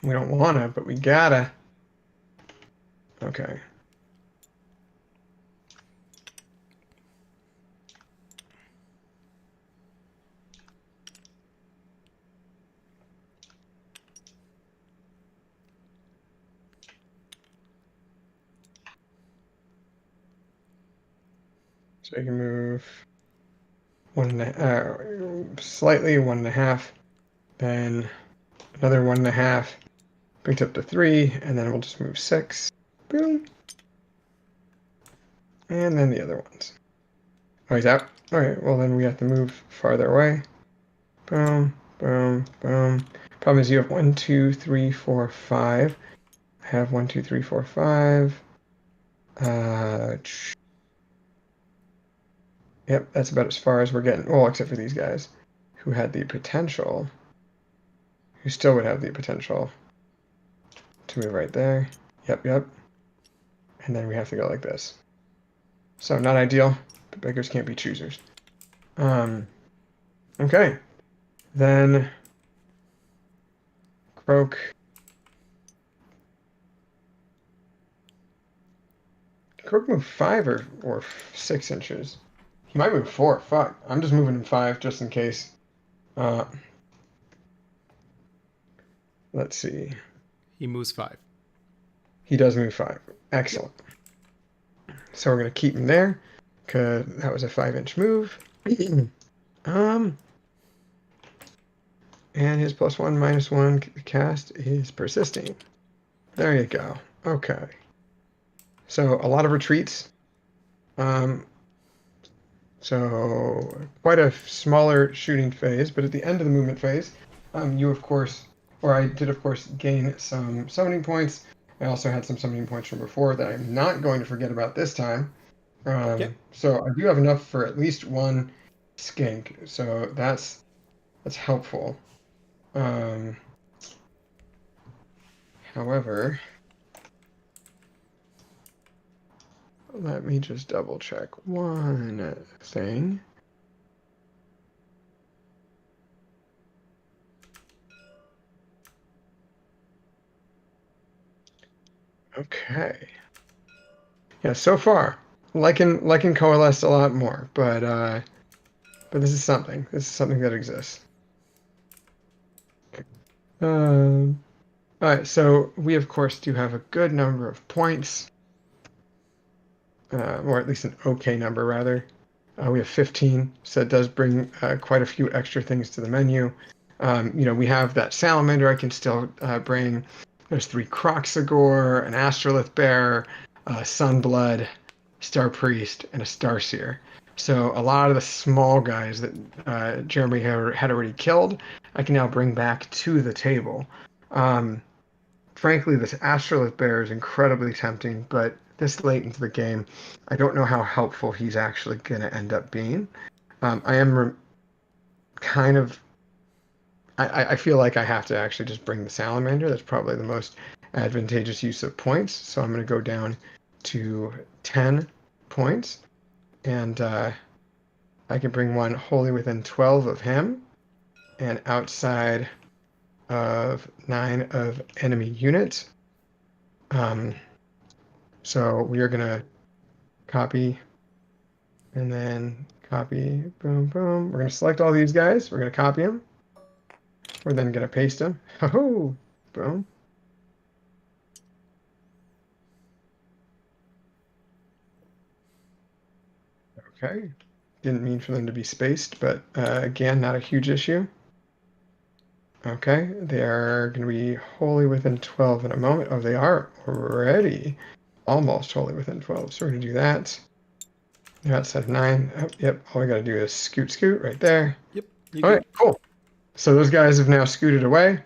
We don't want to, but we gotta. Okay. So I can move slightly 1.5, then another 1.5, brings up to 3, and then we'll just move 6. Boom. And then the other ones. Oh, he's out. All right, well then we have to move farther away. Boom, boom, boom. Problem is you have 1, 2, 3, 4, 5. I have 1, 2, 3, 4, 5. Yep, that's about as far as we're getting. Well, except for these guys who had the potential, who still would have the potential to move right there. Yep. And then we have to go like this. So not ideal, but beggars can't be choosers. Okay. Then Croak. Croak move 5 or 6 inches. He might move 4. Fuck. I'm just moving him 5 just in case. Let's see. He moves 5. He does move 5. Excellent. So we're going to keep him there because that was a 5-inch move. And his +1, -1 cast is persisting. There you go. Okay. So a lot of retreats. So quite a smaller shooting phase, but at the end of the movement phase, you of course, or I did of course gain some summoning points. I also had some summoning points from before that I'm not going to forget about this time. So I do have enough for at least 1 skink, so that's helpful. However, let me just double check one thing. Okay. Yeah, so far, liking Coalesce a lot more, but this is something. This is something that exists. All right, so we of course do have a good number of points, or at least an okay number rather. We have 15, so it does bring quite a few extra things to the menu. We have that salamander I can still bring. There's 3 Croxagore, an Astrolith Bear, Sunblood, Star Priest, and a Starseer. So a lot of the small guys that Jeremy had already killed, I can now bring back to the table. Frankly, this Astrolith Bear is incredibly tempting, but this late into the game, I don't know how helpful he's actually going to end up being. I am kind of... I feel like I have to actually just bring the Salamander. That's probably the most advantageous use of points. So I'm going to go down to 10 points. And I can bring one wholly within 12 of him. And outside of 9 of enemy units. So we are going to copy and then copy, boom, boom. We're going to select all these guys. We're going to copy them. We're then going to paste them. Oh, boom. Okay. Didn't mean for them to be spaced, but again, not a huge issue. Okay, they are going to be wholly within 12 in a moment. Oh, they are already almost wholly within 12. So we're going to do that. They're outside of 9. Oh, yep, all we got to do is scoot right there. Yep. All right, cool. So those guys have now scooted away.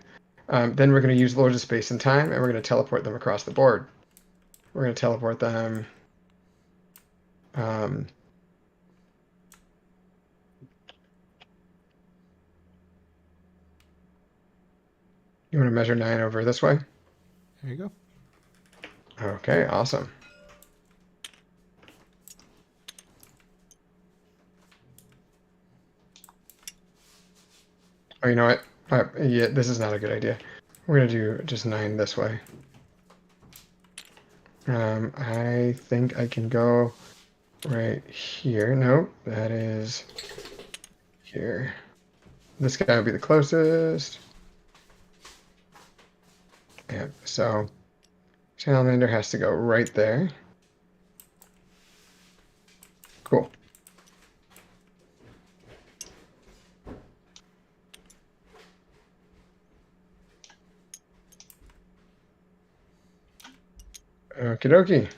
Then we're going to use Lords of Space and Time, and we're going to teleport them across the board. We're going to teleport them. You want to measure 9 over this way? There you go. Okay, awesome. Oh, you know what? Yeah, this is not a good idea. We're going to do just 9 this way. I think I can go right here. No, that is here. This guy will be the closest. Yeah, so Salamander has to go right there. Cool. Okie dokie.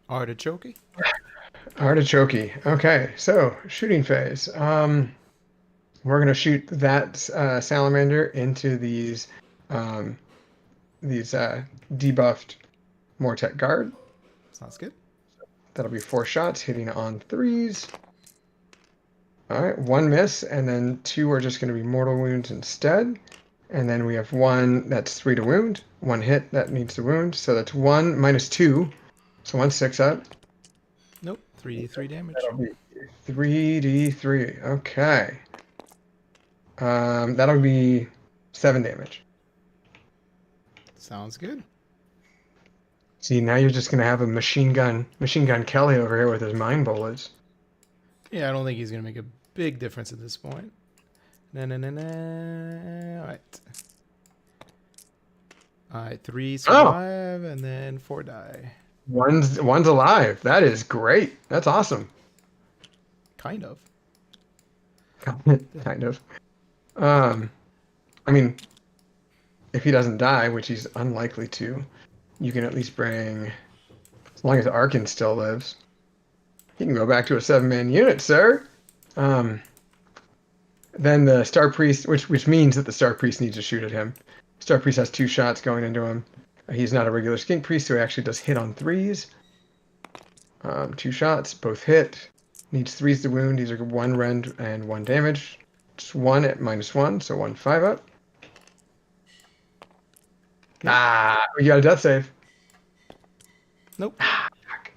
Artichoke. Artichoke. Okay, so shooting phase. We're gonna shoot that salamander into these debuffed Mortek guard. Sounds good. That'll be 4 shots hitting on 3s. All right, 1 miss, and then 2 are just going to be mortal wounds instead. And then we have 1 that's 3 to wound, 1 hit that needs to wound. So that's 1 minus 2, so 1 6 up. Nope, 3d3 damage. That'll be 3d3. Okay. That'll be 7 damage. Sounds good. See, now you're just gonna have a machine gun Kelly over here with his mind bullets. Yeah, I don't think he's gonna make a big difference at this point. All right. All right, 3 survive, and then 4 die. One's alive. That is great. That's awesome. Kind of. Kind of. I mean, if he doesn't die, which he's unlikely to, you can at least bring, as long as Arkin still lives, he can go back to a 7-man unit, sir. Then the Star Priest, which means that the Star Priest needs to shoot at him. Star Priest has 2 shots going into him. He's not a regular Skink Priest, so he actually does hit on 3s. 2 shots, both hit. Needs 3s to wound. These are 1 rend and 1 damage. Just 1 at -1, so 1 5 up. You got a death save. Nope.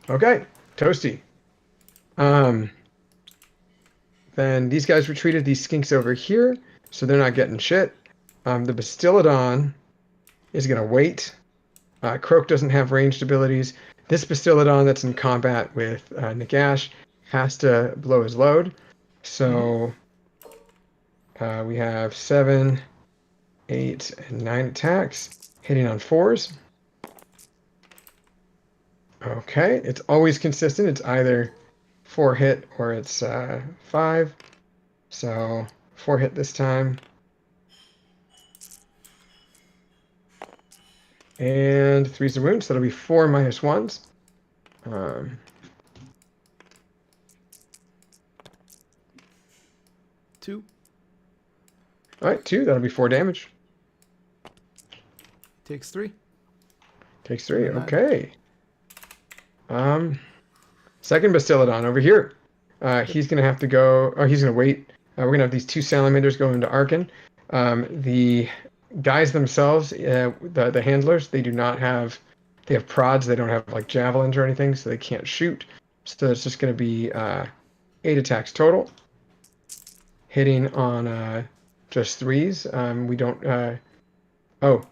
Okay, toasty. Then these guys retreated. These skinks over here, so they're not getting shit. The Bastiladon is gonna wait Croak doesn't have ranged abilities. This Bastiladon that's in combat with Nagash has to blow his load. So we have 7, 8, and 9 attacks, hitting on 4s. Okay, it's always consistent. It's either 4 hit or it's 5. So 4 hit this time. And 3's the wound, so that'll be 4 minus 1s. 2. All right, 2. That'll be 4 damage. Takes 3. Takes 3. 9. Okay. Second Bastiladon over here. He's gonna have to go. Oh, he's gonna wait. We're gonna have these 2 salamanders go into Arkan. The guys themselves, the handlers, they do not have. They have prods. They don't have like javelins or anything, so they can't shoot. So it's just gonna be 8 attacks total. Hitting on just 3s. We don't. Oh,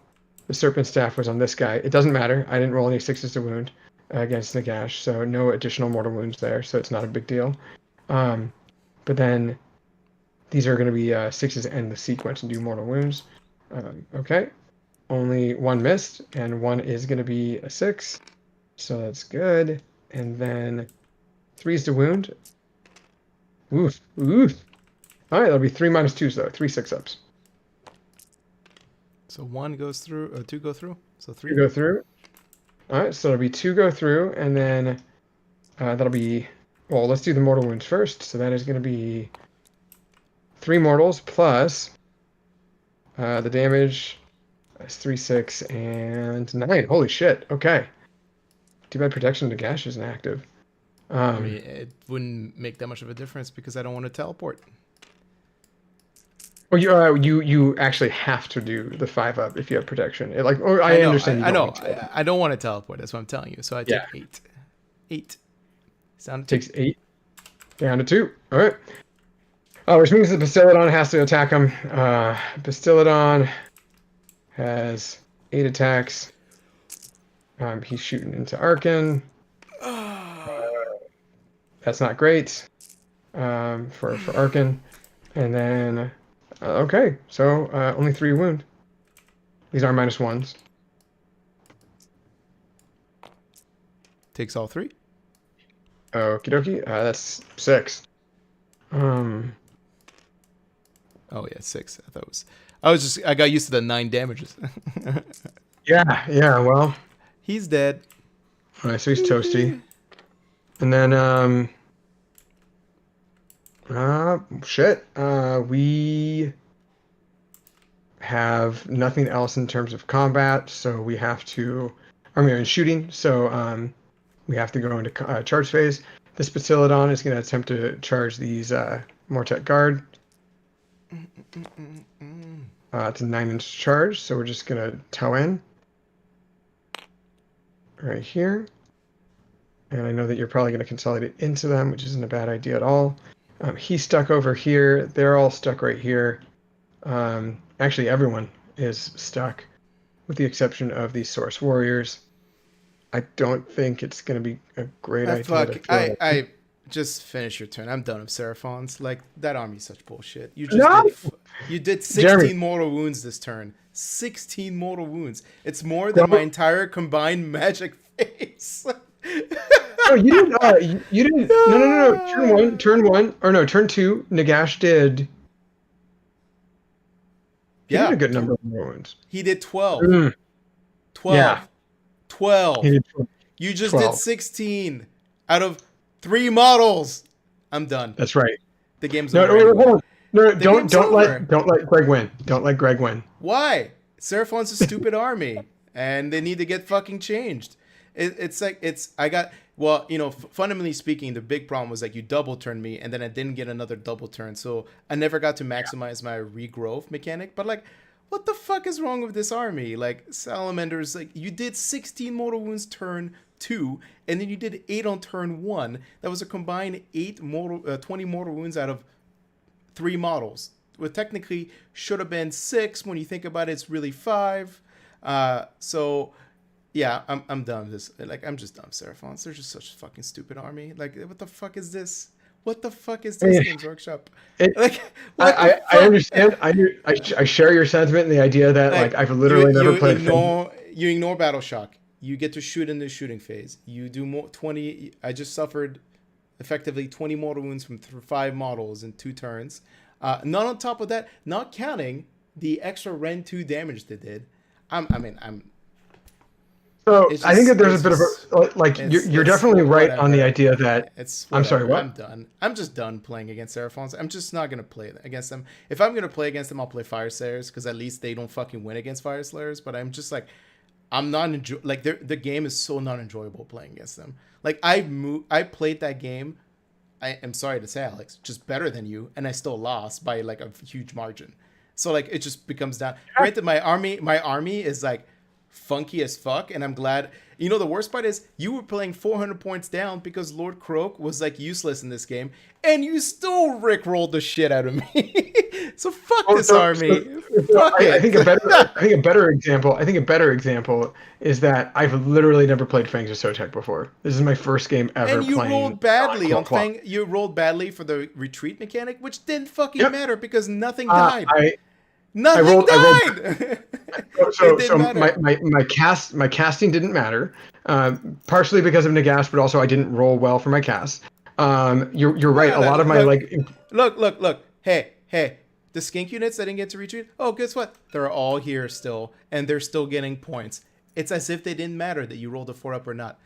the serpent staff was on this guy. It doesn't matter. I didn't roll any 6s to wound against Nagash, so no additional mortal wounds there, so it's not a big deal. But then these are going to be 6s end the sequence and do mortal wounds. Okay, only 1 missed, and 1 is going to be a 6, so that's good. And then 3's to wound. Oof, oof. All right, that'll be 3 minus 2s though, 3 6-ups. So 1 goes through, 2 go through, so 3 2 go through. All right, so it'll be 2 go through, and then that'll be, well, let's do the mortal wounds first. So that is going to be 3 mortals plus the damage. That's 3, 6, and 9. Holy shit. Okay. Too bad protection to Gash isn't active. I mean, it wouldn't make that much of a difference because I don't want to teleport. Well, you actually have to do the 5-up if you have protection. I know, understand. I know. I don't want to teleport. That's what I'm telling you. So I take 8. 8. Sound takes 8 down to 2. All right. Which means the Bastiladon has to attack him. Bastiladon has 8 attacks. He's shooting into Arkan. That's not great for Arkan. And then, okay, so only 3 wound. These are minus 1s. Takes all 3. Okie dokie. That's 6. Oh yeah, 6. I thought it was. I got used to the 9 damages. Yeah. Well, he's dead. All right, so he's toasty. And then shit. We have nothing else in terms of combat, so we have to. In shooting, so we have to go into charge phase. This Bastiladon is going to attempt to charge these Mortek Guard. It's a 9-inch charge, so we're just going to toe in right here. And I know that you're probably going to consolidate into them, which isn't a bad idea at all. He's stuck over here. They're all stuck right here. Actually, everyone is stuck, with the exception of these Source Warriors. I don't think it's going to be a great idea to throw. I just finish your turn. I'm done with Seraphons. Like, that army's such bullshit. You did 16 Jeremy. mortal wounds this turn. 16 mortal wounds. It's more than my entire combined magic phase. No, you didn't. You didn't. No. Turn 1. Or no, turn 2. Nagash did. He did a good number of wounds. He did 12. 12. Yeah. 12. He did You just 12. did 16 out of 3 models. I'm done. That's right. The game's No, over. wait, hold on. No, The don't let Greg win. Don't let Greg win. Why? Seraphon's a stupid army, and they need to get fucking changed. Fundamentally speaking, the big problem was like you double turned me, and then I didn't get another double turn, so I never got to maximize my regrowth mechanic. But like, what the fuck is wrong with this army? Like, Salamanders, like, you did 16 mortal wounds turn 2, and then you did 8 on turn 1. That was a combined 20 mortal wounds out of 3 models. Well, technically should have been 6. When you think about it, it's really 5. So Yeah, I'm done with this. Like, I'm just done with Seraphons. They're just such a fucking stupid army. Like, what the fuck is this? What the fuck is I this, mean, Games Workshop? it, Like, what the I fuck? understand. I share your sentiment and the idea that like Like, I've literally never played. you ignore Battle Shock. You get to shoot in the shooting phase. You do more 20. I just suffered effectively 20 mortal wounds from 5 models in 2 turns. Not on top of that, not counting the extra Ren 2 damage they did. I'm So It's I think just, that there's it's a bit of just, a like you're it's definitely right on the whatever. idea that It's I'm sorry, whatever. what? I'm done. I'm just done playing against Seraphons. I'm just not gonna play against them. If I'm gonna play against them, I'll play Fire Slayers because at least they don't fucking win against Fire Slayers. But I'm just like, I'm not like the game is so not enjoyable playing against them. Like I played that game. I am sorry to say, Alex, just better than you, and I still lost by like a huge margin. So like it just becomes down. Granted, my army is like funky as fuck, and I'm glad. You know, the worst part is you were playing 400 points down because Lord Croak was like useless in this game, and you still rickrolled the shit out of me. So fuck this army. Fuck it. I think a better example. I think a better example is that I've literally never played Fangs of Sotek before. This is my first game ever And you playing. rolled badly on Claw. Fang. You rolled badly for the retreat mechanic, which didn't fucking Yep. matter because nothing died. I Nothing rolled. died. So It didn't matter. my casting didn't matter, partially because of Nagash, but also I didn't roll well for my cast. You're right. A lot of my Look. Hey. The skink units that didn't get to retreat. Oh, guess what? They're all here still, and they're still getting points. It's as if they didn't matter that you rolled a 4 up or not.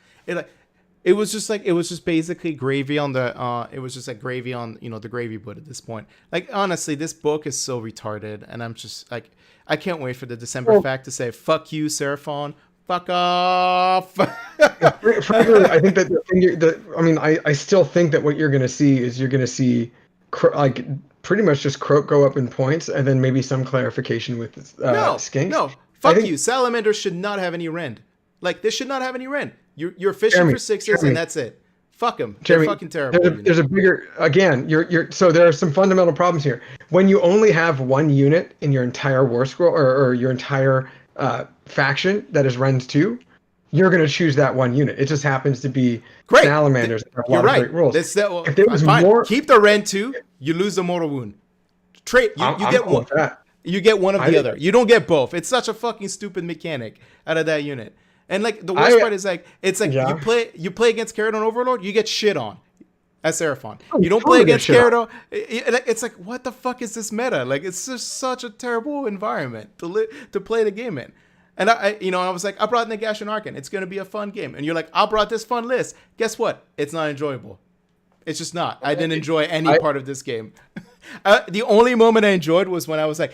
It was just basically gravy on the. It was just like gravy on the gravy boat at this point. Like honestly, this book is so retarded, and I'm just like, I can't wait for the December fact to say fuck you, Seraphon. Fuck off. Frankly, I think that I still think that what you're going to see is you're going to see like pretty much just Croak go up in points, and then maybe some clarification with Skinks. No. Fuck you. Salamanders should not have any rend. Like, they should not have any rend. You're fishing for 6s, and that's it. Fuck them. They're fucking terrible. There's a bigger so there are some fundamental problems here. When you only have one unit in your entire war scroll or your entire faction that is Rend 2, you're going to choose that one unit. It just happens to be great. Salamanders that have a lot of great rules. If there was more, keep the Rend 2, you lose the mortal wound. Trade you get one. You get one of the other. You don't get both. It's such a fucking stupid mechanic out of that unit. And like the worst part is like you play against Caradon Overlord, you get shit on as Seraphon. You don't play against Caradon. It's like, what the fuck is this meta? Like, it's just such a terrible environment to play the game in. And I was like, I brought Nagash and Arkan. It's gonna be a fun game. And you're like, I brought this fun list. Guess what? It's not enjoyable. It's just not. I didn't enjoy any part of this game. The only moment I enjoyed was when I was like,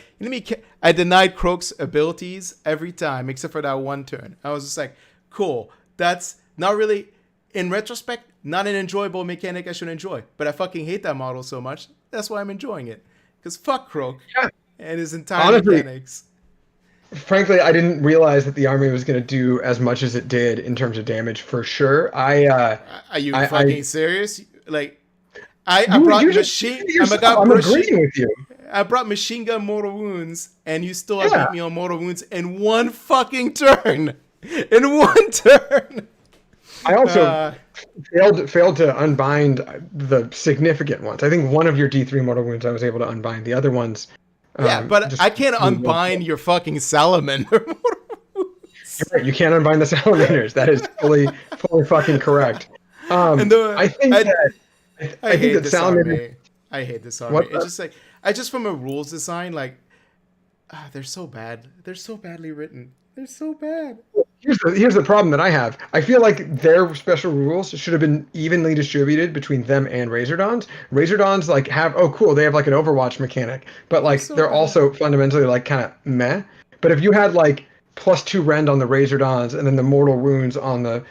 I denied Croak's abilities every time except for that one turn. I was just like, cool. That's not really, in retrospect, not an enjoyable mechanic I should enjoy. But I fucking hate that model so much. That's why I'm enjoying it. Because fuck Croak and his entire mechanics. Frankly, I didn't realize that the army was going to do as much as it did in terms of damage for sure. Are you fucking serious? Like, I brought machine. I'm agreeing with you. I brought machine gun mortal wounds, and you still beat me on mortal wounds in one fucking turn. In one turn. I also failed to unbind the significant ones. I think one of your D3 mortal wounds I was able to unbind. The other ones. But I can't unbind your fucking salamander mortal wounds. You're right, you can't unbind the salamanders. That is fully fucking correct. I think that salamander. I hate this army. It's just like from a rules design, like they're so bad. They're so badly written. They're so bad. Here's the problem that I have. I feel like their special rules should have been evenly distributed between them and Razordons. Razordons like they have like an Overwatch mechanic, but like they're also fundamentally like kind of meh. But if you had like +2 rend on the Razordons and then the mortal wounds on the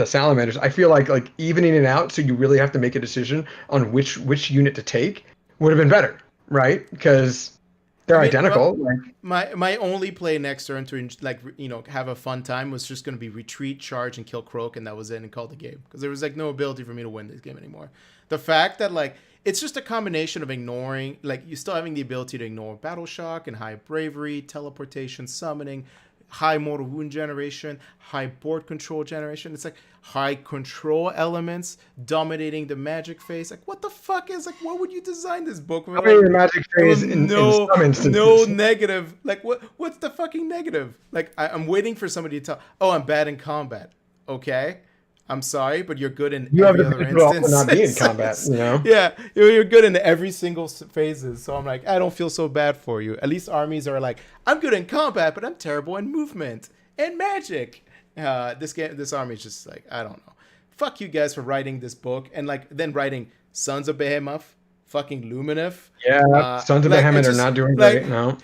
salamanders, I feel like evening it out so you really have to make a decision on which unit to take would have been better, right? Because they're identical. My only play next turn to have a fun time was just going to be retreat, charge, and kill Croak, and that was it, and call the game because there was like no ability for me to win this game anymore. The fact that like it's just a combination of ignoring, like you still having the ability to ignore battle shock and high bravery, teleportation, summoning, high mortal wound generation, high board control generation. It's like high control elements dominating the magic phase. Like, what the fuck is like? What would you design this book with? I mean, the magic phase in some instances. No negative. Like, what's the fucking negative? Like, I'm waiting for somebody to tell. Oh, I'm bad in combat. Okay. I'm sorry, but you're good in every other instance. Not be in combat, you know? Yeah, you're good in every single phases. So I'm like, I don't feel so bad for you. At least armies are like, I'm good in combat, but I'm terrible in movement and magic. This army is just like, I don't know. Fuck you guys for writing this book and like then writing Sons of Behemoth, fucking Lumineth. Yeah, Sons of Behemoth are not doing great, no.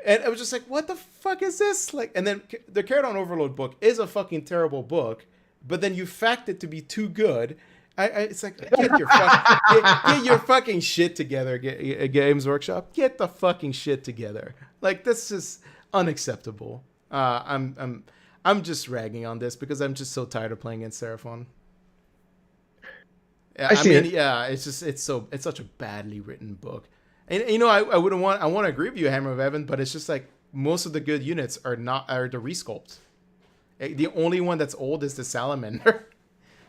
And I was just like, what the fuck is this? Like, and then the Caradon Overload book is a fucking terrible book. But then you fact it to be too good. It's like, get your fucking shit together, Games Workshop. Get the fucking shit together. Like, this is unacceptable. I'm just ragging on this because I'm just so tired of playing against Seraphon. I mean, yeah, it's such a badly written book. And you know, I want to agree with you, Hammer of Heaven, but it's just like most of the good units are the resculpts. The only one that's old is the Salamander.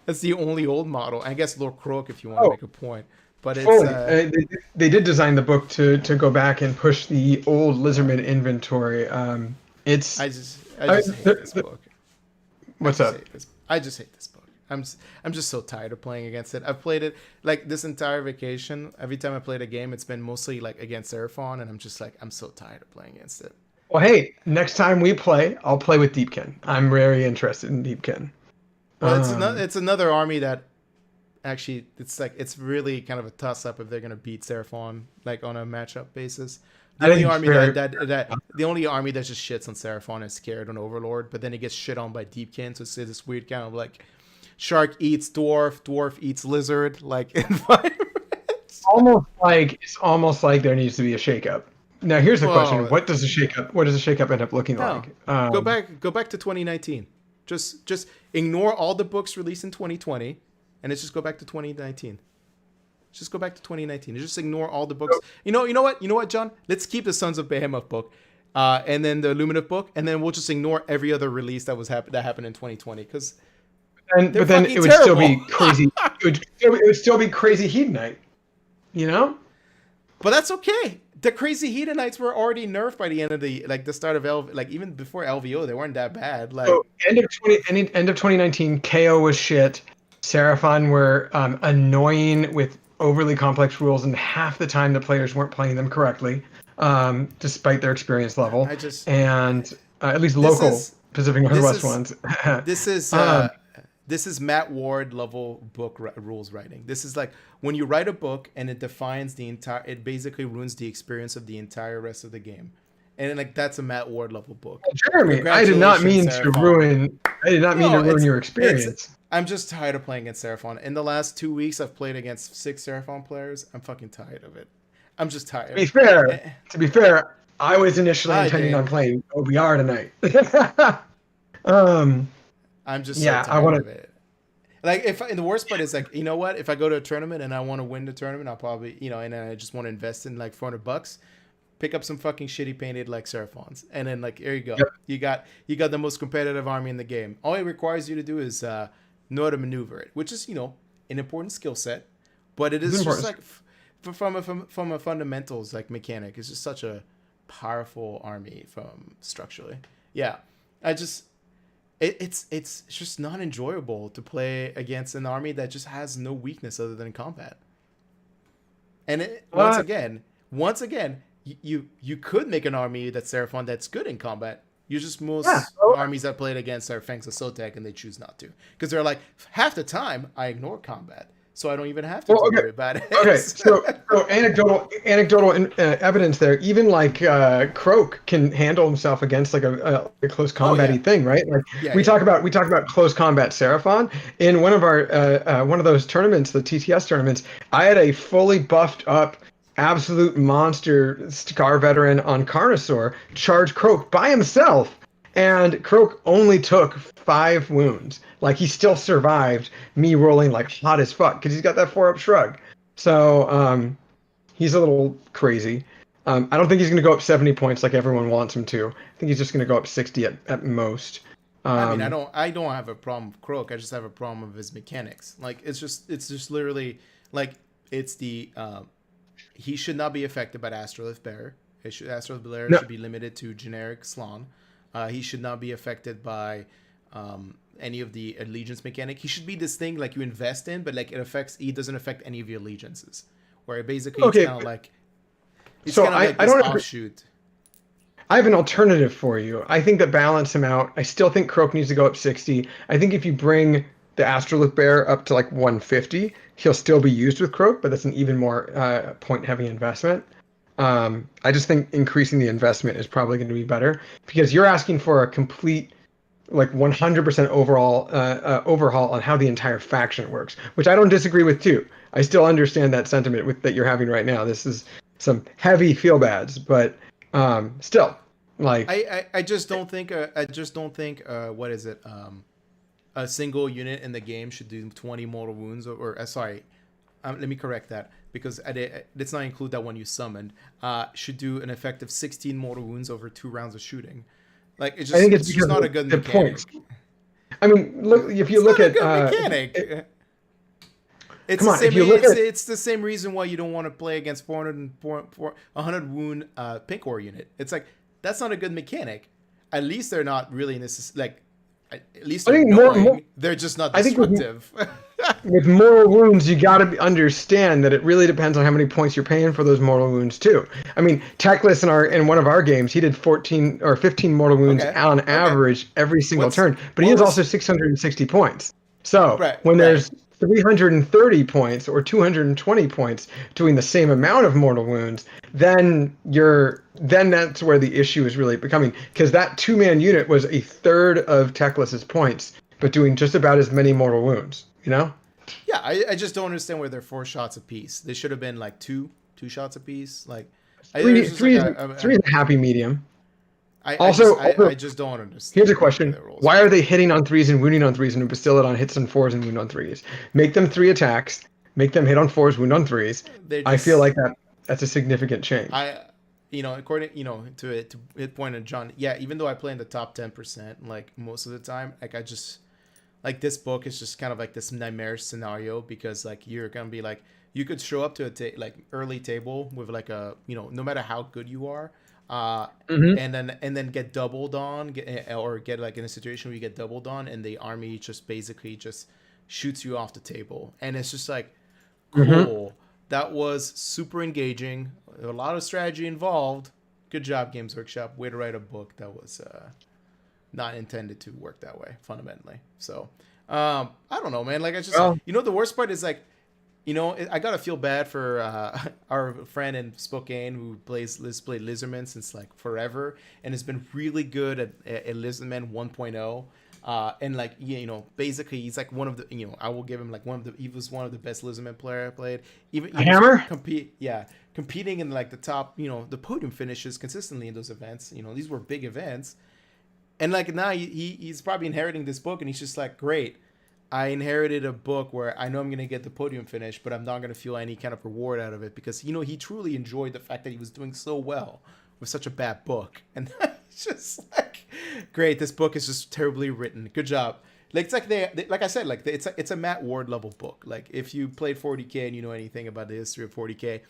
That's the only old model. I guess Lord Croak, if you want to make a point. But it's they did design the book to go back and push the old Lizardman inventory. I just hate this book. What's up? I just hate this book. I'm just so tired of playing against it. I've played it like this entire vacation. Every time I played a game, it's been mostly like against Seraphon, and I'm just like, I'm so tired of playing against it. Well, hey, next time we play, I'll play with Deepkin. I'm very interested in Deepkin. Well, it's another army that actually it's really kind of a toss up if they're gonna beat Seraphon like on a matchup basis. The only army that just shits on Seraphon is scared on Overlord, but then it gets shit on by Deepkin, so it's this weird kind of like shark eats dwarf, dwarf eats lizard like environment. It's almost like there needs to be a shakeup. Now here's the question: What does the shakeup end up looking like? Go back to 2019. Just ignore all the books released in 2020, and let's just go back to 2019. Just go back to 2019. Just ignore all the books. You know what, John? Let's keep the Sons of Behemoth book, and then the Lumineth book, and then we'll just ignore every other release that happened in 2020 because. But then it would terrible. Still be crazy. it would still be crazy Hedonite, you know. But that's okay. The crazy Hedonites were already nerfed by the end of the start of even before LVO, they weren't that bad. Like so end of 2019, KO was shit. Seraphon were annoying with overly complex rules, and half the time the players weren't playing them correctly, despite their experience level. At least local Pacific Northwest ones. This is Matt Ward level book rules writing. This is like when you write a book and it defines it basically ruins the experience of the entire rest of the game. And like that's a Matt Ward level book. Jeremy, I did not mean to ruin your experience. I'm just tired of playing against Seraphon. In the last 2 weeks, I've played against 6 Seraphon players. I'm fucking tired of it. I'm just tired. To be fair, I was initially intending on playing OBR tonight. I'm just tired of it. Like and the worst part is like, you know what? If I go to a tournament and I want to win the tournament, I'll probably, and I just want to invest in like $400, pick up some fucking shitty painted like Seraphons, and then like here you go. Yep. You got the most competitive army in the game. All it requires you to do is know how to maneuver it, which is an important skill set, but it is just like from a fundamentals like mechanic. It's just such a powerful army from structurally. Yeah, It's just not enjoyable to play against an army that just has no weakness other than combat. And once again, you could make an army that's Seraphon that's good in combat. Most armies that played against are Fangs of Sotek, and they choose not to because they're like half the time I ignore combat, so I don't even have to worry about it. Okay, so anecdotal evidence there. Even like Croak can handle himself against like a close combat-y thing, right? Like we talk about close combat Seraphon in one of our one of those tournaments, the TTS tournaments. I had a fully buffed up absolute monster Scar veteran on Carnosaur charge Croak by himself, and Croak only took 5 wounds. Like he still survived me rolling like hot as fuck because he's got that 4-up shrug. So he's a little crazy. I don't think he's going to go up 70 points like everyone wants him to. I think he's just going to go up 60 at most. I mean, I don't have a problem with Croak. I just have a problem with his mechanics. Like it's just literally like it's the he should not be affected by the Astrolith Bearer. Astrolith Bearer No, should be limited to generic Slon. He should not be affected by any of the allegiance mechanic. He should be this thing like you invest in, but like he doesn't affect any of your allegiances. Where basically okay. it's kind of like So I this don't agree. offshoot. I have an alternative for you. I think that balance him out. I still think Croak needs to go up 60. I think if you bring the Astrolith Bear up to like 150, he'll still be used with Croak, but that's an even more point-heavy investment. I just think increasing the investment is probably going to be better because you're asking for a complete, like 100% overall overhaul on how the entire faction works, which I don't disagree with too. I still understand that sentiment that you're having right now. This is some heavy feel bads, but still, like I just don't think what is it a single unit in the game should do 20 mortal wounds or sorry, let me correct that because let's not include that one you summoned. Should do an effective 16 mortal wounds over 2 rounds of shooting. Like I think it's it's because just not of a good the mechanic. points. I mean, look if you It's look not a at good mechanic. It's come the on, if same. you look at It's the same reason why you don't want to play against 100 wound pink ore unit. It's like that's not a good mechanic. At least they're not really like. At least I they're think annoying. They're just not I think destructive. with mortal wounds, you got to understand that it really depends on how many points you're paying for those mortal wounds too. I mean, Techless in one of our games, he did 14 or 15 mortal wounds Okay. on Okay. average every single What's turn, but he what has was also 660 points. So right? when Right. there's 330 points or 220 points doing the same amount of mortal wounds, then that's where the issue is really becoming because that 2-man unit was a third of Techless's points, but doing just about as many mortal wounds. You know? Yeah, I just don't understand where they're 4 shots apiece. They should have been like two shots apiece. Like, Three, there's just like three, three is a happy medium. Also, I just don't here's a understand where question: the rules why are are. they hitting on threes and wounding on threes and Bastillid on hits on fours and wound on threes? Make them 3 attacks. Make them hit on fours, wound on threes. They're I feel just like that's a significant change. according to hit point of John. Yeah, even though I play in the top 10%, like most of the time, like I just like this book is just kind of like this nightmare scenario because like you're gonna be like you could show up to a like early table with like a no matter how good you are, Hmm. and then get doubled on or get like in a situation where you get doubled on and the army just basically just shoots you off the table and it's just like Hmm. cool. That was super engaging. A lot of strategy involved. Good job, Games Workshop. Way to write a book that was not intended to work that way fundamentally. So I don't know, man. Like I just Well, the worst part is like I gotta feel bad for our friend in Spokane who played Lizardman since like forever and has been really good at Lizardman 1.0. And like basically he's like one of the I will give him like he was one of the best Lizardman player I played. Even a he was hammer. competing in like the top the podium finishes consistently in those events. These were big events. And like now he's probably inheriting this book and he's just like, great. I inherited a book where I know I'm going to get the podium finish, but I'm not going to feel any kind of reward out of it because, he truly enjoyed the fact that he was doing so well with such a bad book. And it's just like, great. This book is just terribly written. Good job. Like, it's like like I said, like it's a Matt Ward level book. Like if you played 40K and you know anything about the history of 40K,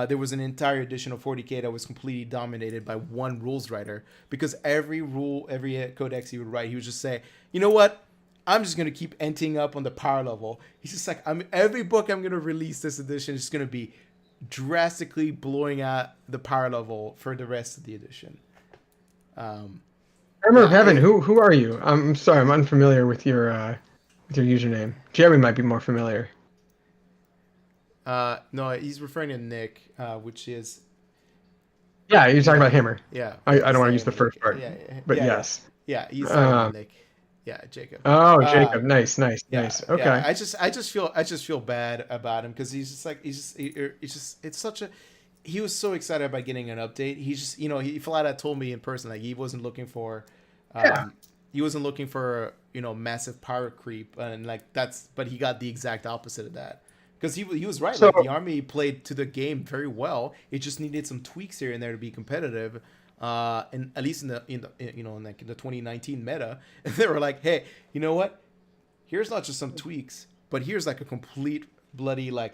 there was an entire edition of 40K that was completely dominated by one rules writer because every codex he would write, he would just say, you know what? I'm just gonna keep ending up on the power level. He's just like, every book I'm gonna release this edition is gonna be drastically blowing out the power level for the rest of the edition. Hammer of Yeah, Heaven. Who are you? I'm sorry, I'm unfamiliar with your username. Jeremy might be more familiar. no, he's referring to Nick, which is Yeah, you're talking yeah, about Hammer. yeah. I His don't want to name use the first part, yeah, but yeah, yeah, yes. yeah. He's talking Uh, about Nick. Yeah, Jacob. oh, Uh, Jacob. Nice, nice, Yeah, nice. yeah. Okay. I just feel bad about him because it's such a. He was so excited about getting an update. He just he flat out told me in person like he wasn't looking for, Yeah. um, he wasn't looking for massive power creep and like but he got the exact opposite of that Because he was right. So Like the army played to the game very well. It just needed some tweaks here and there to be competitive. And at least in the 2019 meta, and they were like, hey, you know what? Here's not just some tweaks, but here's like a complete bloody like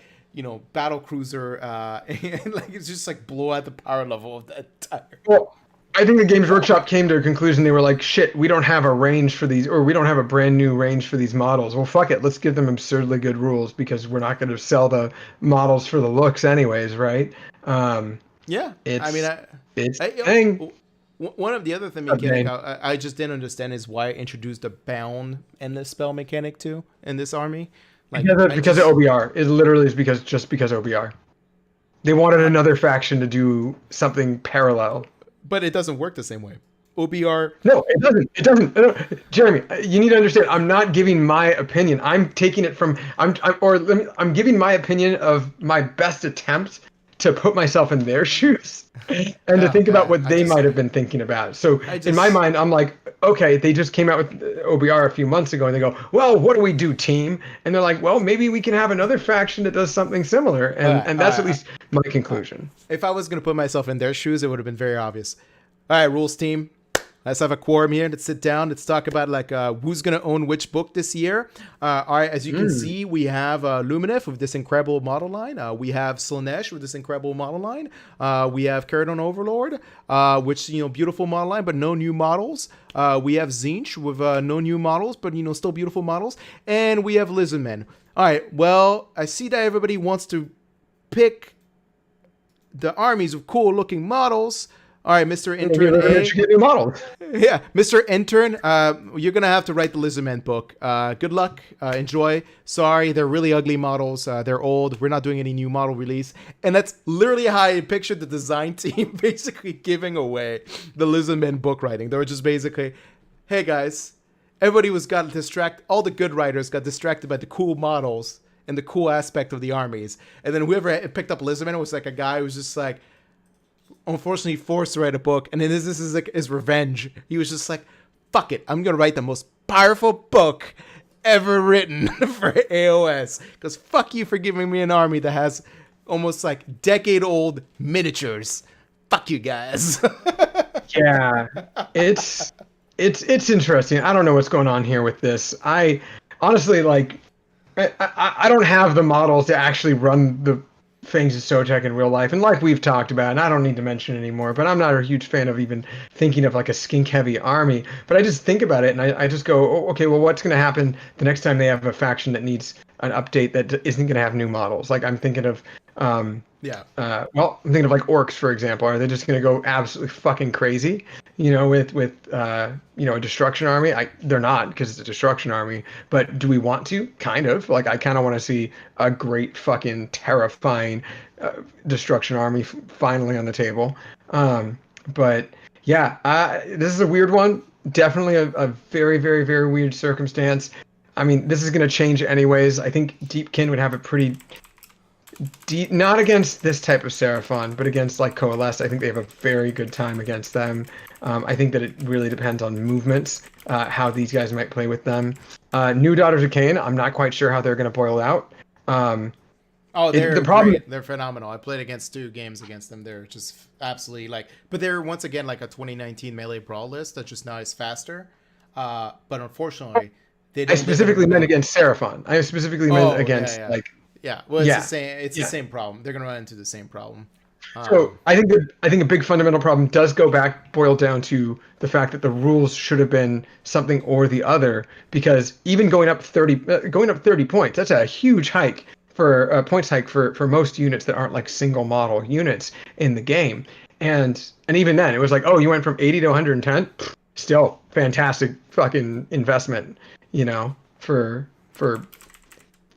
battle cruiser, and like it's just like blow out the power level of that entire. well, I think the Games Workshop came to a conclusion. They were like, shit, we don't have a range for these, or we don't have a brand new range for these models. Well, fuck it. Let's give them absurdly good rules because we're not going to sell the models for the looks anyways, right? Yeah, It's, I mean, it's I, thing. one of the other thing mechanic I just didn't understand is why I introduced a bound endless spell mechanic too in this army. Like Because of OBR. It literally is because OBR. They wanted another faction to do something parallel. But it doesn't work the same way. OBR. No, it doesn't. It doesn't. Jeremy, you need to understand. I'm not giving my opinion. I'm taking it from. I'm giving my opinion of my best attempt to put myself in their shoes and to think about what they might have been thinking about. So in my mind, I'm like, okay, they just came out with OBR a few months ago, and they go, well, what do we do, team? And they're like, well, maybe we can have another faction that does something similar, and that's at least my conclusion. If I was gonna put myself in their shoes, it would have been very obvious. All right, rules team. Let's have a quorum here. Let's sit down. Let's talk about like who's gonna own which book this year. All right, as you can see, we have Lumineth with this incredible model line. We have Slaanesh with this incredible model line. We have Caradon Overlord, which beautiful model line, but no new models. We have Zinch with no new models, but still beautiful models. And we have Lizardmen. All right, well, I see that everybody wants to pick the armies with cool looking models. All right, Mr. Intern A. Get new models. Yeah, Mr. Intern, you're going to have to write the Lizardmen book. Good luck. Enjoy. Sorry, they're really ugly models. They're old. We're not doing any new model release. And that's literally how I pictured the design team basically giving away the Lizardmen book writing. They were just basically, hey, guys, everybody got distracted. All the good writers got distracted by the cool models and the cool aspect of the armies. And then whoever picked up Lizardmen was like a guy who was just like, unfortunately forced to write a book, and then this is like his revenge. He was just like, fuck it, I'm gonna write the most powerful book ever written for AoS, because fuck you for giving me an army that has almost like decade-old miniatures. Fuck you guys. Yeah, it's interesting. I don't know what's going on here with this. I honestly like I don't have the models to actually run the things of SoTech in real life, and like we've talked about, and I don't need to mention anymore, but I'm not a huge fan of even thinking of like a skink heavy army. But I just think about it, and I just go, oh, okay, well, what's going to happen the next time they have a faction that needs an update that isn't going to have new models? Like I'm thinking of I'm thinking of like orcs, for example. Are they just going to go absolutely fucking crazy, with a destruction army? They're not, because it's a destruction army. But do we want to? Kind of. Like I kind of want to see a great fucking terrifying destruction army finally on the table. But yeah, this is a weird one. Definitely a very, very, very weird circumstance. I mean, this is going to change anyways. I think Deepkin would have a pretty not against this type of Seraphon, but against like Coalesce. I think they have a very good time against them. I think that it really depends on movements, how these guys might play with them. New Daughters of Cain, I'm not quite sure how they're going to boil out. They're great. They're phenomenal. I played against 2 games against them. They're just absolutely but they're once again like a 2019 melee brawl list that just now is faster. But unfortunately, I specifically meant against Seraphon. I specifically meant against well, it's the same. It's the same problem. They're gonna run into the same problem. So I think a big fundamental problem does boil down to the fact that the rules should have been something or the other. Because even going up 30 points, that's a huge hike for a points hike for most units that aren't like single model units in the game. And even then, it was like, oh, you went from 80 to 110. Still fantastic fucking investment, for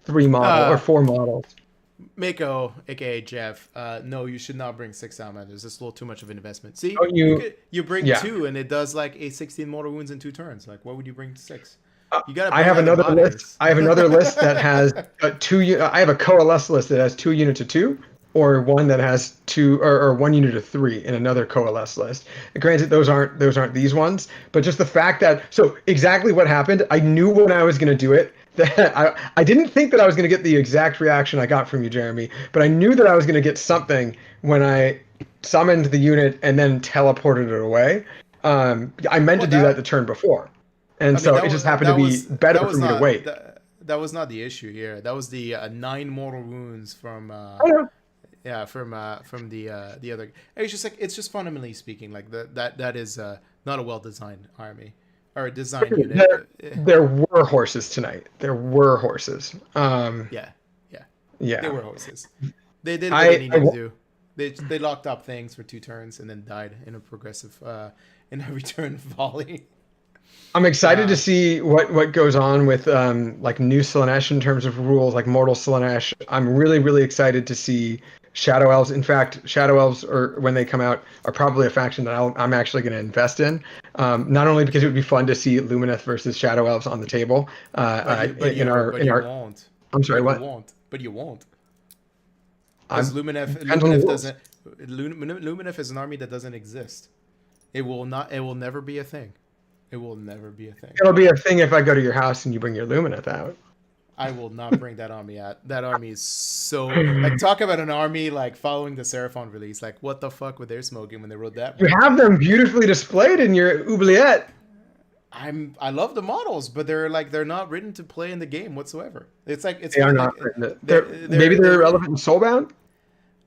3 models or 4 models. Mako, aka Jeff, no, you should not bring 6 Salamanders. It's a little too much of an investment. See, you bring 2, and it does like a 16 mortal wounds in 2 turns. Like, what would you bring 6? You got. I have another list. I have another list that has 2. I have a Coalesce list that has 2 units of 2, or one that has 2 or 1 unit of 3 in another Coalesce list. And granted, those aren't these ones, but just the fact that exactly what happened. I knew when I was going to do it I didn't think that I was going to get the exact reaction I got from you, Jeremy, but I knew that I was going to get something when I summoned the unit and then teleported it away. I meant Well, to do that the turn before, and I mean, so it just happened to be better for me to wait. that was not the issue here. That was the 9 mortal wounds from I know. yeah, from the other. It's just like, it's just fundamentally speaking, like that is not a well designed army or a design unit. There were horses tonight. There were horses. Yeah, yeah, they Yeah. were horses. They did what they needed to do. They locked up things for 2 turns and then died in a progressive in a return volley. I'm excited to see what goes on with like new Slaanesh in terms of rules, like Mortal Slaanesh. I'm really excited to see Shadow Elves. In fact, Shadow Elves, or when they come out, are probably a faction that I'm actually going to invest in. Not only because it would be fun to see Lumineth versus Shadow Elves on the table. In our Won't. I'm sorry, But what? you won't. But you won't. I'm Because depends on the Lumineth rules. doesn't. Lumineth is an army that doesn't exist. It will not. It will never be a thing. It will never be a thing. It'll be a thing if I go to your house and you bring your Lumineth out. I will not bring that army out. That army is so, like, talk about an army like following the Seraphon release. Like, what the fuck were they smoking when they wrote that? You have them beautifully displayed in your oubliette. I love the models, but they're not written to play in the game whatsoever. It's like They are not. Maybe they're relevant in Soulbound.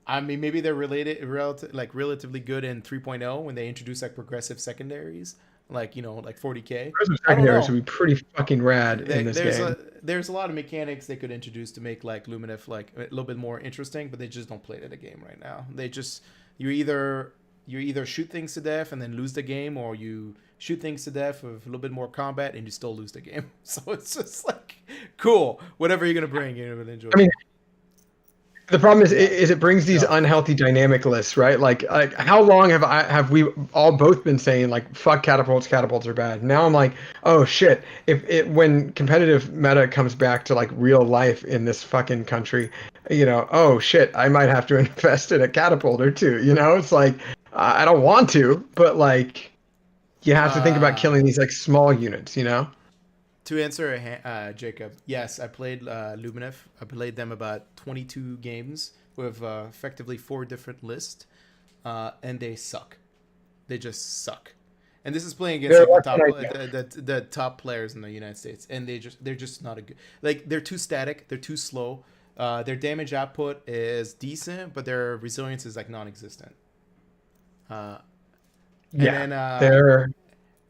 I mean, maybe they're relatively good in 3.0 when they introduce like progressive secondaries, like, like 40k. Secondaries would be pretty fucking rad in this game. There's a lot of mechanics they could introduce to make like Lumineth like a little bit more interesting, but they just don't play it in the game right now. You either shoot things to death and then lose the game, or you shoot things to death with a little bit more combat and you still lose the game. So it's just like, cool, whatever you're gonna bring, you're gonna enjoy. I mean, the problem is it brings these unhealthy dynamic lists, right? Like how long have we all both been saying like fuck catapults are bad. Now I'm like, oh shit, when competitive meta comes back to like real life in this fucking country, oh shit, I might have to invest in a catapult or two. It's like I don't want to, but like you have to think about killing these like small units, To answer Jacob, yes, I played Lumineth. I played them about 22 games with effectively 4 different lists, and they suck. They just suck. And this is playing against the top players in the United States, and they're just not a good. Like, they're too static. They're too slow. Their damage output is decent, but their resilience is like non-existent. They're.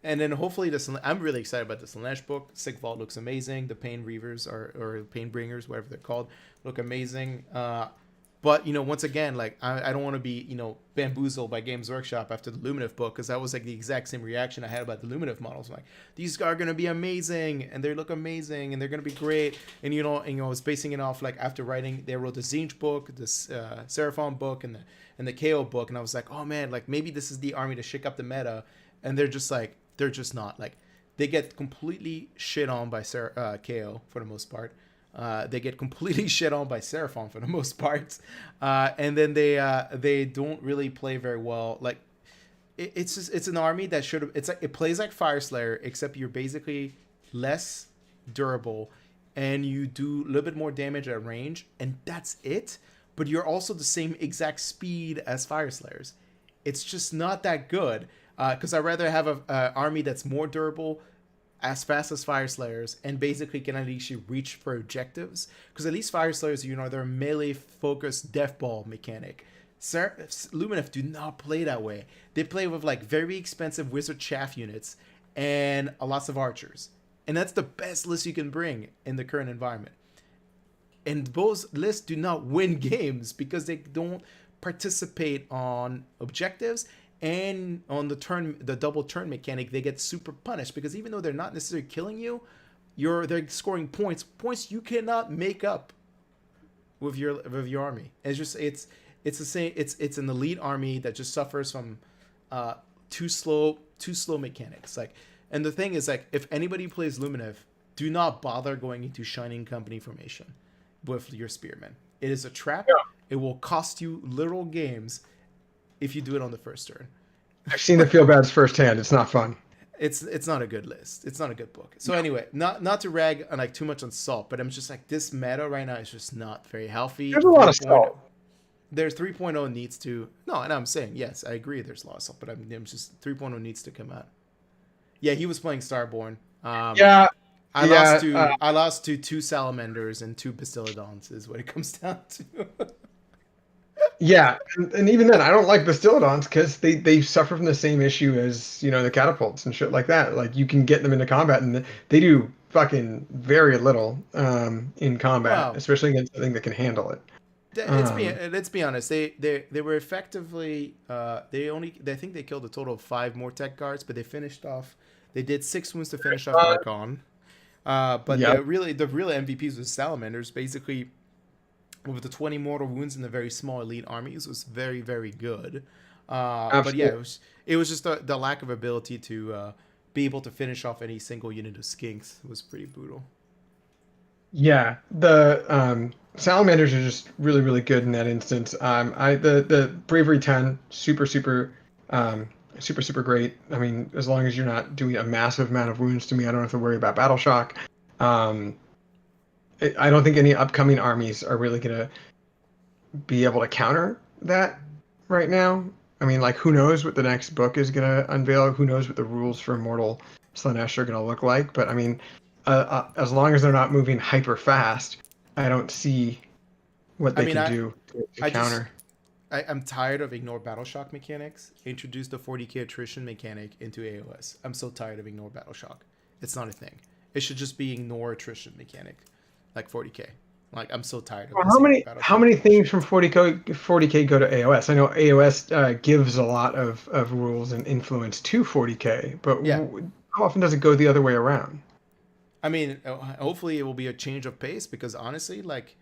And then hopefully I'm really excited about the Slaanesh book. Sick Vault looks amazing. The Pain Reavers or Pain Bringers, whatever they're called, look amazing. But once again, like I don't want to be bamboozled by Games Workshop after the Lumineth book, because that was like the exact same reaction I had about the Lumineth models. I'm like, these are gonna be amazing, and they look amazing, and they're gonna be great. And I was basing it off like after writing, they wrote the Zinj book, the Seraphon book, and the KO book, and I was like, oh man, like maybe this is the army to shake up the meta. And they're just not. Like, they get completely shit on by KO for the most part. They get completely shit on by Seraphon for the most part. And then they don't really play very well. Like, it's an army that it plays like Fireslayer, except you're basically less durable and you do a little bit more damage at range, and that's it. But you're also the same exact speed as Fireslayers. It's just not that good. Because I'd rather have an army that's more durable, as fast as Fireslayers, and basically can at least reach for objectives. Because at least Fireslayers, they're a melee-focused death ball mechanic. Lumineth do not play that way. They play with like very expensive Wizard Chaff units and lots of archers. And that's the best list you can bring in the current environment. And those lists do not win games because they don't participate on objectives. And on the double turn mechanic, they get super punished because even though they're not necessarily killing you, they're scoring points you cannot make up with your army. It's the same. It's an elite army that just suffers from too slow mechanics. Like, and the thing is, like, if anybody plays Lumineth, do not bother going into Shining Company formation with your spearmen. It is a trap. Yeah. It will cost you literal games if you do it on the first turn. I've seen the feel bads firsthand. It's not fun. it's not a good list. It's not a good book. So anyway, not to rag on like too much on salt, but I'm just like this meta right now is just not very healthy. There's a lot of salt. There's 3.0 needs to no, and I'm saying yes, I agree. There's a lot of salt, but I'm just 3.0 needs to come out. Yeah, he was playing Starborn. I lost to 2 salamanders and 2 Bastiladons is what it comes down to. Yeah, and even then, I don't like Bastiladons because they suffer from the same issue as the catapults and shit like that. Like you can get them into combat and they do fucking very little in combat, Wow. especially against something that can handle it. Let's be honest. They were effectively I think they killed a total of 5 more tech guards, but they finished off. They did 6 wounds to finish off Archon. But the real MVPs was Salamanders. Basically, with the 20 mortal wounds in the very small elite armies was very, very good. But yeah, it was just the lack of ability to be able to finish off any single unit of skinks was pretty brutal. Yeah, the salamanders are just really, really good in that instance. The bravery 10 super great. I mean, as long as you're not doing a massive amount of wounds to me, I don't have to worry about battle shock. I don't think any upcoming armies are really gonna be able to counter that right now. I mean, like, who knows what the next book is gonna unveil? Who knows what the rules for Immortal Slaanesh are gonna look like? But I mean, as long as they're not moving hyper fast, I don't see what they can do to counter. I'm tired of ignore battle shock mechanics. Introduce the 40k attrition mechanic into AoS. I'm so tired of ignore battle shock. It's not a thing. It should just be ignore attrition mechanic, like 40k. Like I'm so tired of how many things from 40k go to AoS? I know AoS gives a lot of rules and influence to 40k, but how often does it go the other way around? I mean, hopefully it will be a change of pace because honestly, like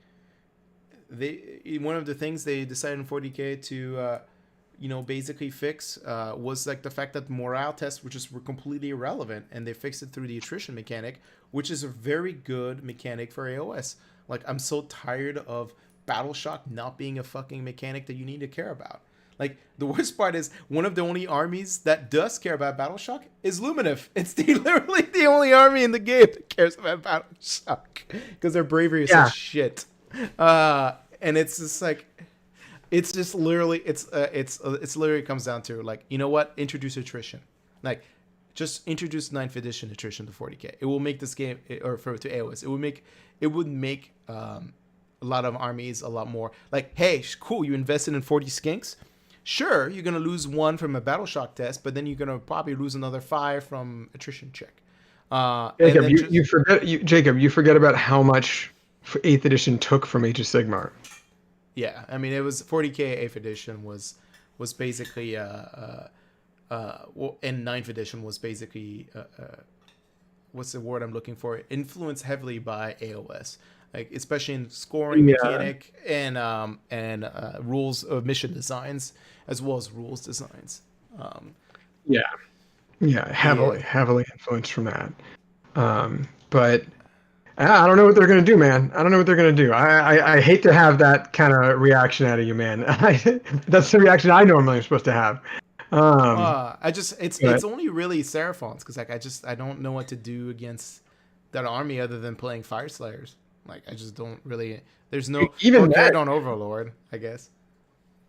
one of the things they decided in 40k to basically fix was like the fact that morale tests were completely irrelevant, and they fixed it through the attrition mechanic, which is a very good mechanic for AoS. Like I'm so tired of battle shock not being a fucking mechanic that you need to care about. Like the worst part is one of the only armies that does care about battle shock is Lumineth. It's literally the only army in the game that cares about battle shock because their bravery is such shit. And it's just like, it's just literally, it's literally comes down to like, you know what? Introduce attrition. Like, just introduce 9th edition attrition to 40k. It will make this game, to AoS. It would make a lot of armies a lot more like, hey, cool, you invested in 40 skinks. Sure, you're gonna lose 1 from a battle shock test, but then you're gonna probably lose another 5 from attrition check. Jacob, you forget about how much 8th edition took from Age of Sigmar. Yeah, I mean, it was 40k 8th edition was basically and 9th edition was basically what's the word I'm looking for? Influenced heavily by AoS, like especially in scoring mechanic and rules of mission designs as well as rules designs. Heavily influenced from that. But I don't know what they're going to do, man. I don't know what they're going to do. I hate to have that kind of reaction out of you, man. That's the reaction I normally am supposed to have. It's only really Seraphons because like I don't know what to do against that army other than playing Fire Slayers. Like I just don't really. There's no carried on Overlord, I guess.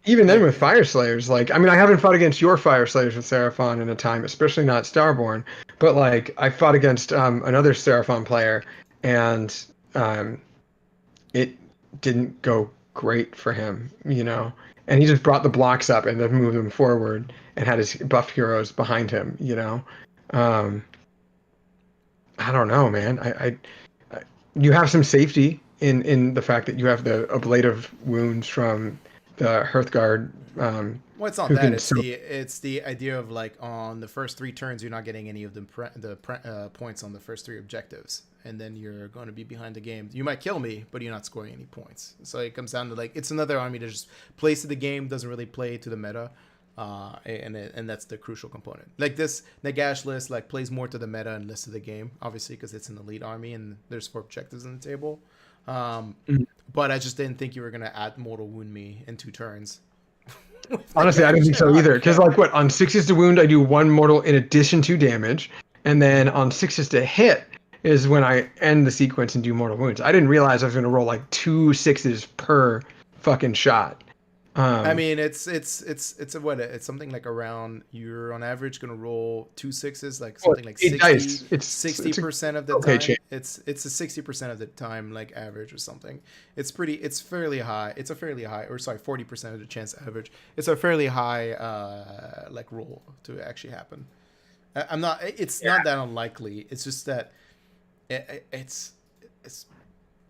Even then, with Fire Slayers, like I mean, I haven't fought against your Fire Slayers with Seraphon in a time, especially not Starborn. But like I fought against another Seraphon player, and it didn't go great for him, And he just brought the blocks up and then moved them forward and had his buff heroes behind him, I don't know, man. I you have some safety in the fact that you have the ablative wounds from the Hearthguard. Well, it's not that. It's the idea of like on the first 3 turns, you're not getting any of the points on the first 3 objectives, and then you're going to be behind the game. You might kill me, but you're not scoring any points. So it comes down to like it's another army that just plays to the game, doesn't really play to the meta, and that's the crucial component. Like this Nagash list like plays more to the meta and less to the game, obviously because it's an elite army and there's 4 objectives on the table. But I just didn't think you were going to add mortal wound me in 2 turns. Honestly, I didn't think so either. Because like what on 6 is to wound, I do 1 mortal in addition to damage, and then on 6 is to hit is when I end the sequence and do mortal wounds. I didn't realize I was going to roll like 2 6s per fucking shot. I mean, it's something like around, you're on average gonna roll 2 6s, like something like 60% of the time. It's a 60% of the time like average or something. It's fairly high. It's a fairly high, or sorry, 40% of the chance average. It's a fairly high like roll to actually happen. It's not that unlikely. It's just that it's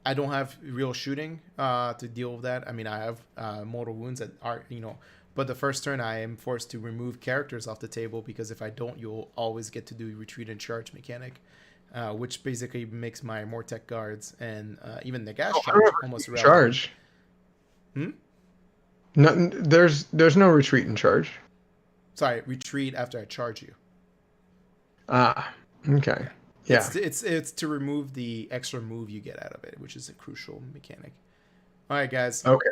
I don't have real shooting to deal with that. I mean, I have mortal wounds that are, but the first turn I am forced to remove characters off the table, because if I don't, you'll always get to do retreat and charge mechanic, which basically makes my Mortec guards and even the gas charge almost relevant. Charge. No, there's no retreat and charge. Sorry, retreat after I charge you. Ah, okay. Yeah. It's to remove the extra move you get out of it, which is a crucial mechanic. All right, guys. Okay.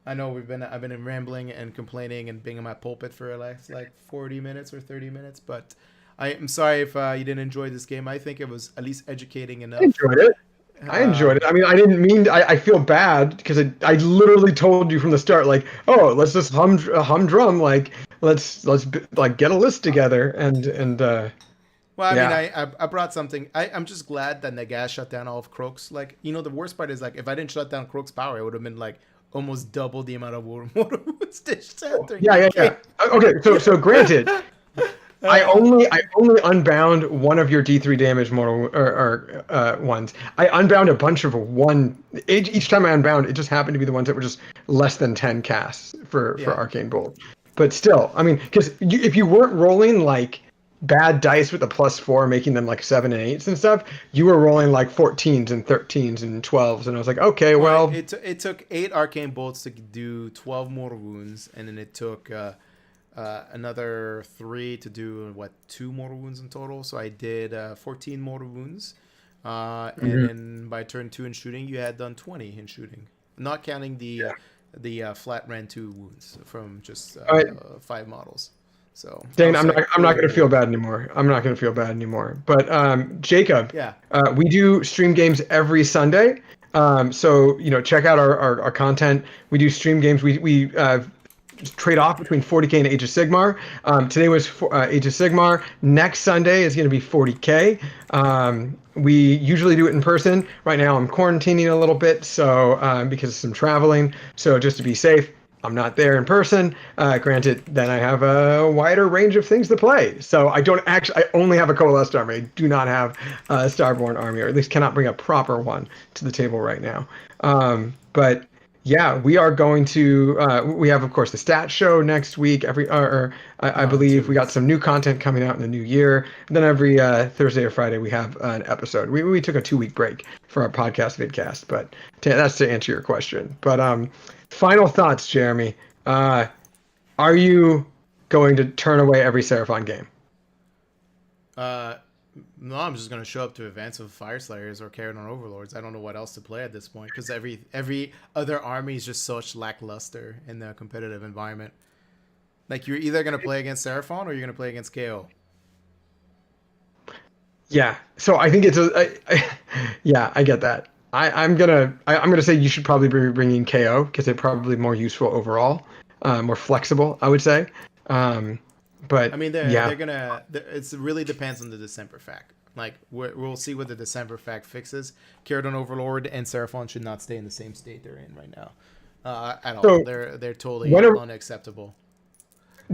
I know I've been rambling and complaining and being in my pulpit for like 40 minutes or 30 minutes, but I am sorry if you didn't enjoy this game. I think it was at least educating enough. I enjoyed it. I mean, I didn't mean. I feel bad because I literally told you from the start, like, oh, let's just hum drum, like let's like get a list together and. Well, I mean, I brought something. I'm just glad that Nagash shut down all of Croak's. Like, the worst part is, like, if I didn't shut down Croak's power, it would have been, like, almost double the amount of water stitch center. Yeah. Okay, so granted, I only unbound one of your D3 damage mortal or ones. I unbound a bunch of one. Each time I unbound, it just happened to be the ones that were just less than 10 casts for Arcane Bolt. But still, I mean, because if you weren't rolling, like, bad dice with a +4, making them like 7 and 8s and stuff, you were rolling like 14s and 13s and 12s, and I was like, okay, well, it took 8 arcane bolts to do 12 mortal wounds, and then it took another 3 to do 2 mortal wounds in total. So I did 14 mortal wounds, and then by turn 2 in shooting, you had done 20 in shooting, not counting the flat ran 2 wounds from just 5 models. So Dane, I'm not going to feel bad anymore. But Jacob, we do stream games every Sunday. So check out our content. We do stream games. We trade off between 40K and Age of Sigmar. Today was Age of Sigmar. Next Sunday is going to be 40K. We usually do it in person. Right now I'm quarantining a little bit, so because of some traveling. So just to be safe, I'm not there in person. Granted, then I have a wider range of things to play. So I only have a Coalesced army. I do not have a Starborn army, or at least cannot bring a proper one to the table right now. But yeah, we are going to, we have, of course, the stat show next week. I believe we got some new content coming out in the new year. And then every Thursday or Friday, we have an episode. We took a 2-week break for our podcast vidcast, but that's to answer your question. But final thoughts, Jeremy. Are you going to turn away every Seraphon game? No, I'm just going to show up to events of Fire Slayers or Carrion Overlords. I don't know what else to play at this point, because every other army is just such lackluster in the competitive environment. Like, you're either going to play against Seraphon or you're going to play against KO. Yeah, so I think I get that. I'm gonna say you should probably be bringing KO, because they're probably more useful overall, more flexible, I would say. But I mean, they're gonna. It really depends on the December fact. Like, we'll see what the December fact fixes. Carrion Overlord and Seraphon should not stay in the same state they're in right now, at all. So they're totally unacceptable.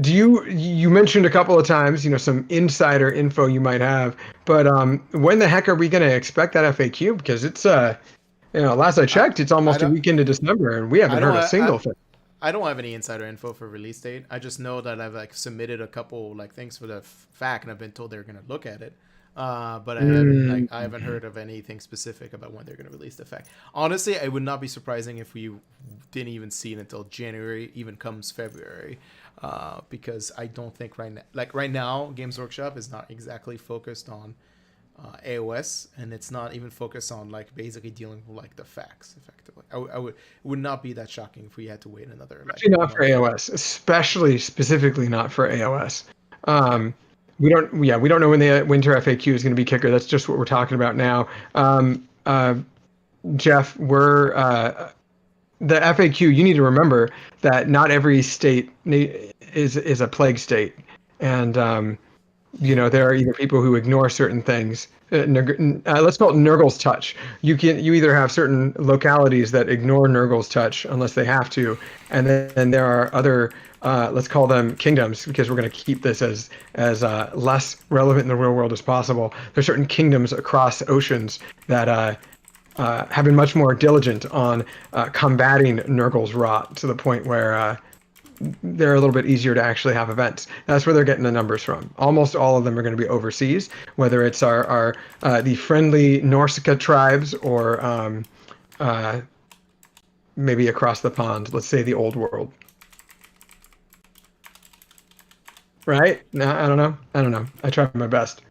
Do you mentioned a couple of times, some insider info you might have, but when the heck are we going to expect that FAQ? Because it's last I checked, it's almost a week into December, and we haven't heard a single thing. I don't have any insider info for release date. I just know that I've submitted a couple things for the FAQ, and I've been told they're going to look at it. But I haven't heard of anything specific about when they're going to release the FAQ. Honestly, it would not be surprising if we didn't even see it until January, even comes February. Because I don't think right now Games Workshop is not exactly focused on AoS, and it's not even focused on like basically dealing with like the facts effectively. It would not be that shocking if we had to wait another like Especially not month. for AoS, especially specifically not for AoS. Yeah. We don't know when the winter FAQ is going to be kicker. That's just what we're talking about now. Jeff, we're the FAQ. You need to remember that not every state is a plague state, and there are either people who ignore certain things. Let's call it Nurgle's touch. You either have certain localities that ignore Nurgle's touch unless they have to, and then there are other let's call them kingdoms, because we're going to keep this as less relevant in the real world as possible. There's certain kingdoms across oceans that have been much more diligent on combating Nurgle's rot, to the point where they're a little bit easier to actually have events. That's where they're getting the numbers from. Almost all of them are going to be overseas, whether it's our the friendly Norsica tribes or maybe across the pond, let's say the old world. Right? No, I don't know. I try my best.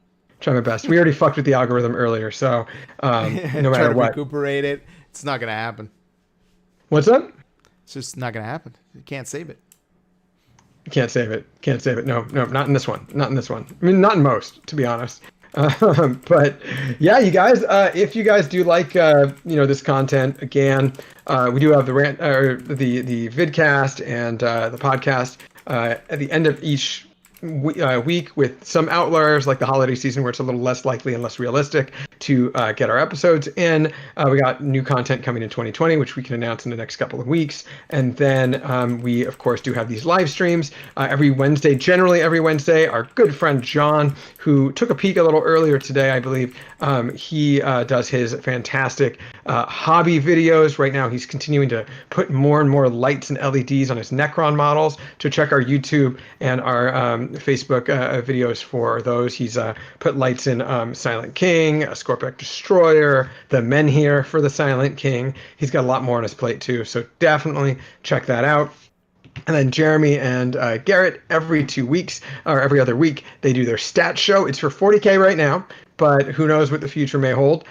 We already fucked with the algorithm earlier, so no matter Try to what. recuperate it. It's not gonna happen. What's up? It's just not gonna happen. You can't save it. Can't save it. No, not in this one. I mean, not in most, to be honest. But yeah, you guys, if you guys do like this content, again, we do have the the vidcast and the podcast at the end of each week, with some outliers like the holiday season where it's a little less likely and less realistic to get our episodes in. We got new content coming in 2020, which we can announce in the next couple of weeks. And then we, of course, do have these live streams every Wednesday. Generally, every Wednesday, our good friend John, who took a peek a little earlier today, I believe, he does his fantastic hobby videos. Right now, he's continuing to put more and more lights and LEDs on his Necron models. To check our YouTube and our Facebook videos for those. He's put lights in Silent King, a Scorpic Destroyer, the Menhir for the Silent King. He's got a lot more on his plate too, so definitely check that out. And then Jeremy and Garrett, every 2 weeks or every other week, they do their stat show. It's for 40K right now, but who knows what the future may hold.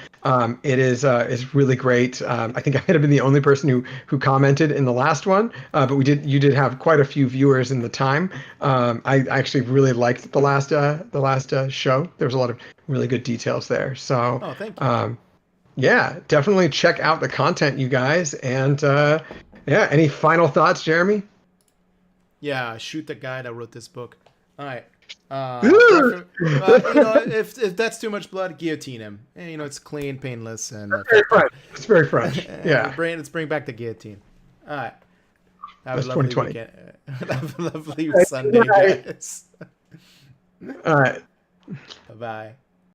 It is really great. I think I might have been the only person who commented in the last one, but you did have quite a few viewers in the time. I actually really liked the last show. There was a lot of really good details there. So thank you. Yeah, definitely check out the content, you guys. And yeah, any final thoughts, Jeremy? Yeah, shoot the guy that wrote this book. All right. If that's too much blood, guillotine him. And, it's clean, painless, and it's very French. Yeah. Let's bring back the guillotine. All right. That's 2020. Have a lovely Sunday, guys. All right. Bye-bye.